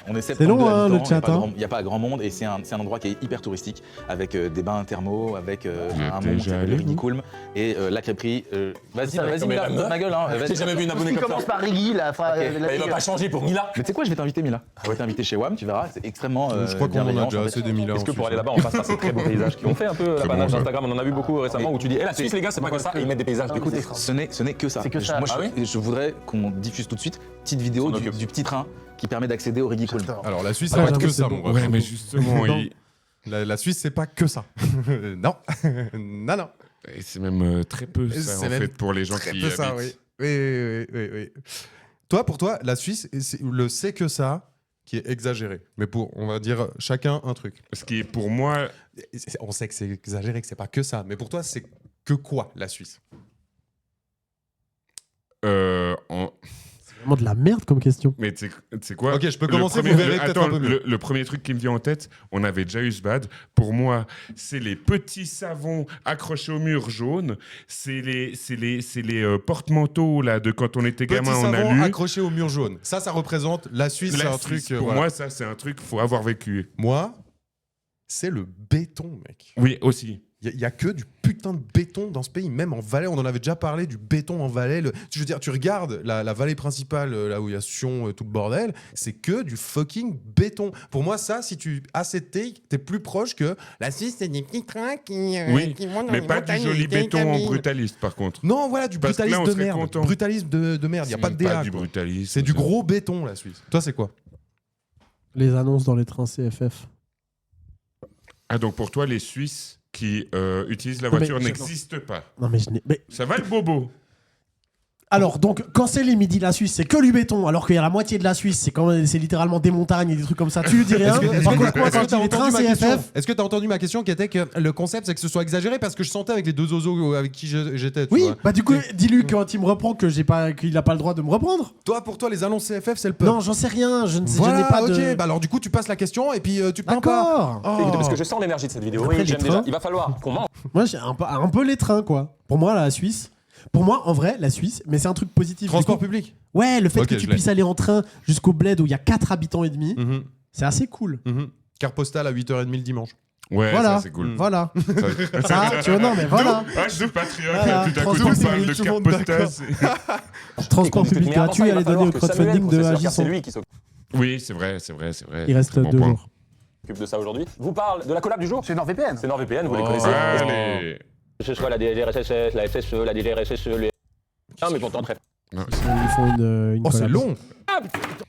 S10: On est
S2: C'est long,
S10: 72
S2: hein, le
S10: habitants,
S2: chat, hein.
S10: Il n'y a pas grand monde et c'est un endroit qui est hyper touristique avec des bains thermaux, avec
S3: Vous
S10: un
S3: êtes
S10: monde qui
S3: déjà
S10: s'appelle
S3: allé,
S10: le Rigi
S3: vous
S10: Kulm et la crêperie. Vas-y,
S6: Non, mais
S10: Mila,
S6: la meuf-
S10: ma gueule. Hein,
S6: J'ai
S10: vas-y.
S6: jamais vu une abonnée
S9: Il
S6: comme
S9: commence
S6: ça.
S9: par Riggy, la
S6: Bah, il va
S9: fille.
S6: pas changer pour Mila.
S10: Mais tu sais quoi, je vais t'inviter Mila. Je vais t'inviter chez WAM, tu verras, c'est extrêmement
S1: Je crois qu'on en a
S10: bienveillant,
S1: déjà
S10: en fait.
S1: assez
S10: Tu vas
S1: 2001.
S6: Est-ce que
S1: en
S6: pour
S1: Suisse,
S6: aller là-bas, on passe par ces très beaux paysages qui ont fait un peu
S3: Très
S6: l'apanage
S3: bon,
S6: d'Instagram? On en a vu beaucoup récemment où tu dis, la Suisse, les gars, c'est pas que ça. Et ils mettent des paysages.
S10: Écoutez, ce n'est que ça.
S9: C'est que ça.
S10: Moi,
S6: Ah
S10: je voudrais qu'on diffuse tout de suite petite vidéo
S6: S'en
S10: du
S6: occupe.
S10: petit train qui permet d'accéder au Rigi Colm.
S9: J'adore.
S1: Alors la Suisse,
S2: Ah,
S1: c'est pas
S2: j'avoue,
S1: que
S2: c'est
S1: ça,
S2: bon.
S1: mon ref.
S3: Ouais, mais justement,
S2: Non.
S1: La Suisse, c'est pas que ça. Non, non, non.
S3: et c'est même très peu ça
S1: C'est
S3: en
S1: même
S3: fait pour les gens
S1: Très
S3: qui y
S1: peu
S3: habitent.
S1: ça, oui. Oui. Toi, pour toi, la Suisse, le c'est que ça qui est exagéré. Mais pour, on va dire, chacun un truc.
S3: Ce qui est pour moi,
S1: On sait que c'est exagéré, que c'est pas que ça. Mais pour toi, c'est que quoi, la Suisse?
S2: C'est vraiment de la merde comme question.
S3: mais tu sais quoi?
S1: Ok, je peux
S3: Le
S1: commencer,
S3: premier-
S1: vous verrez peut-être
S3: attends,
S1: un peu mieux.
S3: le premier truc qui me vient en tête, on avait déjà eu ce bad. Pour moi, c'est les petits savons accrochés au mur jaune. C'est les porte-manteaux là, de quand on était
S1: Petit
S3: gamin en
S1: savon
S3: alu.
S1: accroché au mur jaune. Ça représente la Suisse, c'est
S3: La
S1: un
S3: Suisse,
S1: truc.
S3: pour
S1: voilà.
S3: moi, ça, c'est un truc qu'il faut avoir vécu.
S1: Moi, c'est le béton, mec.
S3: Oui, aussi.
S1: Il y a que du putain de béton dans ce pays, même en Valais. On en avait déjà parlé du béton en Valais. Je veux dire, tu regardes la vallée principale, là où il y a Sion, tout le bordel, c'est que du fucking béton. Pour moi, ça, si tu as cette take, t'es plus proche que la Suisse, c'est des petits trains qui
S3: Oui,
S1: vont dans
S3: mais
S1: les
S3: pas du
S1: montagnes,
S3: joli
S1: des
S3: béton en
S1: cabines.
S3: brutaliste, par contre.
S1: Non, voilà, du
S3: Parce que là,
S1: brutalisme
S3: on
S1: de
S3: serait
S1: merde.
S3: content.
S1: Brutalisme de merde. Il n'y a
S3: C'est
S1: pas de
S3: même
S1: DA.
S3: du
S1: quoi.
S3: brutalisme.
S1: C'est du gros béton, la Suisse. Toi, c'est quoi?
S2: Les annonces dans les trains CFF.
S3: Ah, donc pour toi, les Suisses qui utilisent la
S2: Non, mais
S3: voiture
S2: je-
S3: n'existent pas.
S2: Non, mais je n'ai. Mais...
S3: Ça va le bobo?
S2: Alors, donc, quand c'est les midis de la Suisse, c'est que du béton, alors qu'il y a la moitié de la Suisse, c'est littéralement des montagnes et des trucs comme ça. Tu lui dis rien. Par contre, moi, quand il est train CFF.
S1: Est-ce que tu as entendu ma question qui était que le concept, c'est que ce soit exagéré parce que je sentais avec les deux zozos avec qui j'étais. tu
S2: Oui,
S1: vois.
S2: bah du coup, dis-lui quand il me reprend qu'il n'a pas le droit de me reprendre.
S1: Toi, pour toi, les annonces CFF, c'est le peuple.
S2: Non, j'en sais rien. Je
S1: Voilà,
S2: n'ai pas
S1: ok.
S2: de.
S1: Bah alors, du coup, tu passes la question et puis tu te plains pas.
S2: D'accord.
S6: Écoutez, parce que je sens l'énergie de cette vidéo.
S2: Après,
S6: Oui,
S2: les
S6: j'aime
S2: trains.
S6: déjà. Il va falloir qu'on mange.
S2: Moi, j'ai un peu les trains, quoi. Pour moi, la Suisse. Pour moi, en vrai, la Suisse, mais c'est un truc positif.
S1: Transport
S2: Du coup,
S1: public.
S2: Ouais, le fait
S1: Ok,
S2: que
S1: je
S2: tu
S1: l'ai.
S2: puisses aller en train jusqu'au bled où il y a 4 habitants et demi,
S1: Mhm,
S2: c'est assez cool.
S1: mhm. Carte postale à 8h30 le dimanche.
S3: Ouais,
S2: Voilà.
S3: ça c'est cool.
S2: Voilà.
S3: Ça-
S2: Ça, tu vois, non, mais voilà.
S3: Ah, je suis patriote,
S2: Voilà.
S3: tout à coup,
S2: Transport
S3: tu parles
S2: public,
S3: de
S2: tout le
S3: carte
S2: monde
S3: postale.
S2: d'accord.
S3: c'est-
S2: Transport public
S6: Mais avant
S2: gratuit,
S6: ça, il va
S2: allez
S6: falloir
S2: donner au
S6: que Samuel,
S2: crowdfunding de
S6: processeur,
S2: Agisson.
S6: C'est lui qui
S3: Oui, c'est vrai.
S2: Il reste
S3: Bon
S2: 2
S3: point.
S2: jours.
S6: s'occupe de ça aujourd'hui. Vous parle de la collab du jour.
S9: C'est NordVPN.
S6: C'est NordVPN, vous les
S1: Oh.
S6: connaissez.
S3: Allez.
S6: Ce soit la DGRSS, la FSE, la DGRSSE, les... Ah, mais pourtant très...
S2: Ils font une
S1: Oh, c'est
S2: collab.
S1: long.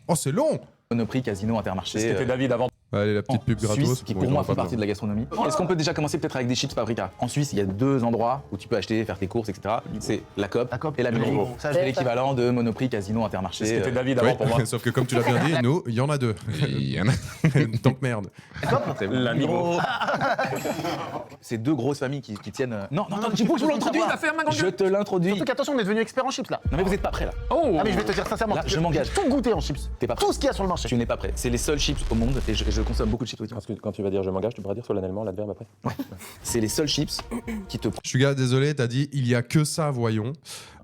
S1: Oh, c'est long.
S10: Monoprix, Casino, Intermarché.
S6: C'est ce que fait David avant.
S1: Allez, la
S10: En
S1: petite pub gratos.
S10: Suisse, qui
S1: Bon,
S10: pour
S1: j'en
S10: moi
S1: ai
S10: font
S1: pas
S10: partie de la gastronomie. Est-ce qu'on peut déjà commencer peut-être avec des chips paprika? En Suisse, il y a 2 endroits où tu peux acheter, faire tes courses, etc. C'est la COP, et la Migros.
S9: Ça,
S10: C'est l'équivalent de Monoprix, Casino, Intermarché.
S6: C'est ce que fait David avant pour moi.
S1: Oui, sauf que comme tu l'as bien dit, nous, il y en a deux.
S3: Il y en a.
S1: Donc merde.
S6: La Migros.
S10: C'est 2 grosses familles qui tiennent. Non, j'ai pas que je vous l'introduise. Je te l'introduis.
S9: Surtout qu'attention, on est devenu expert en chips là.
S10: Non mais vous n'êtes pas prêts là.
S6: Oh.
S9: Ah mais je vais te dire sincèrement,
S10: Là, je m'engage.
S9: Tout goûter en chips.
S10: T'es pas prêt.
S9: Tout ce qu'il y a sur le marché.
S10: Tu n'es pas prêt. C'est les seuls chips au monde et je consomme beaucoup de chips aussi.
S6: Parce que quand tu vas dire je m'engage, tu pourras dire solennellement l'adverbe après.
S10: C'est les seuls chips qui te.
S1: Je suis gars, désolé, t'as dit il y a que ça, voyons.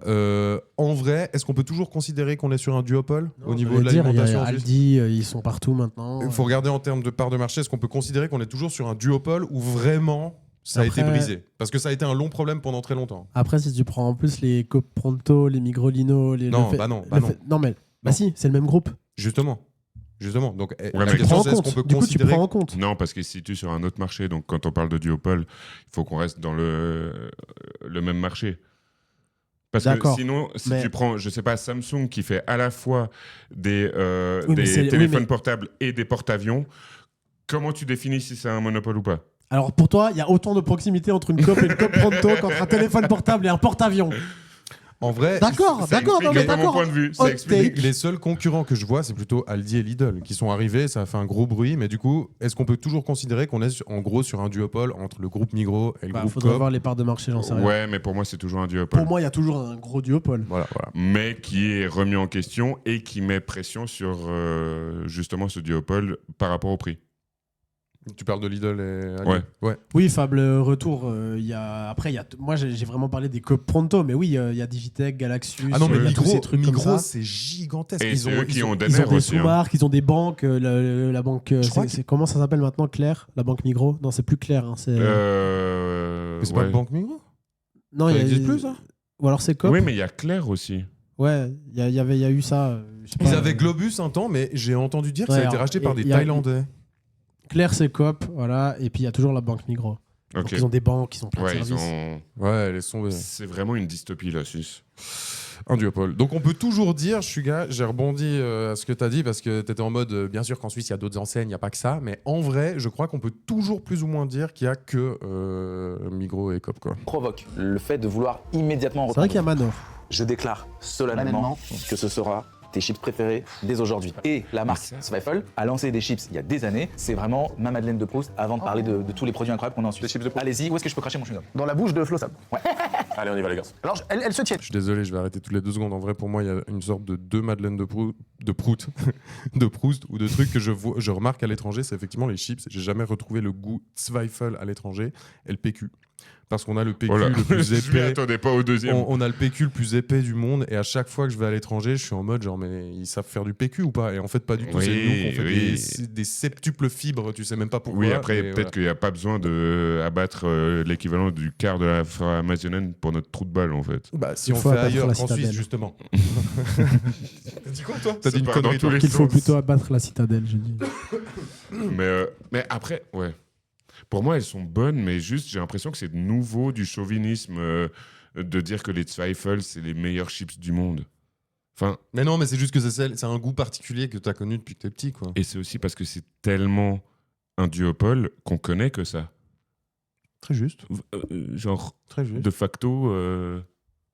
S1: En vrai, est-ce qu'on peut toujours considérer qu'on est sur un duopole au niveau de
S2: Il y
S1: l'alimentation
S2: a
S1: en Suisse
S2: Aldi, ils sont partout maintenant.
S1: Il faut regarder en termes de part de marché, est-ce qu'on peut considérer qu'on est toujours sur un duopole où vraiment ça a été
S2: Après-
S1: brisé? Parce que ça a été un long problème pendant très longtemps.
S2: Après, si tu prends en plus les Coop Pronto, les Migrolino, les.
S1: Non,
S2: le fait-
S1: bah non,
S2: le
S1: bah non.
S2: fait- Non, mais. Bah
S1: Non.
S2: si, c'est le même groupe.
S1: Justement. Donc,
S3: Ouais,
S1: la
S3: mais
S2: Tu
S1: question,
S2: prends en
S1: c'est est-ce qu'on
S2: compte.
S1: peut
S2: Du coup, tu
S1: considérer.
S2: prends en compte.
S3: Non, parce qu'il se situe sur un autre marché. Donc, quand on parle de duopole, il faut qu'on reste dans le même marché. Parce que
S2: D'accord,
S3: sinon, si
S2: mais-
S3: tu prends, je sais pas, Samsung qui fait à la fois des
S2: Oui, mais c'est- oui,
S3: téléphones
S2: mais-
S3: portables et des porte-avions, comment tu définis si c'est un monopole ou pas?
S2: Alors pour toi, il y a autant de proximité entre une Coop et une Coop Pronto qu'entre un téléphone portable et un porte-avions.
S1: En vrai,
S2: D'accord,
S3: Ça
S2: d'accord, non
S3: explique
S2: mais
S3: un peu mon
S2: d'accord.
S3: point de vue.
S2: Hot
S3: Ça explique.
S2: take.
S1: les seuls concurrents que je vois, c'est plutôt Aldi et Lidl qui sont arrivés. Ça a fait un gros bruit. Mais du coup, est-ce qu'on peut toujours considérer qu'on est en gros sur un duopole entre le groupe Migros et le
S2: Bah,
S1: groupe
S2: faudrait
S1: Coop?
S2: voir les parts de marché, j'en sais rien.
S3: Ouais, mais pour moi, c'est toujours un duopole.
S2: Pour moi, il y a toujours un gros duopole.
S1: Voilà.
S3: Mais qui est remis en question et qui met pression sur justement ce duopole par rapport au prix.
S1: Tu parles de Lidl et Aldi.
S3: Ouais.
S2: Oui, Fab, le retour, il y a... Après, il y a... moi, j'ai vraiment parlé des Coop Pronto, mais oui, il y a Digitech, Galaxus,
S1: Ah non, mais
S2: il y a tous ces trucs comme
S1: Migros,
S2: ça.
S1: c'est gigantesque.
S3: Et c'est eux qui ont
S2: Ils
S3: Danner
S2: ont des
S3: aussi. hein.
S2: sous-marques, ils ont des banques, la banque...
S1: Je crois
S2: comment ça s'appelle maintenant, Claire? La banque Migros? Non, c'est plus Claire. Hein, c'est...
S1: Mais c'est pas
S3: Ouais.
S1: le Banque Migros?
S2: non,
S1: Ça
S2: il y a-
S1: n'existe plus, ça?
S2: Ou alors c'est Coop?
S3: Oui, mais il y a Claire aussi.
S2: Ouais, il y a eu ça. Je sais
S1: Ils
S2: pas,
S1: avaient Globus un temps, mais j'ai entendu dire que ça
S2: Ouais,
S1: a été racheté
S2: alors,
S1: par des
S2: il y a-
S1: Thaïlandais.
S2: Claire, c'est Coop, voilà. Et puis il y a toujours la banque Migros. Donc,
S3: Ok.
S2: ils ont des banques, ils ont plein de
S3: Ouais, ils
S2: services.
S3: ont...
S1: Ouais, laisse tomber.
S3: C'est vraiment une dystopie, la Suisse.
S1: Un duopole. Donc on peut toujours dire, Suga, j'ai rebondi à ce que tu as dit parce que tu étais en mode, bien sûr qu'en Suisse il y a d'autres enseignes, il n'y a pas que ça, mais en vrai, je crois qu'on peut toujours plus ou moins dire qu'il n'y a que Migros et Coop. Quoi.
S10: Provoque le fait de vouloir immédiatement
S2: C'est vrai
S10: reprendre.
S2: qu'il y a Manor.
S10: Je déclare solennellement que ce sera tes chips préférés dès aujourd'hui. Et la marque Zweifel a lancé des chips il y a des années. C'est vraiment ma Madeleine de Proust avant de parler de tous les produits incroyables qu'on a en Suisse.
S6: Des chips de Proust.
S10: Allez-y, où est-ce que je peux cracher mon chewing-gum?
S9: Dans la bouche de Flo Sab.
S6: Allez, on y va, les gars.
S9: Alors, elle se tient.
S1: Je suis désolé, je vais arrêter toutes les 2 secondes. En vrai, pour moi, il y a une sorte de 2 Madeleine de Proust, de Proust ou de trucs que je remarque à l'étranger, c'est effectivement les chips. J'ai jamais retrouvé le goût Zweifel à l'étranger et le PQ. Parce qu'on a le PQ le plus
S3: Je m'y
S1: épais.
S3: attendais pas au deuxième.
S1: On a le PQ le plus épais du monde et à chaque fois que je vais à l'étranger, je suis en mode genre mais ils savent faire du PQ ou pas? Et en fait pas du tout.
S3: Oui,
S1: C'est nous qu'on fait
S3: oui.
S1: des septuples fibres, tu sais même pas pourquoi.
S3: Oui, après,
S1: mais
S3: peut-être qu'il n'y a pas besoin d'abattre l'équivalent du quart de la forêt amazonienne pour notre trou de balle, en fait.
S1: Bah, si
S2: Il
S1: on
S2: faut
S1: fait
S2: abattre
S1: ailleurs
S2: la
S1: qu'en
S2: citadelle.
S1: Suisse, justement. T'as dit quoi, toi? T'as dit une
S3: pas
S1: connerie,
S3: dans tous
S1: toi.
S3: les
S2: Qu'il faut
S3: sens.
S2: plutôt abattre la citadelle, j'ai dit.
S3: Mais après, ouais. Pour moi, elles sont bonnes, mais juste, j'ai l'impression que c'est nouveau du chauvinisme de dire que les Zweifel, c'est les meilleurs chips du monde. Enfin,
S1: Mais non, mais c'est juste que c'est un goût particulier que t'as connu depuis que t'es petit, quoi.
S3: et c'est aussi parce que c'est tellement un duopole qu'on connaît que ça.
S1: Très juste.
S3: Genre,
S1: Très juste.
S3: de facto,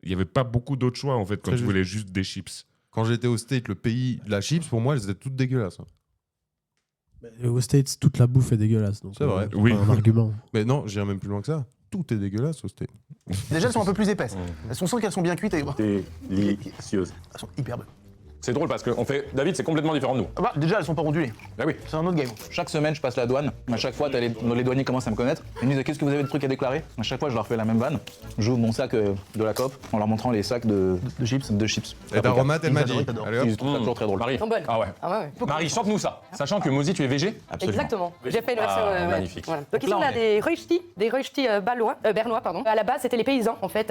S3: il n'y avait pas beaucoup d'autres choix, en fait, quand
S1: Très
S3: tu
S1: juste.
S3: voulais juste des chips.
S1: Quand j'étais au State, le pays de la chips, pour moi, elles étaient toutes dégueulasses. hein.
S2: Aux States, toute la bouffe est dégueulasse. donc,
S1: C'est vrai.
S3: Oui.
S2: pas un argument.
S1: Mais non, j'irai même plus loin que ça. Tout est dégueulasse au State.
S9: Déjà, elles sont un peu plus épaisses. On sent qu'elles sont bien cuites et
S6: Délicieuse.
S9: elles sont hyper bonnes.
S6: C'est drôle parce que David, c'est complètement différent de nous.
S9: Ah bah, déjà, elles sont pas ondulées.
S6: Bah oui.
S9: C'est un autre game.
S10: Chaque semaine, je passe la douane. À chaque fois, les douaniers commencent à me connaître. Ils me disent qu'est-ce que vous avez de trucs à déclarer. À chaque fois, je leur fais la même vanne. J'ouvre mon sac de la Coop en leur montrant les sacs de chips.
S1: Et d'aromate, elle m'a dit.
S9: t'adores.
S1: Allez, hop.
S10: Ils trouvent ça toujours très drôle.
S6: Marie.
S11: Ils sont bonnes.
S6: Ah ouais.
S11: Ah ouais.
S6: Marie, chante-nous ça. Sachant que Mozi, tu es végé.
S10: Absolument.
S11: Exactement. J'ai fait une version.
S6: Ah, magnifique.
S11: Voilà. Donc ici,
S10: là,
S11: on
S10: on
S11: a
S10: est-
S11: des rösti bernois, pardon. À la base, c'était les paysans, en fait,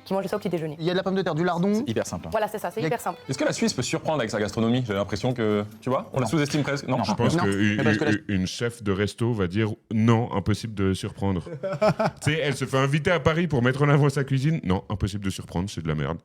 S11: qui mangeaient ça au petit déjeuner.
S9: Il y a de la pomme de terre, du lardon.
S10: Hyper simple.
S11: Voilà, c'est ça, c'est
S9: Les-
S11: hyper simple.
S6: Est-ce que la Suisse peut surprendre avec sa gastronomie? J'ai l'impression que, tu vois, on la
S10: Non.
S6: sous-estime presque. Non,
S10: Non,
S3: Je pense
S9: Non.
S10: Mais parce que
S3: qu'une chef de resto va dire non, impossible de surprendre. Tu sais, elle se fait inviter à Paris pour mettre en avant sa cuisine. Non, impossible de surprendre, c'est de la merde.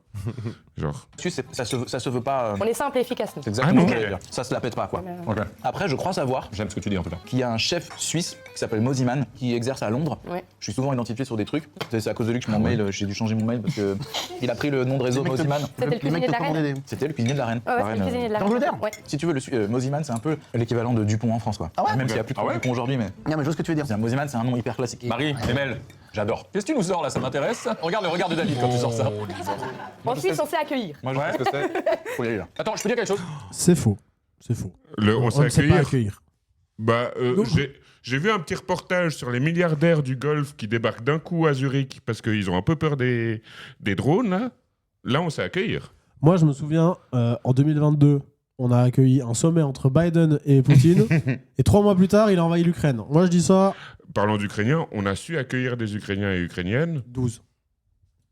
S3: Genre.
S10: Suisse, ça se veut pas.
S11: On est simple et efficace, nous.
S10: C'est exactement
S3: Ah non.
S10: ce que j'allais dire. Ça se la pète pas, quoi.
S6: Ok.
S10: Après, je crois savoir
S6: J'aime ce que tu dis en tout cas.
S10: qu'il y a un chef suisse qui s'appelle Moziman qui exerce à Londres.
S11: Ouais.
S10: Je suis souvent identifié sur des trucs. C'est à cause de lui que mon mail, j'ai dû changer mon mail parce que il a pris le nom de réseau
S9: Les mecs te-
S10: Moziman.
S11: C'était le
S9: Les mecs
S11: cuisinier
S9: te
S11: de la
S9: commandaient
S11: reine.
S9: des.
S10: C'était le cuisinier de la reine.
S11: Ouais,
S10: La
S11: c'est
S10: reine,
S11: le cuisinier de la
S9: D'Angleterre
S11: reine. Ouais.
S10: Si tu veux, Moziman, c'est un peu l'équivalent de Dupont en France, quoi.
S9: Ah ouais
S10: Même s'il n'y a plus trop
S6: Ah ouais
S10: Dupont aujourd'hui, mais
S9: Non, mais je vois ce que tu veux dire.
S10: Moziman, c'est un nom hyper classique.
S6: Marie, Emel, j'adore. Qu'est-ce que tu nous sors là? Ça m'intéresse. Regarde le regard de David quand tu sors ça.
S11: En Suisse, on sait accueillir.
S10: Moi, je sais ce que c'est. Faut y aller, là.
S6: Attends, je peux dire quelque chose?
S2: C'est faux. C'est faux.
S3: On
S2: On
S3: sait
S2: ne sait pas
S3: accueillir.
S2: accueillir.
S3: Bah, j'ai vu un petit reportage sur les milliardaires du Golfe qui débarquent d'un coup à Zurich parce qu'ils ont un peu peur des drones, là. Là, on sait accueillir.
S2: Moi, je me souviens, en 2022, on a accueilli un sommet entre Biden et Poutine. Et 3 mois plus tard, il a envahi l'Ukraine. Moi, je dis ça.
S3: Parlant d'Ukrainiens, on a su accueillir des Ukrainiens et Ukrainiennes.
S2: 12.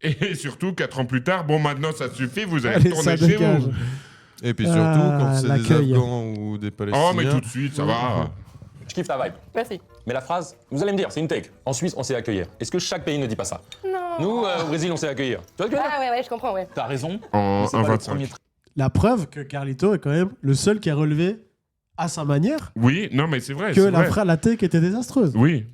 S3: Et surtout, 4 ans plus tard, bon, maintenant, ça suffit, vous allez
S2: Allez,
S3: retourner
S2: ça
S3: chez
S2: dégage.
S3: vous.
S1: Et puis surtout, quand c'est des
S2: l'accueil.
S1: Afghans ou des Palestiniens.
S3: Oh, mais tout de suite, ça va.
S6: Je kiffe ta vibe.
S11: Merci.
S6: Mais la phrase, vous allez me dire, c'est une take. En Suisse, on sait accueillir. Est-ce que chaque pays ne dit pas ça?
S11: Non.
S6: Nous, au Brésil, on sait accueillir. Tu vois ce que je veux dire?
S11: Ah ouais, je comprends, ouais.
S10: T'as raison.
S3: En
S10: mais c'est pas le
S3: 1,25.
S10: premier
S2: La preuve que Carlito est quand même le seul qui a relevé, à sa manière,
S3: Oui, non, mais c'est vrai.
S2: que
S3: c'est vrai.
S2: la take était désastreuse.
S3: Oui.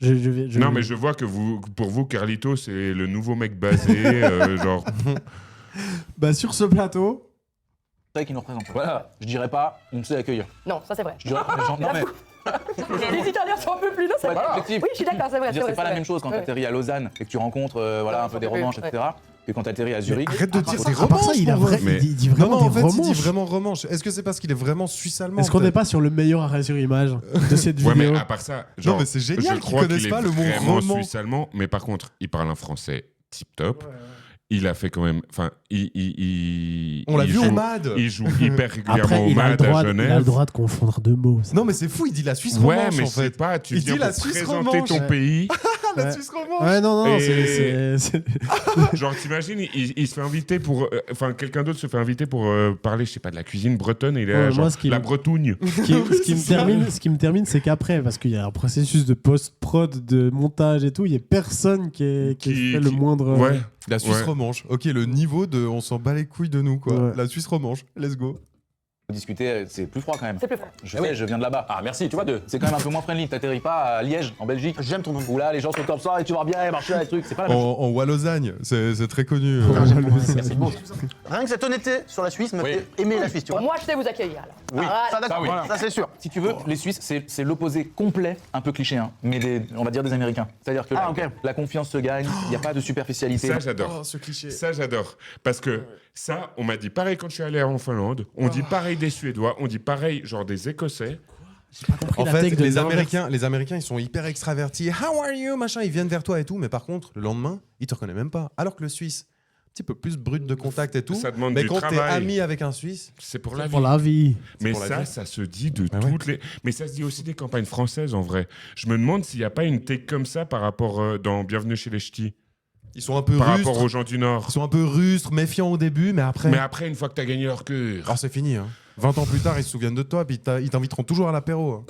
S2: Je
S3: Non, mais je vois que pour vous, Carlito, c'est le nouveau mec basé, genre.
S2: Bah, sur ce plateau,
S10: C'est qui nous représente.
S6: Voilà.
S10: Je dirais pas, on sait accueillir.
S11: Non, ça c'est vrai.
S10: Je dirais que les gens. Non, mais.
S11: Les Italiens sont un peu plus là, c'est
S10: Ouais,
S11: vrai.
S10: objectif.
S11: Oui, je suis d'accord, c'est vrai.
S10: Je veux dire, c'est pas la
S11: vrai.
S10: même chose quand
S11: Ouais.
S10: t'atterris à Lausanne et que tu rencontres voilà, un peu des romanches, etc. Que quand t'atterris à Zurich.
S1: Arrête de dire des
S2: à part ça, il, a
S1: romanches,
S2: vrai-
S3: mais-
S2: il dit
S1: Non,
S2: vraiment
S1: non, en
S2: des
S1: fait, il dit
S2: romanches.
S1: vraiment romanche. Est-ce que c'est parce qu'il est vraiment suisse-allemand?
S2: Est-ce qu'on n'est
S1: peut-être
S2: pas sur le meilleur arrêt sur image de cette
S3: Ouais,
S2: vidéo
S3: mais à part ça, genre,
S1: Non, mais c'est génial
S3: je
S1: qu'ils
S3: crois
S1: connaissent
S3: qu'il
S1: pas
S3: est
S1: le mot
S3: vraiment
S1: roman.
S3: suisse-allemand, mais par contre, il parle un français tip-top. Il a fait quand même. Enfin,
S1: On l'a
S3: il
S1: vu au
S3: joue-
S1: MAD.
S3: Il joue hyper régulièrement
S2: Après,
S3: au
S2: il a, le
S3: MAD à
S2: droit, il a le
S3: Genève.
S2: droit de confondre deux mots.
S1: Non, mais c'est fou, il dit la Suisse
S3: Ouais,
S1: romanche
S3: mais
S1: en
S3: c'est
S1: fait.
S3: pas. Tu
S1: Il
S3: viens
S1: dit la
S3: pour
S1: Suisse
S3: présenter
S1: romanche.
S3: ton pays.
S1: La Suisse romande.
S2: Ouais, non,
S3: Et-
S2: c'est.
S3: Genre, t'imagines, il se fait inviter pour. Enfin, quelqu'un d'autre se fait inviter pour parler, je sais pas, de la cuisine bretonne. Et il est là,
S2: Ouais,
S3: genre,
S2: moi, ce qui
S3: la
S2: me-
S3: Bretougne.
S2: Ce qui me termine, c'est qu'après, parce qu'il y a un processus de post-prod, de montage et tout, il y a personne qui fait le moindre.
S3: Ouais.
S1: La Suisse
S3: Ouais.
S1: romanche. Ok, le niveau de on s'en bat les couilles de nous, quoi.
S2: Ouais.
S1: La Suisse romanche. Let's go.
S10: Discuter, c'est plus froid quand même.
S11: C'est plus froid.
S10: Je viens de là-bas.
S6: Ah, merci, tu vois, deux.
S10: C'est quand même un peu moins friendly. T'atterris pas à Liège, en Belgique,
S9: J'aime ton nom.
S10: où là les gens sont comme ça et tu vas bien marcher les trucs. C'est pas la même chose.
S1: En Wallosagne, c'est très connu.
S9: C'est beau. Rien que cette honnêteté sur la Suisse me
S6: Oui.
S9: fait aimer la Suisse, tu vois.
S11: Moi, je sais vous accueillir. Là.
S9: Oui, ça d'accord,
S6: Ça, oui.
S9: ça c'est sûr.
S10: Si tu veux, les Suisses, c'est l'opposé complet, un peu cliché, hein, mais on va dire des Américains. C'est-à-dire que
S9: Ah, ok.
S10: la confiance se gagne, il n'y a pas de superficialité.
S3: Ça, j'adore.
S1: ce cliché.
S3: Ça, j'adore. Parce que ça, on m'a dit pareil quand je suis allé en Finlande. On dit pareil des Suédois. On dit pareil, genre des Écossais.
S1: En
S2: la
S1: fait,
S2: tech de
S1: les
S2: l'inverse.
S1: Américains, ils sont hyper extravertis. How are you, machin. Ils viennent vers toi et tout. Mais par contre, le lendemain, ils te reconnaissent même pas. Alors que le Suisse, un petit peu plus brut de contact et tout.
S3: Ça demande
S1: mais
S3: du
S1: quand t'es
S3: travail.
S1: ami avec un Suisse,
S3: C'est pour la vie.
S2: Pour la vie.
S3: Mais
S1: pour la
S3: ça,
S1: vie.
S3: ça se dit de
S1: Ah ouais.
S3: toutes les. Mais ça se dit aussi des campagnes françaises en vrai. Je me demande s'il n'y a pas une take comme ça par rapport dans Bienvenue chez les Ch'tis.
S1: ils sont un peu
S3: Par
S1: rustres.
S3: rapport aux gens du Nord.
S1: Ils sont un peu rustres, méfiants au début, mais après.
S3: Mais après, une fois que t'as gagné leur cœur.
S1: Alors c'est fini. Hein. 20 ans plus tard, ils se souviennent de toi, puis ils t'inviteront toujours à l'apéro. Hein.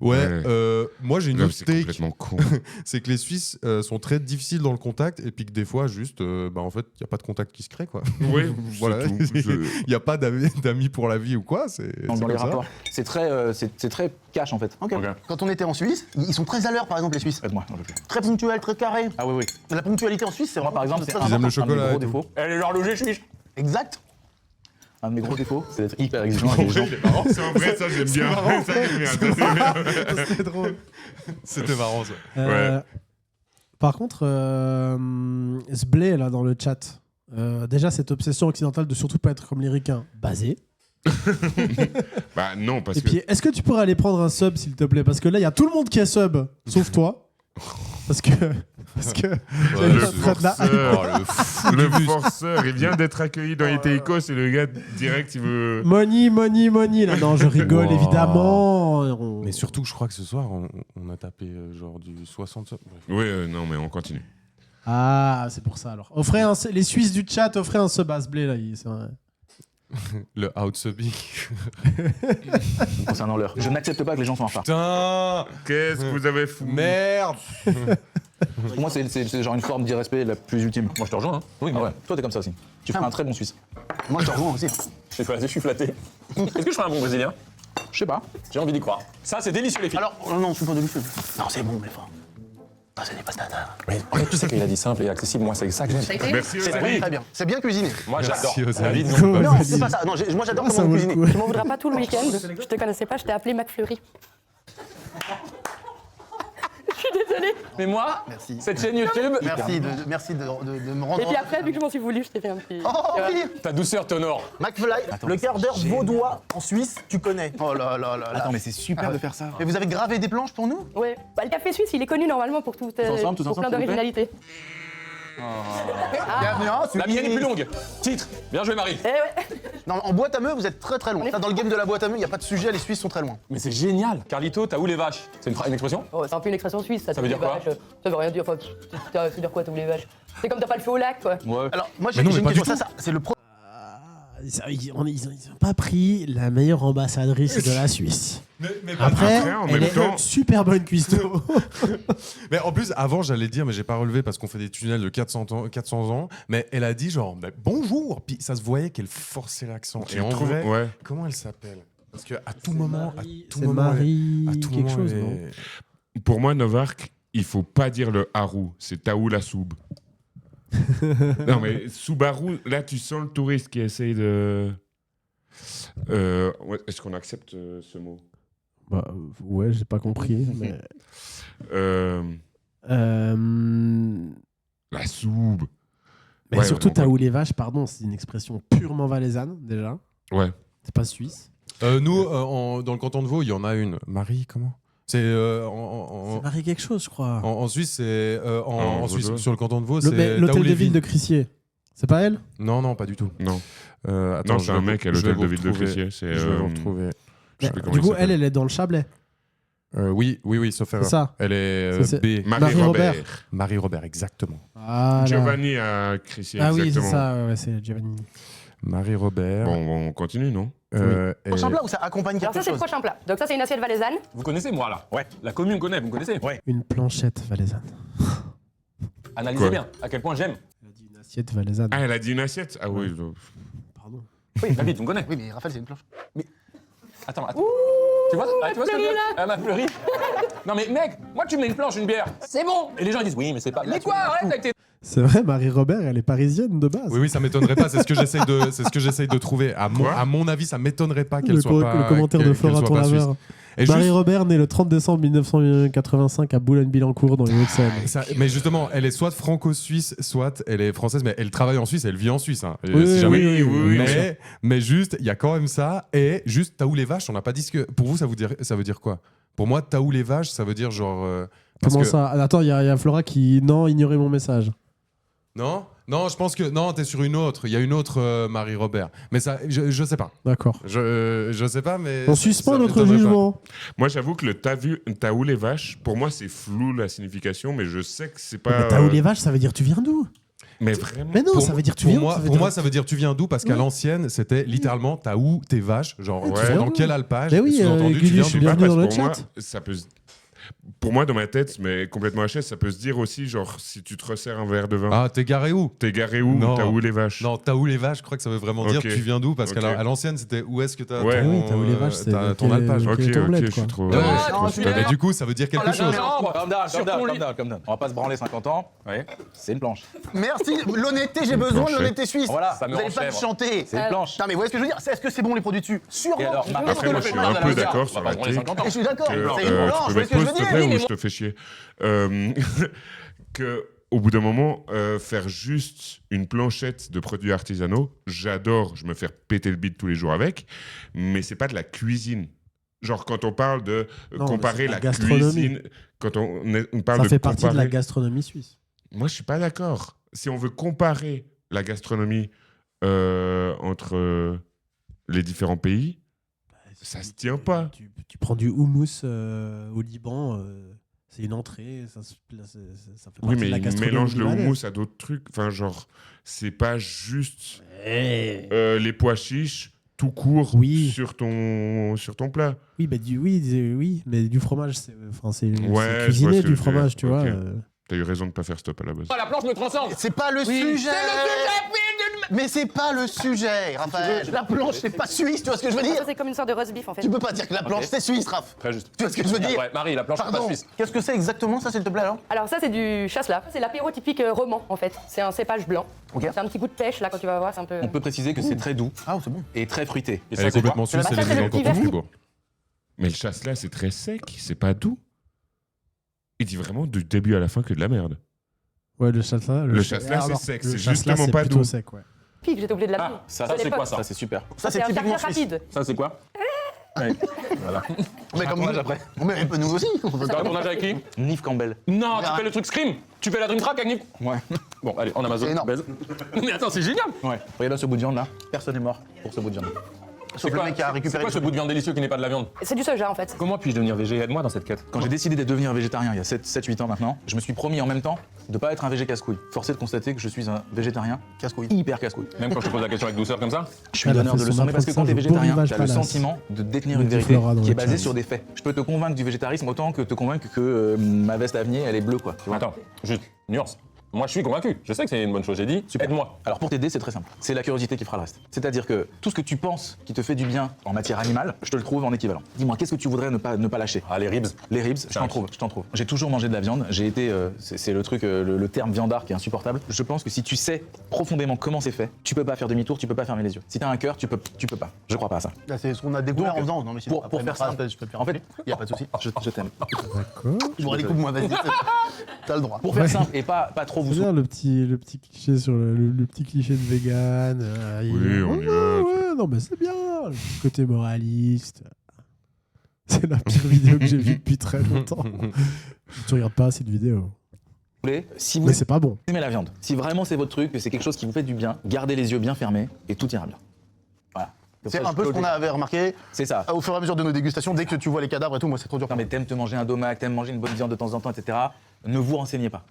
S1: Ouais,
S3: Ouais.
S1: moi j'ai une
S3: Non,
S1: autre
S3: c'est
S1: take,
S3: complètement con.
S1: c'est que les Suisses sont très difficiles dans le contact, et puis que des fois, juste, en fait, il n'y a pas de contact qui se crée, quoi.
S3: Oui,
S1: Voilà.
S3: c'est tout.
S1: Il n'y a pas d'amis pour la vie ou quoi.
S10: Dans
S1: C'est
S10: les
S1: comme ça.
S10: rapports. C'est très cash en fait.
S9: Ok. Quand on était en Suisse, ils sont très à l'heure, par exemple, les Suisses.
S10: Aide-moi, j'en peux plus.
S9: Très ponctuels, très carrés.
S10: Ah oui, oui.
S9: La ponctualité en Suisse, c'est
S10: Moi
S9: vraiment
S10: par exemple, c'est
S9: très
S1: Ils aiment le
S9: important.
S1: chocolat
S10: un de
S1: et
S10: mes
S1: tout.
S10: gros défauts.
S6: Elle est l'horloger suisse.
S9: Exact.
S10: Un de mes gros défauts, c'est d'être hyper exigeant avec les gens.
S3: C'est en vrai, ça j'aime bien. Ça, j'aime bien. Ça, c'est bien.
S1: C'était drôle. C'était marrant ça.
S2: Euh, Par contre, Zblé, là, dans le chat, déjà, cette obsession occidentale de surtout pas être comme les ricains, basée.
S3: Bah non, parce
S2: Et
S3: que.
S2: puis, est-ce que tu pourrais aller prendre un sub, s'il te plaît? Parce que là, il y a tout le monde qui est sub, sauf toi. Parce que.
S3: Le
S2: le
S3: forceur, le forceur, il vient d'être accueilli dans Iteikos et le gars direct il veut.
S2: Money, là. Non, je rigole,
S1: Wow.
S2: évidemment. On-
S1: Mais surtout, je crois que ce soir, on a tapé genre du 60. Bref.
S3: Oui, non, mais on continue.
S2: Ah, c'est pour ça, alors. Les Suisses du chat, offrez un sub à Zblé, là. C'est vrai.
S1: Le outsubbing.
S10: Concernant l'heure. Je n'accepte pas que les gens soient en retard.
S1: Putain,
S3: Qu'est-ce que vous avez fou?
S1: merde.
S10: Pour moi, c'est genre une forme d'irrespect la plus ultime.
S6: Moi, je te rejoins. Hein.
S10: Oui, mais ouais. Toi, t'es comme ça aussi. Tu feras un très bon Suisse.
S9: Moi, je te rejoins aussi.
S6: Je suis flatté. Est-ce que je ferai un bon Brésilien?
S10: Je sais pas.
S6: J'ai envie d'y croire. Ça, c'est délicieux, les filles.
S9: Alors, non, c'est pas délicieux. Non, c'est bon, mais fort. Ah, c'est des patates.
S6: Mais tu sais qu'il a dit simple et accessible. Moi, c'est ça que j'aime.
S3: Merci
S9: C'est
S3: Osari.
S9: très bien. C'est bien cuisiné.
S6: Moi, j'adore.
S1: Merci, Osari.
S6: David,
S2: Cool.
S6: non.
S9: Non, c'est pas ça. Non, moi, j'adore
S2: Ah, ça
S9: comment
S2: vaut le
S9: cuisiner.
S2: coup.
S11: Tu m'en voudras pas tout le week-end. Je te connaissais pas, je t'ai appelé McFlurry. Je suis désolée.
S6: Mais moi,
S9: Merci.
S6: cette chaîne YouTube,
S9: Merci de me rendre.
S11: Et puis après, vu que je m'en suis voulu, je t'ai fait un petit.
S9: Oh oui,
S6: ta douceur t'honore.
S9: McFly, le quart d'heure vaudois en Suisse, tu connais. Oh là là là là.
S10: Attends, mais c'est super de faire ça.
S9: Et vous avez gravé des planches pour nous?
S11: Ouais. Bah, le café suisse, il est connu normalement pour tout.
S10: ensemble, tous
S11: pour
S10: ensemble,
S11: plein
S10: s'il vous plaît.
S11: d'originalité.
S9: Bienvenue, hein,
S6: La mienne est plus longue. Titre. Bien joué, Marie.
S11: Eh ouais.
S9: Non, en boîte à meux, vous êtes très très loin. Ça, dans le game de la boîte à meux, il n'y a pas de sujet, les Suisses sont très loin.
S6: Mais c'est génial. Carlito, t'as où les vaches? C'est une expression?
S11: Oh, c'est un peu une expression suisse.
S6: Ça veut dire quoi?
S11: Ça veut rien dire. Enfin, ça veut dire quoi, tous les vaches? C'est comme t'as pas le feu au lac, quoi.
S10: Ouais.
S9: Alors, moi,
S1: Mais
S9: j'ai
S1: non, mais
S9: une
S1: pas
S9: question.
S1: du
S9: Ça, c'est le
S2: Ils ont pas pris la meilleure ambassadrice de la Suisse.
S1: Mais
S2: Après,
S3: en
S2: elle
S3: même
S2: est
S3: temps-
S2: super bonne cuistot.
S1: Mais en plus, avant, j'allais dire, mais j'ai pas relevé parce qu'on fait des tunnels de 400 ans. Mais elle a dit genre, bah, bonjour. Puis ça se voyait qu'elle forçait l'accent.
S3: Tu
S1: Et en
S3: trouves-
S1: vrai,
S3: ouais.
S1: comment elle s'appelle? Parce qu'à tout moment,
S2: C'est Marie
S1: à tout
S2: quelque
S1: moment,
S2: chose,
S1: elle est-
S2: non?
S3: Pour moi, Novark, il faut pas dire le Haru, c'est Taoula Soub. Non, mais Subaru, là, tu sens le touriste qui essaye de. Ouais, est-ce qu'on accepte ce mot?
S2: Bah, ouais, j'ai pas compris. Mais...
S3: La Soub.
S2: Mais
S3: Ouais,
S2: surtout,
S3: on
S2: t'as
S3: va-
S2: où les vaches, pardon, c'est une expression purement valaisanne, déjà.
S3: Ouais.
S2: C'est pas suisse.
S1: Nous, dans le canton de Vaud, il y en a une. Marie, comment? C'est
S2: C'est Marie quelque chose, je crois.
S1: en Suisse, c'est en
S3: Vaudois.
S1: Suisse, sur le canton de Vaud,
S2: Mais
S1: c'est
S2: l'hôtel de
S1: Taouleville.
S2: ville de Crissier. C'est pas elle?
S1: Non, non, pas du tout.
S3: Non.
S1: Attends,
S3: Non,
S1: je
S3: c'est
S1: vais
S3: un
S1: vous-
S3: mec à
S1: je vais
S3: l'hôtel
S1: vous
S3: de ville de
S1: retrouver.
S3: Crissier. C'est,
S1: Je vais vous retrouver.
S3: je sais plus comment
S2: Du
S3: il
S2: coup,
S3: s'appelle.
S2: elle est dans le Chablais.
S1: Oui, sauf erreur.
S2: ça.
S1: Elle est
S2: C'est-
S1: B.
S2: Marie-Robert.
S1: Marie-Robert, exactement.
S2: Ah, là.
S3: Giovanni a Chrissy,
S2: Ah oui, c'est
S3: exactement.
S2: ça, ouais, c'est Giovanni.
S1: Marie-Robert.
S3: Bon, on continue, non?
S1: et-
S9: Prochain plat ou ça accompagne
S11: Alors
S9: quelque
S11: ça, c'est le
S9: chose?
S11: prochain plat. Donc ça, c'est une assiette valaisanne.
S6: Vous connaissez, moi, là? Ouais. La commune connaît, vous me connaissez? Ouais.
S2: Une planchette valaisanne.
S6: Analysez
S3: Quoi
S6: bien à quel point j'aime.
S2: Une assiette valaisanne.
S3: Ah, elle a dit une assiette? Ah oui.
S2: Pardon.
S6: Oui, David, tu me connais.
S9: Oui, mais Raphaël, c'est une planche.
S6: Attends. Tu vois ce que je veux dire? Elle m'a fleuri. Non mais mec, moi tu mets une planche, une bière, c'est bon. Et les gens ils disent oui, mais c'est pas. Mais quoi? Arrête avec tes.
S2: C'est vrai, Marie-Robert, elle est parisienne de base.
S1: Oui, ça m'étonnerait pas. C'est ce que j'essaye de trouver. À mon avis, ça m'étonnerait pas qu'elle
S2: Le
S1: soit pas.
S2: le commentaire de
S1: qu'elle
S2: Flora
S1: soit pas suisse.
S2: Tonlaveur.
S1: Et juste-
S2: Marie-Robert, née le 30 décembre 1985 à Boulogne-Billancourt, dans les Hauts-de-Seine.
S1: Mais justement, elle est soit franco-suisse, soit elle est française, mais elle travaille en Suisse, elle vit en Suisse. Hein.
S2: Oui,
S1: Si
S2: oui,
S1: jamais-
S2: oui, bien sûr.
S1: mais juste, il y a quand même ça. Et juste, Taou les vaches, on n'a pas dit ce que. Pour vous, ça veut dire quoi? Pour moi, Taou les vaches, ça veut dire genre. parce
S2: Comment
S1: que-
S2: ça? Attends, il y a Flora qui. Non, ignorait mon message.
S1: Non, je pense que. Non, t'es sur une autre. Il y a une autre Marie-Robert. Mais ça, je sais pas.
S2: D'accord.
S1: Je sais pas, mais.
S2: On suspend
S1: ça
S2: notre
S1: m'étonnerait pas.
S2: jugement.
S3: Moi, j'avoue que le t'as où les vaches, pour moi, c'est flou la signification, mais je sais que c'est pas.
S2: Mais t'as où les vaches, ça veut dire tu viens d'où?
S3: Mais vraiment.
S2: Mais non,
S1: Pour
S2: ça veut dire tu
S1: pour
S2: viens
S1: moi,
S2: ça veut
S1: pour
S2: dire-
S1: moi, ça veut dire tu viens d'où parce qu'à
S2: Oui.
S1: l'ancienne, c'était littéralement t'as où tes vaches, genre
S3: Ouais.
S1: tu viens dans
S2: d'où
S1: quel alpage.
S2: Mais oui,
S1: sous-entendu, tu
S2: Guigui,
S1: viens
S2: je suis
S1: d'où.
S2: bienvenue
S3: Parce
S2: dans le
S3: pour moi,
S2: chat.
S3: ça peut pour moi, dans ma tête, mais complètement HS, ça peut se dire aussi, genre, si tu te resserres un verre de vin.
S1: Ah, t'es garé où?
S3: T'es garé où?
S1: Non.
S3: T'as où les vaches?
S1: Non, t'as où les vaches, je crois que ça veut vraiment dire
S3: Ok.
S1: tu viens d'où parce
S3: Ok.
S1: qu'à l'ancienne, c'était où est-ce que t'as
S3: Ouais.
S1: ton,
S2: Oui, t'as où les vaches, c'est
S1: t'as ton
S2: quel-
S1: alpage.
S2: quel-
S3: Ok,
S2: est ton bled,
S3: je suis
S2: quoi.
S3: trop.
S1: Ouais,
S3: je
S1: ouais,
S3: suis trop
S1: mais
S3: stupide.
S1: du coup, ça veut dire quelque chose.
S10: Calm down. On va pas se branler 50 ans.
S6: Ouais.
S10: C'est une planche.
S9: Merci, l'honnêteté, j'ai besoin de
S3: Planchette.
S9: l'honnêteté suisse.
S10: Voilà,
S6: ça me
S9: Vous allez pas me
S6: enchèvre.
S9: chanter.
S10: C'est une planche.
S9: Putain, mais vous voyez ce que je veux dire? Est-ce que c'est bon les produits dessus? Sûrement.
S10: Et alors,
S9: Est-ce
S10: bah,
S9: que
S3: Après,
S9: le
S3: moi, je suis
S9: fromage
S3: un
S9: à
S3: peu
S9: la
S3: d'accord
S6: On
S3: sur
S6: va pas
S3: la
S6: se branler
S3: truc.
S6: 50 ans.
S9: Et je suis d'accord.
S3: Que,
S9: C'est une
S3: tu
S9: planche,
S3: peux
S9: vous
S3: mettre
S9: voyez ce que je
S3: pause,
S9: veux
S3: s'il te
S9: dire?
S3: plaît, ou
S9: Oui,
S3: je te fais chier. Que, au bout d'un moment, faire juste une planchette de produits artisanaux, j'adore, je me fais péter le bide tous les jours avec, mais c'est pas de la cuisine. Genre, quand on parle de
S2: Non,
S3: comparer
S2: mais c'est de
S3: la
S2: la gastronomie.
S3: cuisine, quand on parle
S2: Ça
S3: de
S2: fait partie de la
S3: comparer...
S2: gastronomie suisse.
S3: Moi, je suis pas d'accord. Si on veut comparer la gastronomie entre les différents pays, ça se tient pas.
S2: Tu prends du houmous au Liban, c'est une entrée, ça fait partie
S3: Oui,
S2: de
S3: mais
S2: la
S3: il
S2: gastronomie
S3: mélange le
S2: libanaise.
S3: houmous à d'autres trucs. Enfin, genre, c'est pas juste
S2: Eh.
S3: les pois chiches tout court
S2: Oui.
S3: sur ton plat.
S2: Oui, bah, oui, mais du fromage, c'est
S3: Ouais, je vois
S2: c'est cuisiné
S3: ce que
S2: du
S3: tu veux
S2: fromage,
S3: dire.
S2: tu vois.
S3: Ok. T'as eu raison de pas faire stop à la base.
S6: La planche me transcende.
S9: C'est pas le sujet. Mais c'est pas le sujet, Raphaël. La planche, c'est pas suisse, tu vois ce que je veux
S11: Ça,
S9: dire?
S11: c'est comme une sorte de roast beef en fait.
S9: Tu peux pas dire que la planche, c'est suisse, Raph.
S6: Très juste.
S9: Tu vois ce que je veux dire?
S6: Ouais, Marie, la planche c'est pas
S9: Pardon.
S6: suisse.
S9: Qu'est-ce que c'est exactement ça, s'il te plaît, alors?
S11: Alors ça, c'est du chasselas. C'est l'apéro typique roman en fait. C'est un cépage blanc.
S9: Ok.
S11: C'est un petit goût de pêche là quand tu vas voir, c'est un peu.
S10: On peut préciser que c'est très doux
S9: Ah, c'est bon.
S10: et très fruité.
S6: Et
S1: Elle
S6: ça,
S1: est
S6: c'est quoi?
S1: complètement suisse,
S11: Bah,
S1: elle
S11: ça,
S1: est
S11: c'est
S1: dans
S11: le
S1: le
S11: petit
S1: canton de
S11: vernis.
S1: Fribourg.
S3: Mais le chasse-là, c'est très sec, c'est pas doux. Il dit vraiment du début à la fin que de la merde.
S2: Ouais, le chasselas.
S3: Le chasselas, c'est sec,
S2: le
S3: c'est
S2: chasselas,
S3: justement
S2: c'est
S3: pas
S2: plutôt
S3: doux.
S2: sec, ouais.
S11: Pique, j'étais oublié de la
S6: Ah,
S11: dire.
S6: ça,
S11: À
S6: c'est
S11: l'époque.
S6: quoi ça?
S10: Ça, c'est super.
S9: Ça, c'est
S11: C'est un
S9: typiquement
S11: carrière
S9: suisse.
S11: rapide.
S6: Ça, c'est quoi?
S9: Mais comme nous, après. Mais nous aussi. On peut
S6: T'as un
S9: pas.
S6: tournage avec qui?
S10: Nive Campbell.
S6: Non, tu fais le truc Scream. Tu fais la Dream Track avec Nick.
S10: Ouais.
S6: Bon, allez, en Amazon.
S9: C'est énorme.
S6: baise. Mais attends, c'est génial.
S10: Ouais. Regarde ce bout de viande là. Personne n'est mort pour ce bout de viande.
S9: Sauf le mec qui a
S6: C'est
S9: récupéré.
S6: quoi ce bout de viande délicieux qui n'est pas de la viande?
S11: C'est du soja en fait.
S6: Comment puis-je devenir végé? Aide-moi dans cette quête.
S10: Quand j'ai décidé de devenir végétarien il y a 7-8 ans maintenant, je me suis promis en même temps de pas être un végé casse-couille. Forcé de constater que je suis un végétarien
S9: Casse-couille.
S10: hyper casse-couille.
S6: Même quand je te pose la question avec douceur comme ça?
S10: Je suis
S2: Elle a
S10: donneur
S2: fait
S10: de
S2: son
S10: leçons, mais parce que quand t'es
S2: apprentissage au
S10: végétarien,
S2: Beau
S10: t'as le
S2: Rivage Palace.
S10: sentiment de détenir
S2: Me
S10: une
S2: dit
S10: vérité
S2: Flora dans
S10: qui est
S2: le
S10: basée
S2: chat.
S10: sur des faits. Je peux te convaincre du végétarisme autant que te convaincre que ma veste à venir, elle est bleue, quoi. Tu vois.
S6: Attends, juste, nuance. Moi, je suis convaincu. Je sais que c'est une bonne chose. J'ai dit, aide-moi.
S10: Alors pour t'aider, c'est très simple. C'est la curiosité qui fera le reste. C'est-à-dire que tout ce que tu penses qui te fait du bien en matière animale, je te le trouve en équivalent. Dis-moi, qu'est-ce que tu voudrais ne pas lâcher?
S6: Ah, les ribs.
S10: Les ribs, je t'en trouve. J'ai toujours mangé de la viande. J'ai été, c'est le truc, le terme viandard qui est insupportable. Je pense que si tu sais profondément comment c'est fait, tu peux pas faire demi-tour, tu peux pas fermer les yeux. Si t'as un cœur, tu peux pas. Je crois pas à ça.
S9: Là, c'est ce qu'on a découvert en faisant. Non, mais
S10: Pour faire ça,
S9: je peux plus
S10: en fait,
S9: il y a pas de souci.
S10: je t'aime.
S2: D'accord.
S9: Je vous découpe, moi, vas-y. T'as le droit.
S10: Pour faire simple et pas trop vous
S2: C'est bien le petit cliché sur le petit cliché de vegan.
S3: Oui, on y va.
S2: Ouais, non, mais c'est bien. Le petit côté moraliste. C'est la pire vidéo que j'ai vue depuis très longtemps. Tu regardes pas cette vidéo.
S10: voulez. Si vous
S2: Mais c'est pas bon.
S10: aimez la viande, si vraiment c'est votre truc, que c'est quelque chose qui vous fait du bien, gardez les yeux bien fermés et tout ira bien. Voilà.
S9: C'est un peu ce qu'on avait remarqué
S10: C'est ça.
S9: au fur et à mesure de nos dégustations. Dès que tu vois les cadavres et tout, moi c'est trop dur.
S10: Non mais t'aimes te manger un domac, t'aimes manger une bonne viande de temps en temps, etc. Ne vous renseignez pas.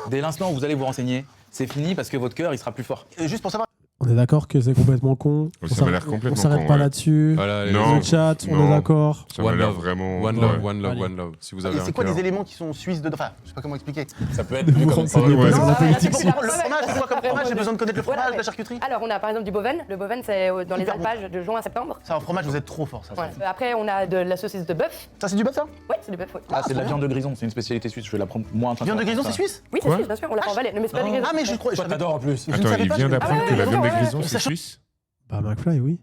S10: Dès l'instant où vous allez vous renseigner, c'est fini parce que votre cœur, il sera plus fort.
S9: Et juste pour savoir,
S2: On est d'accord que c'est complètement con.
S3: Ça m'a l'air complètement
S2: On s'arrête
S3: con,
S2: pas
S3: ouais.
S2: là-dessus.
S1: Voilà, les
S3: Non.
S2: Le chat, on
S3: Non.
S2: est d'accord.
S3: Ça m'a
S1: One
S3: l'air
S1: love.
S3: vraiment.
S1: One
S3: ouais.
S1: love, one love,
S2: Allez.
S1: one love. Si vous avez
S9: et
S1: un
S9: c'est quoi
S1: cœur.
S9: les éléments qui sont suisses dedans? Enfin, je sais pas comment expliquer.
S6: Ça peut être
S2: Ne
S6: vu
S2: vous
S6: comme
S2: renseignez
S3: ouais.
S2: pas sur la
S11: Non,
S2: politique.
S11: c'est pour
S9: Le
S11: la
S9: fromage, c'est quoi comme fromage? J'ai besoin de connaître le
S11: Voilà,
S9: fromage,
S11: ouais.
S9: la charcuterie.
S11: Alors, on a par exemple du boven. Le boven, c'est dans les
S9: Hyper bon.
S11: alpages de juin à septembre.
S9: Ça, en fromage, vous êtes trop fort, ça.
S11: Ouais. Après, on a de la saucisse de bœuf.
S9: Ça, c'est du bœuf, ça?
S11: Ouais, c'est du bœuf. Ouais.
S10: Ah, c'est de la viande de grison, c'est une spécialité suisse, je vais la prendre moi en train de
S9: Viande de
S10: faire
S9: grison,
S10: ça.
S9: c'est suisse?
S11: Oui, c'est suisse, bien sûr. On l'a en Valais. Mais c'est pas du grison.
S9: Ah, mais je crois.
S6: Toi, t'adores en plus.
S9: Je ne
S3: Attends,
S9: savais
S3: il
S9: pas,
S3: vient
S9: je-
S3: d'apprendre
S11: Ah
S3: que
S11: ouais,
S3: la viande de
S11: ouais, ouais.
S3: grison,
S9: Et
S3: c'est
S9: ça change-
S3: suisse?
S2: Bah, McFly, oui.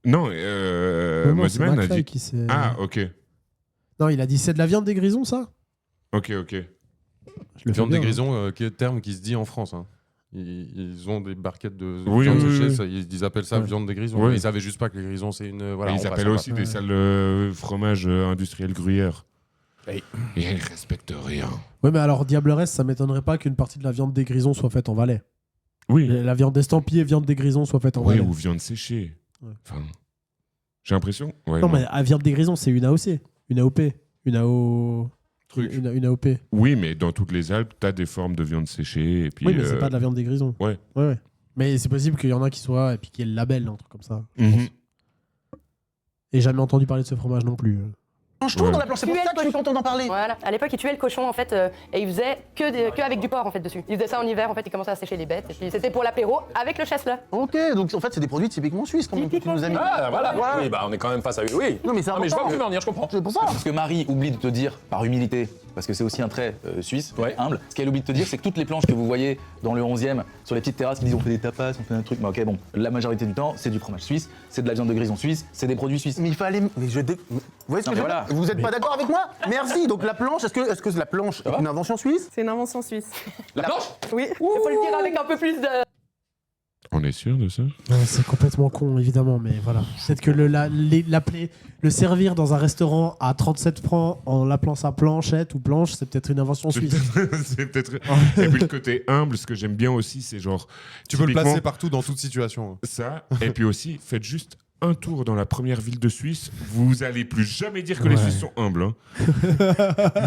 S3: Non,
S2: Non, non, c'est
S3: Mosman a
S2: McFly
S3: dit.
S2: qui s'est.
S3: Ah, ok.
S2: Non, il a dit c'est de la viande des grisons, ça.
S3: Ok.
S2: Je le fais
S1: Viande
S2: bien,
S1: des
S2: hein.
S1: grisons, qui est le terme qui se dit en France. Hein. Ils ont des barquettes de
S3: Oui,
S1: viande
S3: oui,
S1: séchée,
S3: oui.
S1: ça, ils appellent ça
S2: Ouais.
S1: viande des grisons.
S3: Ouais.
S1: Mais ils savaient juste pas que les grisons, c'est une. Voilà,
S3: Et
S1: on
S3: ils
S1: passe
S3: appellent
S1: à
S3: aussi
S1: part.
S3: des
S2: Ouais.
S3: salles fromages industriels gruyère.
S6: Oui.
S3: Et ils respectent rien.
S2: Ouais, mais alors, Diableresse, ça m'étonnerait pas qu'une partie de la viande des grisons soit faite en Valais.
S3: Oui.
S2: La viande estampillée, viande des grisons soit faite en
S3: Oui,
S2: Valais.
S3: ou viande séchée.
S2: Ouais.
S3: Enfin, j'ai l'impression. Ouais,
S2: Non, mais la viande des grisons, c'est une AOC. Une AOP. Une AO.
S3: Truc.
S2: Une AOP.
S3: Oui, mais dans toutes les Alpes, t'as des formes de viande séchée. Et puis,
S2: Oui, mais c'est pas de la viande des grisons.
S3: Ouais.
S2: Ouais. Mais c'est possible qu'il y en a qui soient, et puis qu'il y ait le label, un truc comme ça.
S3: Mhm.
S2: Et jamais entendu parler de ce fromage non plus.
S9: Mange tout
S3: Ouais.
S9: dans la planche, c'est pour ça que je suis content d'en parler.
S11: Voilà. À l'époque, ils tuaient le cochon en fait, et ils faisaient que avec du porc en fait dessus. Ils faisaient ça en hiver en fait, ils commençaient à sécher les bêtes. Et puis c'était pour l'apéro avec le chasse-là.
S9: Ok, donc en fait, c'est des produits typiquement suisses quand même que tu nous as mis.
S6: Ah, voilà.
S9: Ouais.
S6: Oui, bah, on est quand même face à eux. Oui.
S9: Non, mais c'est
S6: Non, mais je vois
S9: important.
S6: que tu veux en venir, je comprends.
S9: C'est pour ça.
S10: Parce que Marie oublie de te dire, par humilité, parce que c'est aussi un trait suisse,
S6: Ouais.
S10: humble, ce qu'elle oublie de te dire, c'est que toutes les planches que vous voyez dans le 11e, sur les petites terrasses qui disent on fait des tapas, on fait un truc, mais ok, bon, la majorité du temps, c'est du fromage suisse, c'est de la viande de grison suisse, c'est des produits suisses.
S9: Mais il fallait. Mais je Vous voyez ce
S10: Non,
S9: que je
S10: mais
S9: veux
S10: voilà.
S9: dire? Vous êtes pas d'accord avec moi? Merci. Donc la planche, est-ce que la planche est
S6: va
S9: une invention suisse?
S11: C'est une invention suisse.
S6: La planche.
S11: Oui. Il faut le dire avec un peu plus de.
S3: On est sûr de ça?
S2: C'est complètement con, évidemment, mais voilà. Peut-être que l'appeler, le servir dans un restaurant à 37 francs en l'appelant ça planchette ou planche, c'est peut-être une invention
S3: C'est
S2: suisse.
S3: peut-être- c'est peut-être. Et puis le côté humble, ce que j'aime bien aussi, c'est genre.
S1: Tu peux le
S3: typiquement,
S1: placer partout dans toute situation.
S3: Ça. Et puis aussi, faites juste un tour dans la première ville de Suisse. Vous allez plus jamais dire que les
S2: Ouais.
S3: Suisses sont humbles. Hein.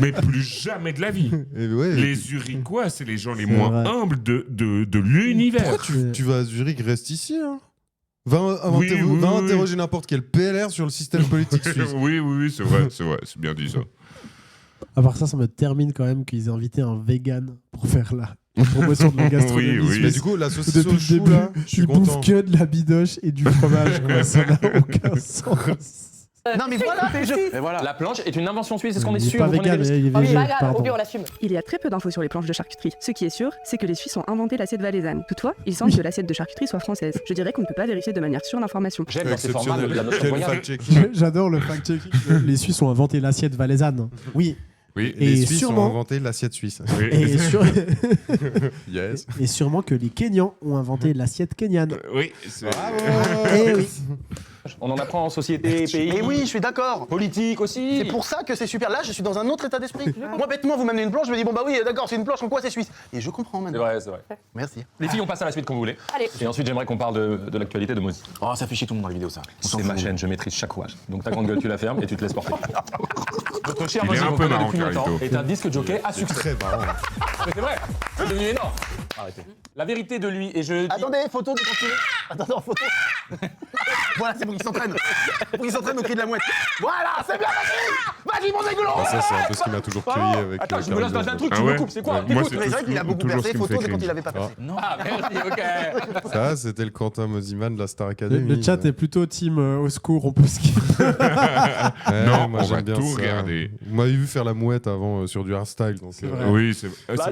S3: Mais plus jamais de la vie. Les Zurichois, c'est les gens les
S2: C'est
S3: moins
S2: vrai.
S3: humbles de l'univers.
S1: Pourquoi tu vas à Zurich, reste ici. Hein. Va
S3: Oui, oui, oui.
S1: interroger n'importe quel PLR sur le système politique suisse.
S3: Oui, c'est vrai, c'est bien dit ça.
S2: À part ça, ça me termine quand même qu'ils aient invité un vegan pour faire la promotion de la gastronomie.
S3: Oui, oui.
S2: suisse.
S1: Mais du coup, la saucisse
S2: Depuis
S1: au
S2: le
S1: chou,
S2: début,
S1: là, je suis
S2: ils bouffent
S1: content.
S2: que de la bidoche et du fromage. quoi. Ça n'a aucun sens.
S9: Non, mais voilà.
S10: Et voilà.
S6: La planche est une invention suisse. Est-ce qu'on est
S2: Il est
S6: sûr?
S2: pas
S6: Vous prenez
S2: vegan,
S6: des risques
S2: il est
S11: Oh, mais
S2: végé,
S11: pas grave,
S2: pardon.
S11: au pire, on l'assume.
S12: Il y a très peu d'infos sur les planches de charcuterie. Ce qui est sûr, c'est que les Suisses ont inventé l'assiette valaisanne. Toutefois, il semble que l'assiette de charcuterie soit française. Je dirais qu'on ne peut pas vérifier de manière sûre l'information.
S6: J'aime dans ces formats de la notion
S1: Quel
S6: voyage.
S1: fact-checking.
S2: J'adore le fact-checking. Les Suisses ont inventé l'assiette valaisanane. Oui.
S3: Oui,
S2: Et
S1: Les Suisses
S2: sûrement-
S1: ont inventé l'assiette suisse.
S3: oui.
S2: Et,
S1: Yes.
S2: et sûrement que les Kenyans ont inventé l'assiette kenyane.
S3: Oui, c'est.
S2: Eh oui.
S6: On en apprend en société, pays.
S9: Mais oui, je suis d'accord.
S6: Politique aussi.
S9: C'est pour ça que c'est super. Là, je suis dans un autre état d'esprit. Moi, bêtement, vous m'amenez une planche, je me dis, bon, bah oui, d'accord, c'est une planche, en quoi c'est suisse? Et je comprends
S6: C'est
S9: maintenant.
S6: vrai, c'est vrai.
S9: Merci.
S6: Les filles, on passe à la suite quand vous voulez.
S11: Allez.
S6: Et ensuite, j'aimerais qu'on parle de l'actualité de Mozi.
S10: Oh, ça fait chier tout le monde dans les vidéos, ça. On s'en
S6: C'est ma
S10: fout.
S6: chaîne, je maîtrise chaque rouage. Donc ta grande gueule, tu la fermes et tu te laisses porter. Votre cher
S3: Il est
S6: Mozi,
S3: un
S6: qu'on
S3: peu
S6: connaît
S3: marrant,
S6: depuis longtemps,
S3: Carlito.
S6: est un disque jockey à succès.
S1: Très marrant.
S6: Mais c'est vrai, c'est devenu énorme. Arrêtez. La vérité de lui, et je dis...
S9: Attendez, photo de continuer. Attendez, en photo. Voilà, c'est pour qu'il s'entraîne. Pour qu'il s'entraîne au cri de la mouette. Voilà, c'est bien, vas-y. Vas-y, mon aiglon.
S1: Ah, ça, c'est un peu ce qui m'a toujours cueilli avec.
S6: Attends, je me lance dans un truc,
S3: Ah
S6: tu
S3: ouais
S6: me coupes, c'est quoi?
S3: Moi,
S6: Écoute,
S3: c'est
S9: Mais c'est vrai qu'il a beaucoup
S3: toujours ce
S9: percé,
S3: qui me
S9: photo
S3: fait
S9: de quand
S3: cringe.
S9: il avait pas percé.
S10: Non.
S6: Ah, merci, ok.
S1: Ça, c'était le Quentin Moziman de la Star
S2: Le,
S1: Academy.
S2: le chat est plutôt team au secours, on peut skip.
S1: Ouais,
S3: Non,
S1: moi,
S3: on
S1: j'aime
S3: va
S1: bien
S3: tout
S1: ça.
S3: regarder.
S1: Vous m'avez vu faire la mouette avant sur du hardstyle. Donc,
S2: vrai.
S3: Oui, c'est vrai que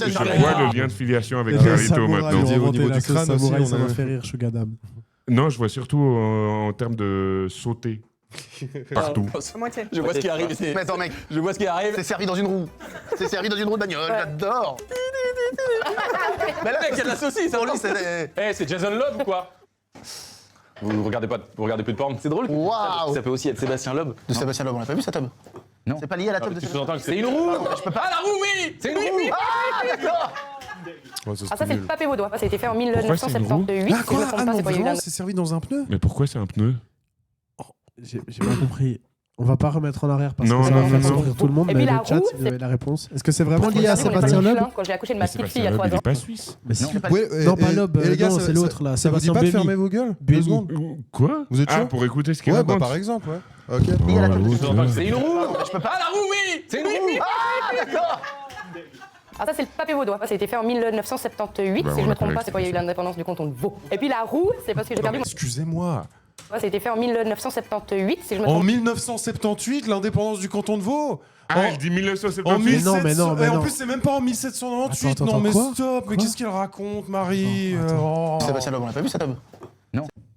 S3: je vois le lien de filiation avec
S2: Les
S3: Carlito
S2: samouraïs
S3: maintenant.
S2: ont
S1: Au
S2: inventé
S1: niveau
S2: la
S1: du
S2: sauce
S1: crâne aussi,
S2: samouraï,
S1: on
S2: ça
S1: a-
S2: m'a fait rire, Shugadam.
S3: Non, je vois surtout en termes de sauter partout.
S6: Je vois ce qui arrive.
S9: Mais attends, mec,
S6: Je vois ce qui arrive.
S9: c'est servi dans une roue. C'est servi dans une roue de bagnole, j'adore. Mais là,
S6: Mec, il y a de la saucisse,
S9: pour lui,
S6: attends.
S9: c'est.
S6: Eh, c'est Jason Love ou quoi? Vous regardez plus de porn?
S10: C'est drôle.
S9: Waouh.
S10: Ça peut aussi être Sébastien Loeb.
S9: De Sébastien Loeb, on l'a pas vu sa tub?
S10: Non.
S9: C'est pas lié à la tube de
S6: Tu
S9: Sébastien
S6: sous-entends que c'est une roue?
S9: Je peux pas.
S6: Ah, la roue, oui! C'est une roue!
S9: Ah, d'accord.
S11: Ah, ça, c'est le papé vaudois. Ça a été fait en 1978.
S1: Ah
S11: si je
S1: quoi
S11: me trompe
S1: Ah
S11: pas,
S1: non,
S11: c'est quand il y a eu
S1: vraiment,
S11: la-
S1: c'est servi dans un pneu?
S3: Mais pourquoi c'est un pneu?
S2: J'ai pas compris. On va pas remettre en arrière parce
S3: Non,
S2: que ça
S3: non,
S2: va faire
S3: non,
S2: souffrir
S3: non.
S2: tout le monde,
S11: Et
S2: mais
S11: puis
S2: le
S11: la
S2: chat,
S11: roue,
S2: si vous avez la réponse. Est-ce que c'est vraiment
S11: Pourquoi
S2: lié à
S11: ça, on est pas
S2: Sébastien
S11: du
S2: Loeb?
S11: Michelin Quand j'ai accouché de ma petite fille il y a 3
S3: il
S11: ans.
S3: est pas suisse.
S2: Mais si. Non, pas Loeb,
S1: et les gars,
S2: non,
S1: ça-
S2: c'est l'autre là.
S1: Ça vous dit
S2: Sébastien
S1: pas de
S2: Buemi.
S1: fermer vos gueules?
S2: Buemi.
S1: 2 secondes.
S3: Quoi?
S1: Vous êtes chaud?
S3: pour écouter ce qu'il
S1: Ouais, bah
S3: raconte.
S1: par exemple, ouais. Ok.
S9: Il y a la
S3: Oh,
S9: tête de
S3: l'autre,
S9: Sébastien.
S3: là.
S6: C'est une roue.
S9: Je peux pas.
S6: Ah, la roue, oui. C'est une roue.
S9: Ah, d'accord.
S11: Ah, ça, c'est le papé vaudois. Ça a été fait en 1978.
S3: Bah,
S11: Si je
S3: on
S11: me
S3: l'a
S11: trompe
S3: pas
S11: pas, c'est quand il y a eu l'indépendance du canton de Vaud. Et puis la roue, c'est parce que j'ai perdu mon.
S1: Excusez-moi.
S11: Ça a été fait en 1978. Si je me
S1: En
S11: trompe
S1: 1978, l'indépendance du canton de Vaud.
S3: Ah,
S1: En-
S3: elle dit 1978.
S1: En 1700.
S2: Mais non, mais
S1: Et en
S2: non.
S1: plus, c'est même pas en 1798.
S2: Attends,
S1: non, mais
S2: quoi
S1: stop. Mais
S2: Quoi
S1: qu'est-ce qu'elle raconte, Marie?
S2: Attends,
S1: Oh.
S9: Sébastien Loeb, on l'a pas vu, ça Tob?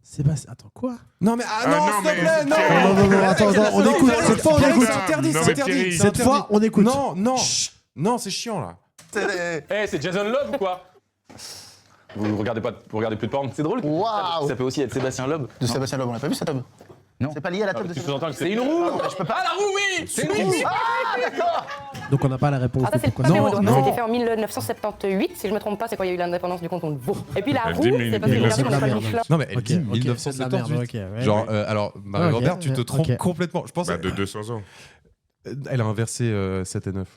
S2: Sébastien, attends, quoi?
S1: Non, mais
S3: Ah,
S1: non,
S3: non,
S1: s'il te
S3: mais-
S1: plaît, non.
S2: Non, attends, on écoute. Cette fois, on
S1: Pierre,
S2: écoute.
S1: c'est interdit,
S3: Non,
S1: c'est
S3: mais
S1: interdit.
S3: Pierre,
S1: c'est
S2: Cette
S1: interdit.
S2: fois, on écoute.
S1: Non, non. Non, c'est chiant là.
S6: Eh, c'est Jason Love ou quoi? Vous regardez plus de porn? C'est drôle.
S9: Waouh.
S10: Ça peut aussi être Sébastien Loeb.
S9: De Sébastien Loeb, on l'a pas vu, ça Tob?
S10: Non.
S9: C'est pas lié à la tête de
S6: Tu
S9: Sébastien.
S6: sous-entends que c'est une roue.
S9: Je peux pas.
S6: Ah, la roue, oui. C'est une roue.
S9: Ah, d'accord.
S2: Donc on n'a pas la réponse.
S11: Ah, ça, c'est le
S2: Pourquoi
S11: papé
S2: non,
S11: vaudois.
S2: non.
S11: Ça a été fait en 1978. Si je me trompe pas, c'est quand il y a eu l'indépendance du canton de Vaud. Et puis la
S3: Elle
S11: roue,
S3: dit
S11: c'est parce que j'ai perdu
S2: c'est
S11: mon
S2: de la
S11: étoile
S2: merde.
S11: Michelin.
S1: Non, mais elle
S2: Ok,
S1: dit
S2: ok, c'est de la
S1: 1978.
S2: merde, ok, ouais,
S1: Genre,
S2: ouais.
S1: alors, Marie-Robert,
S2: Ok,
S1: tu te trompes
S2: ok.
S1: complètement. Je pense
S3: Bah, de 200 ans.
S1: elle a inversé 7 et 9.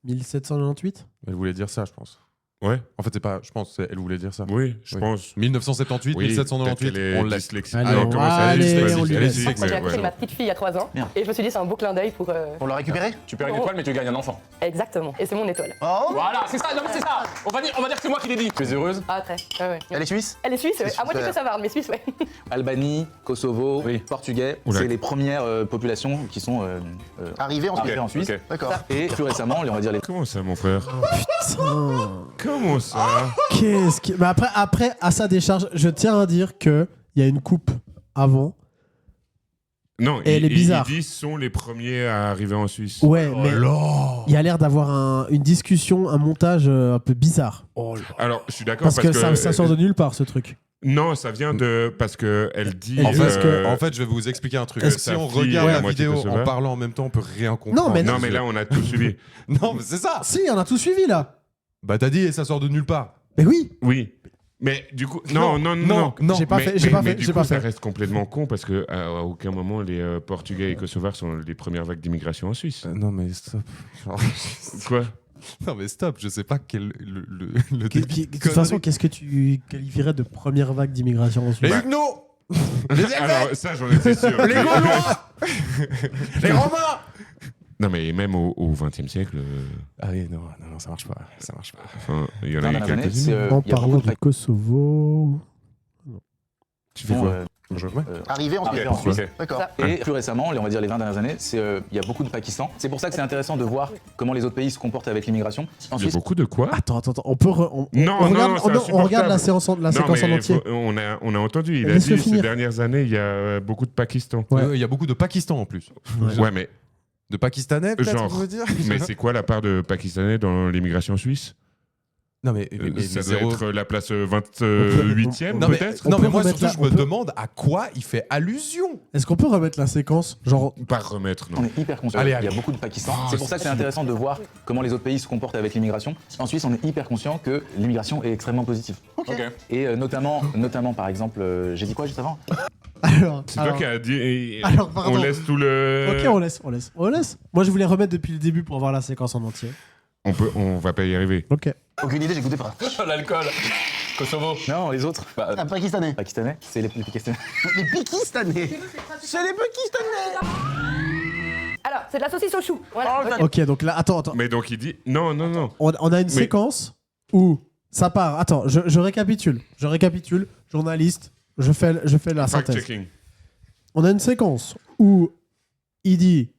S2: 1798.
S1: Elle voulait dire ça, je pense.
S3: Ouais,
S1: En fait, c'est pas. Je pense elle voulait dire ça.
S3: oui, je
S1: Oui.
S3: pense.
S1: 1978,
S3: Oui,
S1: 1798,
S3: peut-être qu'elle est
S1: on le laisse.
S3: dyslexique.
S2: Allez,
S3: Alors, comment ça
S2: allez,
S3: allez,
S2: on lui laisse.
S3: allez-y,
S11: Moi, j'ai
S3: mais
S11: accouché de
S3: ouais.
S11: ma petite fille il y a 3 ans.
S10: Merde.
S11: Et je me suis dit, c'est un beau clin d'œil pour.
S9: Pour le récupérer?
S6: Tu perds une étoile, mais tu gagnes un enfant.
S11: Exactement. Et c'est mon étoile.
S9: Oh.
S6: Voilà, c'est ça. Non, mais c'est ça. On va dire que c'est moi qui l'ai dit. Tu es heureuse?
S11: Ah, très. Ouais, ouais.
S9: Elle est suisse?
S11: Elle est suisse, ouais.
S9: C'est
S11: À moi, tu
S9: super.
S11: peux savoir, mais suisse, ouais.
S10: Albanie, Kosovo,
S6: Oui.
S10: Portugais,
S3: Oula.
S10: c'est les premières populations qui sont
S9: Arrivé en Suisse.
S10: arrivées en Suisse.
S6: ok.
S9: D'accord.
S10: Et plus récemment, on va dire les.
S3: Comment ça, mon frère?
S2: Putain.
S3: Comment ça?
S2: Qu'est-ce qui. Mais après, à sa décharge, je tiens à dire qu'il y a une coupe avant.
S3: Non,
S2: Et elle est bizarre.
S3: Ils disent sont les premiers à arriver en Suisse.
S2: Ouais,
S1: Oh
S2: mais
S1: là.
S2: il y a l'air d'avoir une discussion, un montage un peu bizarre.
S3: Alors, je suis d'accord
S2: Parce que ça sort de nulle part, ce truc.
S3: Non, ça vient de parce que elle dit.
S2: Elle
S1: En
S2: dit
S1: fait,
S2: parce que-
S1: en fait, je vais vous expliquer un truc.
S3: Est-ce
S1: Si
S3: que
S1: on
S3: sa fille
S1: regarde
S3: est à
S1: la
S3: moitié
S1: vidéo
S3: kosovar
S1: en parlant en même temps, on peut rien comprendre.
S2: mais
S3: Non, mais là, on a tout suivi.
S1: Non, mais c'est ça.
S2: Si, on a tout suivi là.
S1: Bah, t'as dit et ça sort de nulle part.
S2: Mais oui.
S3: Oui. Mais du coup,
S1: Non,
S3: non.
S2: J'ai pas
S3: Mais-
S2: fait. J'ai
S3: mais-
S2: pas
S3: mais
S2: fait.
S3: du
S2: J'ai
S3: coup,
S2: pas
S3: ça
S2: fait.
S3: reste complètement con parce que à aucun moment les Portugais et Kosovars sont les premières vagues d'immigration en Suisse.
S1: Non, mais stop.
S3: Quoi?
S1: Non, mais stop. Je sais pas quel. Le
S2: De toute façon, qu'est-ce que tu qualifierais de première vague d'immigration en Suisse?
S1: Les Huguenots.
S3: Alors ça, j'en étais sûr.
S1: Les Gaulois. Les Romains.
S3: Non, mais même au XXe siècle,
S1: Ah oui, non, ça marche pas. Ça marche pas.
S3: enfin, il y en a eu
S10: Dernières années,
S3: quelques-unes.
S10: c'est,
S2: En
S10: il y a
S2: parlant
S10: beaucoup de
S2: du Kosovo.
S3: Tu fais
S10: font,
S3: quoi?
S9: Arrivé en Suisse.
S10: arrivés en Suisse.
S6: Ok.
S9: D'accord.
S10: Et plus récemment, on va dire les 20 dernières années, il y a beaucoup de Pakistan. C'est pour ça que c'est intéressant de voir comment les autres pays se comportent avec l'immigration. En
S3: Il y a
S10: Suisse,
S3: beaucoup de quoi?
S2: Attends. On peut.
S3: Non,
S2: on
S3: non,
S2: regarde,
S3: non, c'est
S2: on regarde
S3: insupportable.
S2: la séquence en
S3: Non,
S2: entier.
S3: on a entendu, il a
S2: Laisse-le
S3: dit ces
S2: finir.
S3: dernières années, il y a beaucoup de Pakistan.
S2: Ouais.
S1: Il y a beaucoup de Pakistan en plus.
S3: Ouais, mais,
S1: De Pakistanais, peut-être,
S3: Genre.
S1: on veut dire.
S3: mais c'est quoi la part de Pakistanais dans l'immigration suisse?
S1: Non, mais
S3: Ça
S1: zéro-
S3: doit être la place 28e,
S1: Non, mais,
S3: peut-être?
S1: non,
S2: On
S1: mais
S2: peut
S1: moi,
S2: remettre
S1: surtout,
S2: la-
S1: je me
S2: on peut-
S1: demande à quoi il fait allusion.
S2: Est-ce qu'on peut remettre la séquence? Genre.
S3: Pas remettre,
S10: on
S3: non.
S10: est hyper conscient.
S1: Allez,
S10: Il y
S1: allez.
S10: a beaucoup de Pakistan. C'est pour ça que c'est intéressant de voir comment les autres pays se comportent avec l'immigration. En Suisse, on est hyper conscient que l'immigration est extrêmement positive.
S6: Ok.
S10: Et notamment par exemple, j'ai dit quoi juste avant?
S2: Alors.
S3: C'est toi qui as dit.
S2: Alors, pardon.
S3: On laisse tout le.
S2: Ok, on laisse. Moi, je voulais remettre depuis le début pour avoir la séquence en entier.
S3: On va pas y arriver.
S2: Ok.
S9: Aucune idée, j'écoutais pas.
S6: L'alcool. Kosovo.
S10: Non, les autres.
S9: Un Pakistanais.
S10: Pakistanais, c'est les Pakistanais.
S9: Les Pakistanais. C'est les Pakistanais.
S11: Alors, c'est de la saucisse au chou. Voilà. ok.
S2: Ok, donc là, attends.
S3: Mais donc il dit. Non.
S2: On a une séquence où ça part. Attends, je récapitule. Journaliste, je fais la synthèse.
S3: Fact-checking.
S2: On a une séquence où il dit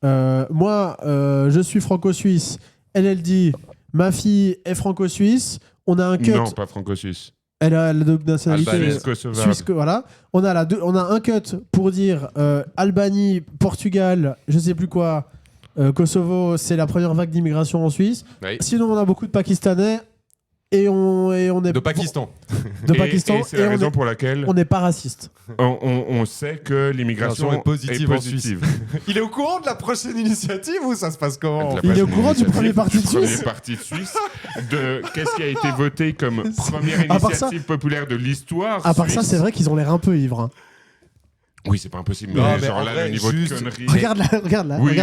S2: moi, je suis franco-suisse. Elle dit ma fille est franco-suisse. On a un cut.
S3: Non, pas franco-suisse.
S2: Elle a la double nationalité.
S3: Suisse, Kosovo.
S2: Voilà. On a un cut pour dire Albanie, Portugal, je sais plus quoi. Kosovo, c'est la première vague d'immigration en Suisse.
S1: Oui.
S2: Sinon, on a beaucoup de Pakistanais. et on est
S1: De Pakistan.
S2: de Pakistan
S3: Et c'est la
S2: on
S3: raison
S2: est-
S3: pour laquelle
S2: on n'est pas raciste.
S3: on sait que l'immigration
S1: est positive en Suisse. Il est au courant de la prochaine initiative ou ça se passe comment?
S2: Il est au courant du premier parti de Suisse.
S3: Premier parti de Suisse. De qu'est-ce qui a été voté comme première
S2: À part
S3: initiative populaire de l'histoire.
S2: À part ça,
S3: suisse.
S2: c'est vrai qu'ils ont l'air un peu ivres. Hein.
S3: Oui, c'est pas impossible.
S1: Non,
S3: Mais
S1: mais
S3: genre
S1: en
S3: là,
S1: vrai,
S3: le niveau
S1: juste-
S3: de conneries.
S2: Regarde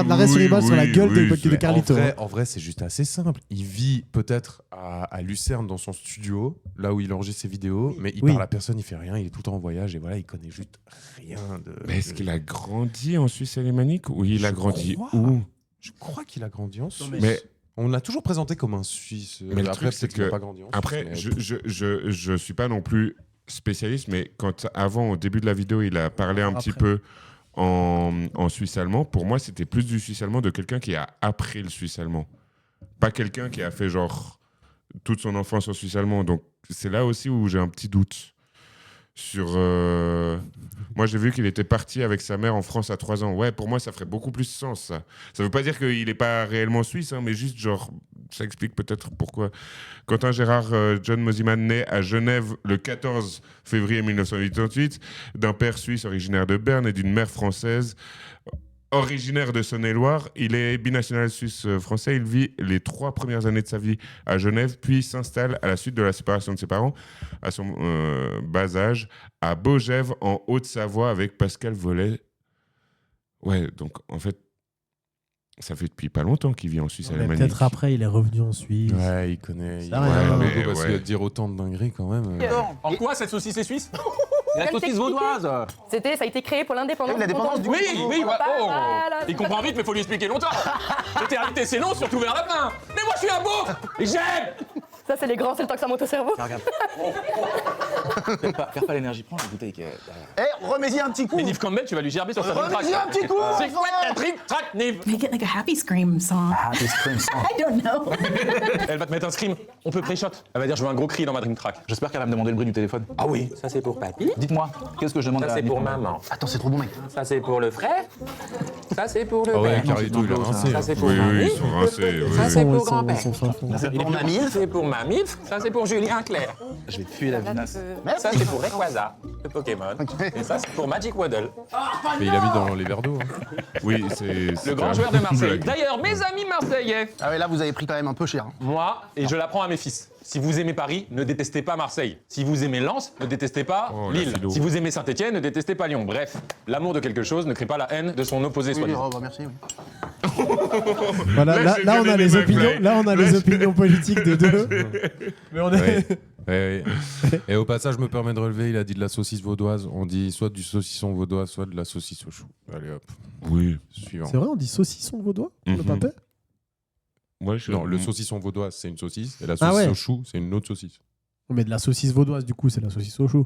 S2: l'arrêt sur l'image sur la gueule de Carlito.
S1: En vrai, c'est juste assez simple. Il vit peut-être à Lucerne dans son studio, là où il enregistre ses vidéos, mais il
S2: Oui.
S1: parle à personne, il fait rien, il est tout le temps en voyage et voilà, il connaît juste rien de.
S3: Mais est-ce qu'il a grandi en Suisse alémanique ou il a
S1: Je
S3: grandi
S1: crois.
S3: où?
S1: Je crois qu'il a grandi en Suisse.
S3: Mais
S1: on l'a toujours présenté comme un Suisse.
S3: Mais le
S1: Après,
S3: truc, c'est
S1: peut-être qu'il a
S3: que
S1: pas grandi en Suisse,
S3: après,
S1: mais-
S3: je suis pas non plus spécialiste, mais quand avant, au début de la vidéo, il a parlé un petit peu en suisse allemand, pour moi, c'était plus du suisse allemand de quelqu'un qui a appris le suisse allemand, pas quelqu'un qui a fait genre toute son enfance en suisse allemand. Donc c'est là aussi où j'ai un petit doute sur. Moi, j'ai vu qu'il était parti avec sa mère en France à 3 ans. Ouais, pour moi, ça ferait beaucoup plus sens, ça. Ça veut pas dire qu'il n'est pas réellement suisse, hein, mais juste, genre, ça explique peut-être pourquoi. Quentin Gérard John Mosiman naît à Genève le 14 février 1988, d'un père suisse originaire de Berne et d'une mère française originaire de Saône-et-Loire. Il est binational suisse-français. Il vit les 3 premières années de sa vie à Genève, puis s'installe à la suite de la séparation de ses parents, à son bas âge, à Beaugève, en Haute-Savoie, avec Pascal Vollet. Ouais, donc en fait, ça fait depuis pas longtemps qu'il vit en Suisse
S2: Mais
S3: alémanique.
S2: peut-être après, il est revenu en Suisse.
S1: Ouais, il connaît.
S2: Ça a rien à voir.
S1: Parce que dire autant de dingueries quand même.
S6: En quoi cette saucisse est suisse? La
S11: Même
S6: saucisse
S11: t'expliquer.
S6: vaudoise.
S11: Ça a été créé pour l'indépendance.
S9: L'indépendance du
S6: Oui,
S9: Congo.
S6: oui, ouais. Oh.
S11: Voilà,
S6: Il comprend vite, mais faut lui expliquer longtemps. L'éternité, c'est long, surtout vers la plein. Mais moi, je suis un beau et j'aime.
S11: Ça, c'est les grands, c'est le temps que ça monte au cerveau.
S10: Regarde. Perds pas l'énergie, prends la bouteille.
S9: Eh, remets-y un petit coup.
S6: Mais Nive Campbell, tu vas lui gerber sur sa drink track.
S9: Remets-y un petit coup.
S6: C'est quoi ta drink track, Nive?
S13: Make it like a happy scream song.
S10: Happy Scream Song.
S13: I don't know.
S6: Elle va te mettre un scream. On peut pré-shot. Elle va dire je veux un gros cri dans ma drink track.
S10: J'espère qu'elle va me demander le bruit du téléphone.
S6: Ah oui, ça c'est pour papy.
S10: Dites-moi, qu'est-ce que je demande
S6: Ça
S10: à
S6: c'est
S10: Nive
S6: pour
S10: Campbell?
S6: maman.
S9: Attends, c'est trop bon, mec.
S6: Ça c'est pour le frère. Ça c'est pour le
S1: Ah ouais,
S6: père.
S1: Carlito, il a rincé.
S6: Ça c'est pour
S3: Oui,
S6: mamie.
S3: oui, ils sont rincés. oui,
S6: Ça
S3: oui.
S6: c'est pour
S2: Ils sont-
S6: grand-père.
S2: ils sont fin fond.
S9: C'est pour mamie.
S6: Ça c'est pour mamie. Ça c'est pour Julien Clerc.
S10: Je vais te fuir la vinasse.
S6: Ça c'est pour Rayquaza, le Pokémon. Et ça c'est pour Magic Waddle.
S1: Mais il a mis dans les verres d'eau. hein.
S3: Oui, c'est
S6: Le grand
S3: un
S6: joueur de
S3: peu
S6: Marseille.
S3: blague.
S6: D'ailleurs, mes amis marseillais,
S9: Ah ouais, là, vous avez pris quand même un peu cher. hein.
S6: moi, et je l'apprends à mes fils. Si vous aimez Paris, ne détestez pas Marseille. Si vous aimez Lens, ne détestez pas
S3: Oh, la
S6: Lille.
S3: philo.
S6: Si vous aimez Saint-Etienne, ne détestez pas Lyon. Bref, l'amour de quelque chose ne crée pas la haine de son opposé,
S9: Oui,
S6: soi-disant.
S9: oh, bah, merci. Oui.
S2: Voilà,
S3: Là,
S2: là,
S3: j'ai
S2: là, on
S3: bien
S2: a
S3: aimé
S2: les
S3: ma
S2: opinions.
S3: blague.
S2: Là, on a les opinions politiques de deux. Mais on est.
S1: Ouais. Ouais, ouais. Et au passage, je me permets de relever, il a dit de la saucisse vaudoise. On dit soit du saucisson vaudois, soit de la saucisse au chou. Allez hop,
S3: Oui.
S1: suivant.
S2: C'est vrai, on dit saucisson vaudois, le
S3: Mhm.
S2: papet.
S3: Moi, je...
S1: Non, le saucisson vaudois, c'est une saucisse. Et la
S2: Ah
S1: saucisse
S2: ouais.
S1: au chou, c'est une autre saucisse.
S2: Mais de la saucisse vaudoise, du coup, c'est la saucisse au chou.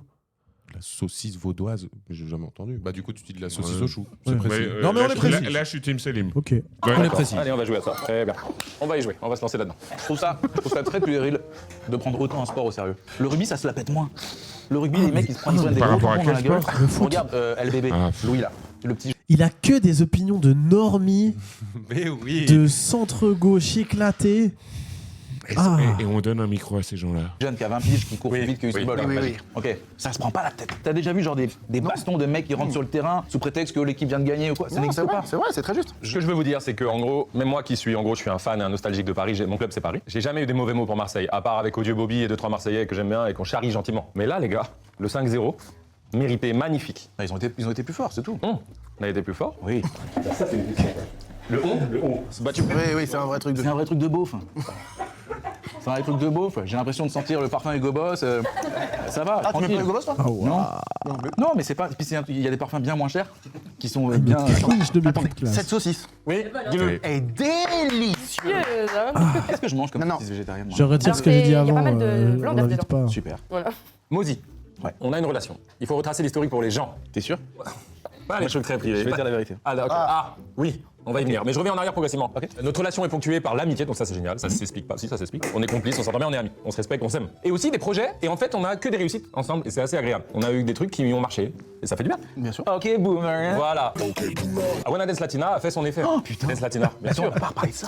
S1: La saucisse vaudoise, j'ai jamais entendu. Bah, du coup, tu dis de la saucisse
S3: Ouais.
S1: au chou. C'est
S2: Ouais.
S1: précis.
S3: Mais,
S1: Non, mais on
S3: là,
S1: est précis.
S3: Là, je suis Team Selim.
S2: Ok.
S3: Ouais.
S1: On est précis.
S6: Allez, on va jouer à ça. Très bien. On va y jouer, on va se lancer là-dedans.
S10: Je trouve ça très puéril de prendre autant un sport au sérieux. Le rugby, ça se la pète moins. Le rugby, les mecs, ils se prennent des
S3: Par
S10: gros
S3: rapport à
S10: tampons dans
S3: quel
S10: la gueule.
S3: sport
S2: Le foot.
S10: Regarde LBB,
S3: Ah,
S10: Louis là, le petit
S2: Il a que des opinions de normies,
S1: Mais oui.
S2: de centre-gauche éclaté. Ah.
S3: Et on donne un micro à ces gens-là.
S10: jeune qui a 20 piges, qui court plus vite que Usain Bolt.
S9: oui,
S10: Vas-y. Ok, ça se prend pas la tête. T'as déjà vu genre des bastons de mecs qui rentrent sur le terrain sous prétexte que l'équipe vient de gagner ou quoi? Ça
S9: Non, c'est
S10: n'existe
S9: vrai,
S10: pas.
S9: c'est vrai, c'est très juste.
S6: Ce que je veux vous dire, c'est que en gros, même moi qui suis, en gros, je suis un fan et un nostalgique de Paris, mon club c'est Paris. J'ai jamais eu des mauvais mots pour Marseille, à part avec Odieux Bobby et 2-3 Marseillais que j'aime bien et qu'on charrie gentiment. Mais là, les gars, le 5-0, mérité, magnifique.
S10: Ils ont été plus forts, c'est tout.
S6: On a été plus fort.
S10: Oui.
S6: Le on, battu.
S9: Oui, oui, c'est un vrai truc de.
S10: C'est un vrai truc de beauf. C'est un vrai truc de beauf. J'ai l'impression de sentir le parfum Hugo Boss. Ça va,
S9: Ah, tu mets
S10: tranquille.
S9: pas le gosse, toi
S10: Non, mais c'est pas. Puis il y a des parfums bien moins chers qui sont bien.
S2: Cringe de
S9: Attendez,
S2: mépris de classe.
S9: cette saucisse
S6: Oui, dis-le.
S9: est délicieuse.
S11: Cheers, hein.
S10: Qu'est-ce que je mange comme
S9: Non, non.
S10: saucisse végétarienne moi
S2: Je retire
S11: Alors,
S2: ce que j'ai dit
S11: il y a
S2: avant.
S11: pas mal de blanc
S2: On
S11: d'œufs
S2: n'invite
S11: dedans.
S2: pas.
S10: Super.
S11: Voilà.
S6: Mozi,
S10: Ouais.
S6: on a une relation. Il faut retracer l'historique pour les gens.
S10: T'es sûr?
S6: Pas les trucs très privés.
S10: Je vais te dire la vérité.
S6: Ah, d'accord. Ah, oui, on va y venir. Mais je reviens en arrière progressivement. Notre relation est ponctuée par l'amitié, donc ça c'est génial. Ça s'explique pas. Si, ça s'explique. On est complices, on s'entend bien, on est amis. On se respecte, on s'aime. Et aussi des projets, et en fait, on a que des réussites ensemble, et c'est assez agréable. On a eu des trucs qui ont marché, et ça fait du bien.
S9: Bien sûr.
S10: Ok, boomer.
S6: Voilà. Awana Dance Latina a fait son effet.
S10: Oh putain.
S6: Dance Latina, bien
S10: Attends,
S6: sûr.
S10: on va pas reparler de ça.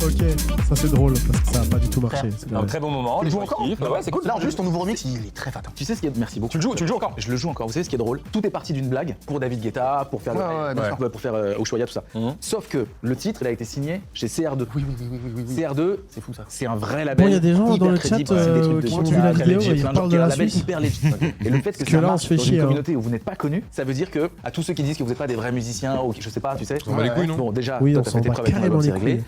S2: Ok, ça c'est drôle parce que ça a pas du tout marché. C'est
S6: Un
S2: vrai.
S6: très bon moment.
S9: Tu
S6: les
S9: joues
S6: gens
S9: encore
S6: kiffent. Ouais, c'est cool.
S9: Là, juste ton nouveau remix, il est très fat.
S10: Tu sais ce qui est... Merci beaucoup.
S6: Tu le joues encore.
S10: Je le joue encore. Vous savez ce qui est drôle? Tout est parti d'une blague pour David Guetta, pour faire pour faire Ushuaïa, tout ça. Sauf que le titre, il a été signé chez CR2.
S9: Oui.
S10: CR2,
S9: C'est fou ça.
S10: c'est un vrai label.
S2: Bon, il y a des gens
S10: hyper
S2: dans le
S10: crédible,
S2: chat,
S10: c'est des trucs de
S2: qui ont
S10: Chine,
S2: vu la
S10: très
S2: vidéo,
S10: legit,
S2: ils
S10: plein de
S2: parlent
S10: gens,
S2: de la
S10: un label
S2: Suisse.
S10: hyper legit. Et le fait que
S2: Parce
S10: ça
S2: que là, on
S10: marche
S2: se fait
S10: dans
S2: chier,
S10: une
S2: hein.
S10: communauté où vous n'êtes pas connu, ça veut dire que à tous ceux qui disent que vous n'êtes pas des vrais musiciens ou je sais pas, tu sais.
S1: On va les couilles, non?
S10: Bon, déjà,
S2: Oui,
S10: toi,
S2: on
S10: t'as
S2: s'en
S10: fait tes
S2: bat
S10: preuves avec ton
S2: carrément
S10: album,
S2: les
S10: c'est réglé.
S2: couilles.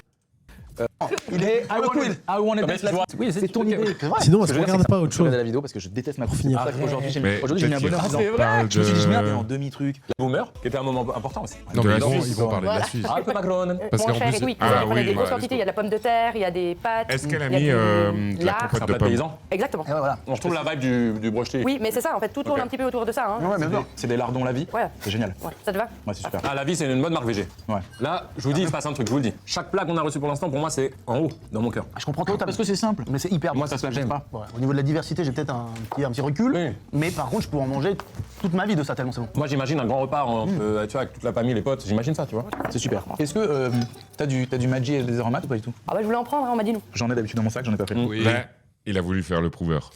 S9: Il est
S10: I wanna dance la
S6: Oui,
S10: c'est ton idée.
S2: Sinon, on
S10: Ce
S2: se
S10: que je veux dire,
S2: regarde
S10: c'est
S2: pas
S10: que
S2: autre
S10: je
S2: chose.
S10: regarde la vidéo parce que je déteste ma
S2: Pour
S10: copine.
S2: finir.
S10: C'est pour ça qu'aujourd'hui, j'ai
S3: Mais
S10: aujourd'hui, j'ai mis un
S3: peut-être
S10: bonheur en
S3: qu'ils
S10: disant,
S3: parlent
S10: je me suis dit, je mets
S3: de-
S10: en demi-truc.
S6: La Boomer, qui était un moment important aussi.
S1: Non,
S3: De
S1: mais
S3: la Suisse.
S1: ils vont parler de la Suisse.
S6: Un peu Macron.
S1: Parce
S11: Moins
S1: qu'en
S11: cher
S1: plus,
S11: et tout, oui.
S3: Ah,
S11: Ils en prennent
S3: oui,
S11: des grosses
S3: voilà,
S11: quantités. Il y a de la pomme de terre, il y a des pâtes.
S3: Est-ce qu'elle a
S11: il y
S3: mis
S11: du
S3: de la
S11: lard.
S3: compote
S6: Un
S3: de
S6: plat de
S3: pommes?
S6: paysan.
S11: Exactement.
S9: Et voilà.
S6: On retrouve la vibe du brocheté.
S11: Oui, mais c'est ça, en fait, tout tourne un petit peu autour de ça. Hein.
S9: Ouais, mais bien.
S10: C'est des lardons la vie.
S11: Ouais.
S10: C'est génial.
S11: Ouais, ça te va?
S10: Ouais, c'est super.
S6: Ah, la vie, c'est une bonne marque VG.
S10: Ouais.
S6: Là, je vous dis, il se passe un truc, je vous le dis. Chaque plat qu'on a reçu pour l'instant, pour moi, c'est en haut, dans mon cœur.
S9: Je comprends totalement.
S10: Parce que c'est simple.
S9: Mais c'est hyper
S6: Moi,
S9: bon.
S6: ça se j'aime pas.
S9: Ouais. Au niveau de la diversité, j'ai peut-être un petit recul.
S6: Oui.
S9: Mais par contre, je pourrais en manger toute ma vie de ça, tellement c'est bon.
S6: Moi, j'imagine un grand repas tu vois, avec toute la famille, les potes. J'imagine ça, tu vois.
S10: C'est super. Est-ce que t'as du Maggi et des aromates ou pas du tout?
S11: Ah bah je voulais en prendre, hein, on m'a dit non.
S10: J'en ai d'habitude dans mon sac, j'en ai pas pris.
S1: Oui.
S3: Là, il a voulu faire le prouveur.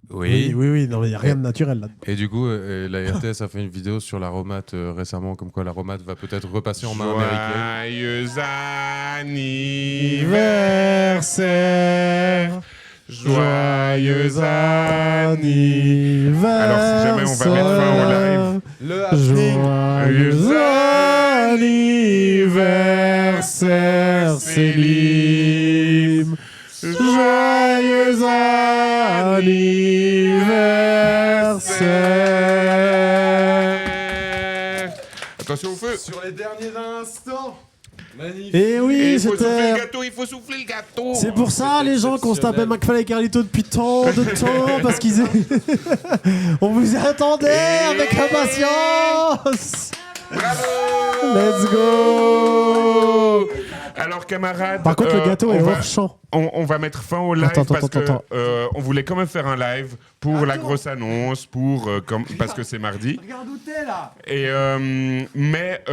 S2: Oui, non, mais il n'y a rien de naturel là.
S1: Et du coup, la RTS a fait une vidéo sur l'aromate récemment, comme quoi l'aromate va peut-être repasser en main américaine.
S3: Joyeux anniversaire. Joyeux anniversaire. Alors, si jamais on va mettre fin au live.
S1: Le
S3: Joyeux anniversaire, Célim. Joyeux anniversaire. Attention au feu.
S1: Sur les derniers instants. Magnifique.
S2: Et oui,
S3: Et il faut souffler
S2: c'était.
S3: le gâteau, il faut souffler le gâteau.
S2: C'est pour ça, les gens, qu'on se tapait McFly et Carlito depuis tant de temps, parce qu'ils. On vous attendait avec impatience.
S3: Bravo.
S2: Let's go.
S3: Alors camarades,
S2: Par contre, le gâteau est hors champ.
S3: On va mettre fin au live
S2: Attends,
S3: parce
S2: attends.
S3: que on voulait quand même faire un live pour la grosse annonce, parce que c'est mardi.
S5: Regarde où t'es là.
S3: Et mais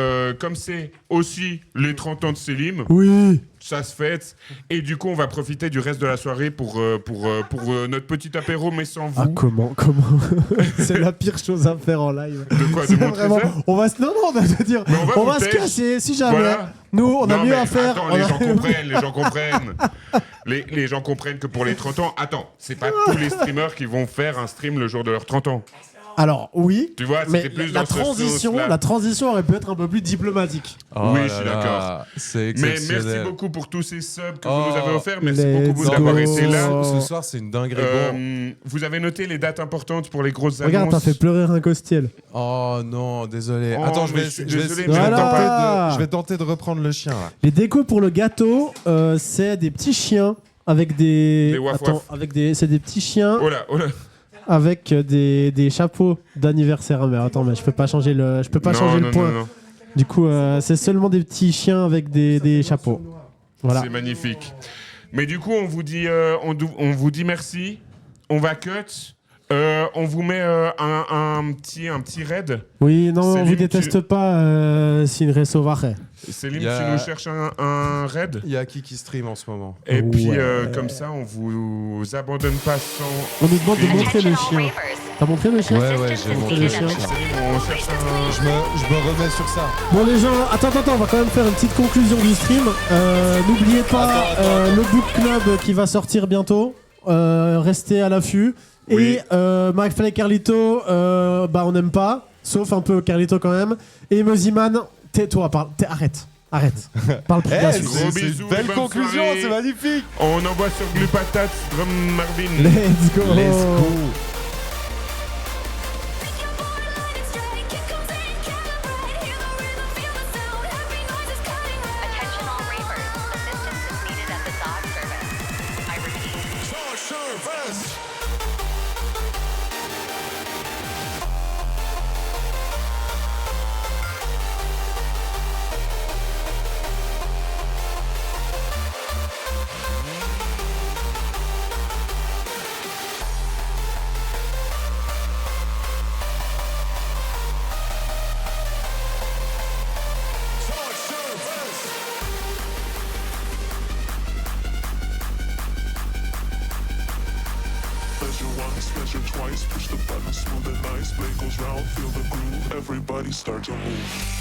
S3: comme c'est aussi les 30 ans de Célim,
S2: Oui.
S3: ça se fête. Et du coup, on va profiter du reste de la soirée pour notre petit apéro, mais sans vous.
S2: Ah, comment C'est la pire chose à faire en live.
S3: De quoi? De
S2: C'est
S3: montrer
S2: vraiment.
S3: ça?
S2: On va se. Non, on va se dire.
S3: Mais
S2: On va se
S3: goûter.
S2: casser si jamais.
S3: Voilà.
S2: Nous, on a
S3: Non,
S2: mieux
S3: mais
S2: à faire.
S3: Attends,
S2: On
S3: les
S2: a-
S3: gens comprennent, les gens comprennent. Les gens comprennent que pour les 30 ans, attends, c'est pas tous les streamers qui vont faire un stream le jour de leurs 30 ans.
S2: Alors, oui.
S3: Tu vois,
S2: Mais
S3: c'était plus
S2: la
S3: dans ce
S2: transition,
S3: sens-là.
S2: la transition aurait pu être un peu plus diplomatique.
S1: Oh
S3: Oui,
S1: là
S3: je suis
S1: là,
S3: d'accord.
S1: C'est
S3: Mais
S1: exceptionnel.
S3: merci beaucoup pour tous ces subs que
S1: Oh,
S3: vous nous avez offerts. Merci
S2: let's
S3: beaucoup
S2: go.
S3: d'avoir été là.
S1: Ce soir, c'est une dinguerie. Bon.
S3: Vous avez noté les dates importantes pour les grosses
S2: Regarde,
S3: annonces.
S2: t'as fait pleurer un costiel.
S1: Oh non, désolé.
S3: Oh,
S1: Attends, je
S3: mais
S1: vais,
S3: je suis
S1: je vais-
S3: désolé,
S1: je vais
S2: mais
S1: tenter
S2: voilà.
S1: je vais tenter de reprendre le chien. Là.
S2: Les décos pour le gâteau, c'est des petits chiens avec des.
S3: Des waf
S2: Attends,
S3: waf.
S2: avec des. C'est des petits chiens
S3: Oh là, oh là.
S2: avec des chapeaux d'anniversaire. Mais attends, mais je peux pas changer le. Je peux pas changer le point.
S3: Non.
S2: Du coup, c'est seulement des petits chiens avec des chapeaux. Voilà.
S3: C'est magnifique. Mais du coup, on vous dit merci. On va cut. On vous met un petit raid.
S2: Oui, non, on
S3: Célim,
S2: vous déteste pas, Sinre Sauvare.
S3: Célim,
S1: Il y a-
S3: tu nous cherches un raid.
S1: Il y a qui stream en ce moment.
S3: Et puis,
S2: Ouais.
S3: comme ça, on vous abandonne pas sans.
S2: On nous demande de montrer le
S7: Attention all
S2: chien.
S7: ravers.
S2: T'as montré le chien
S1: Ouais, j'ai
S7: Assistance
S1: montré
S7: is
S1: le
S7: needed
S1: chien.
S7: at the
S3: Célim, on cherche un.
S1: Je me remets sur ça.
S2: Bon les gens, attends, on va quand même faire une petite conclusion du stream. N'oubliez pas le book club qui va sortir bientôt. Restez à l'affût.
S3: Oui.
S2: Et McFly et Carlito, on n'aime pas, sauf un peu Carlito quand même. Et Moziman, tais-toi, arrête. Parle plus de la suite.
S3: Gros
S1: C'est
S3: bisous,
S1: une belle
S3: bonne
S1: conclusion,
S3: soirée.
S1: c'est magnifique.
S3: On envoie sur Glue Patate, Drum Marvin.
S2: Let's go.
S1: Let's go.
S7: Attention all ravers. Assistance is needed at the dog service. I repeat.
S5: once, measure twice, push the button smooth and nice, blade goes round, feel the groove, everybody start to move.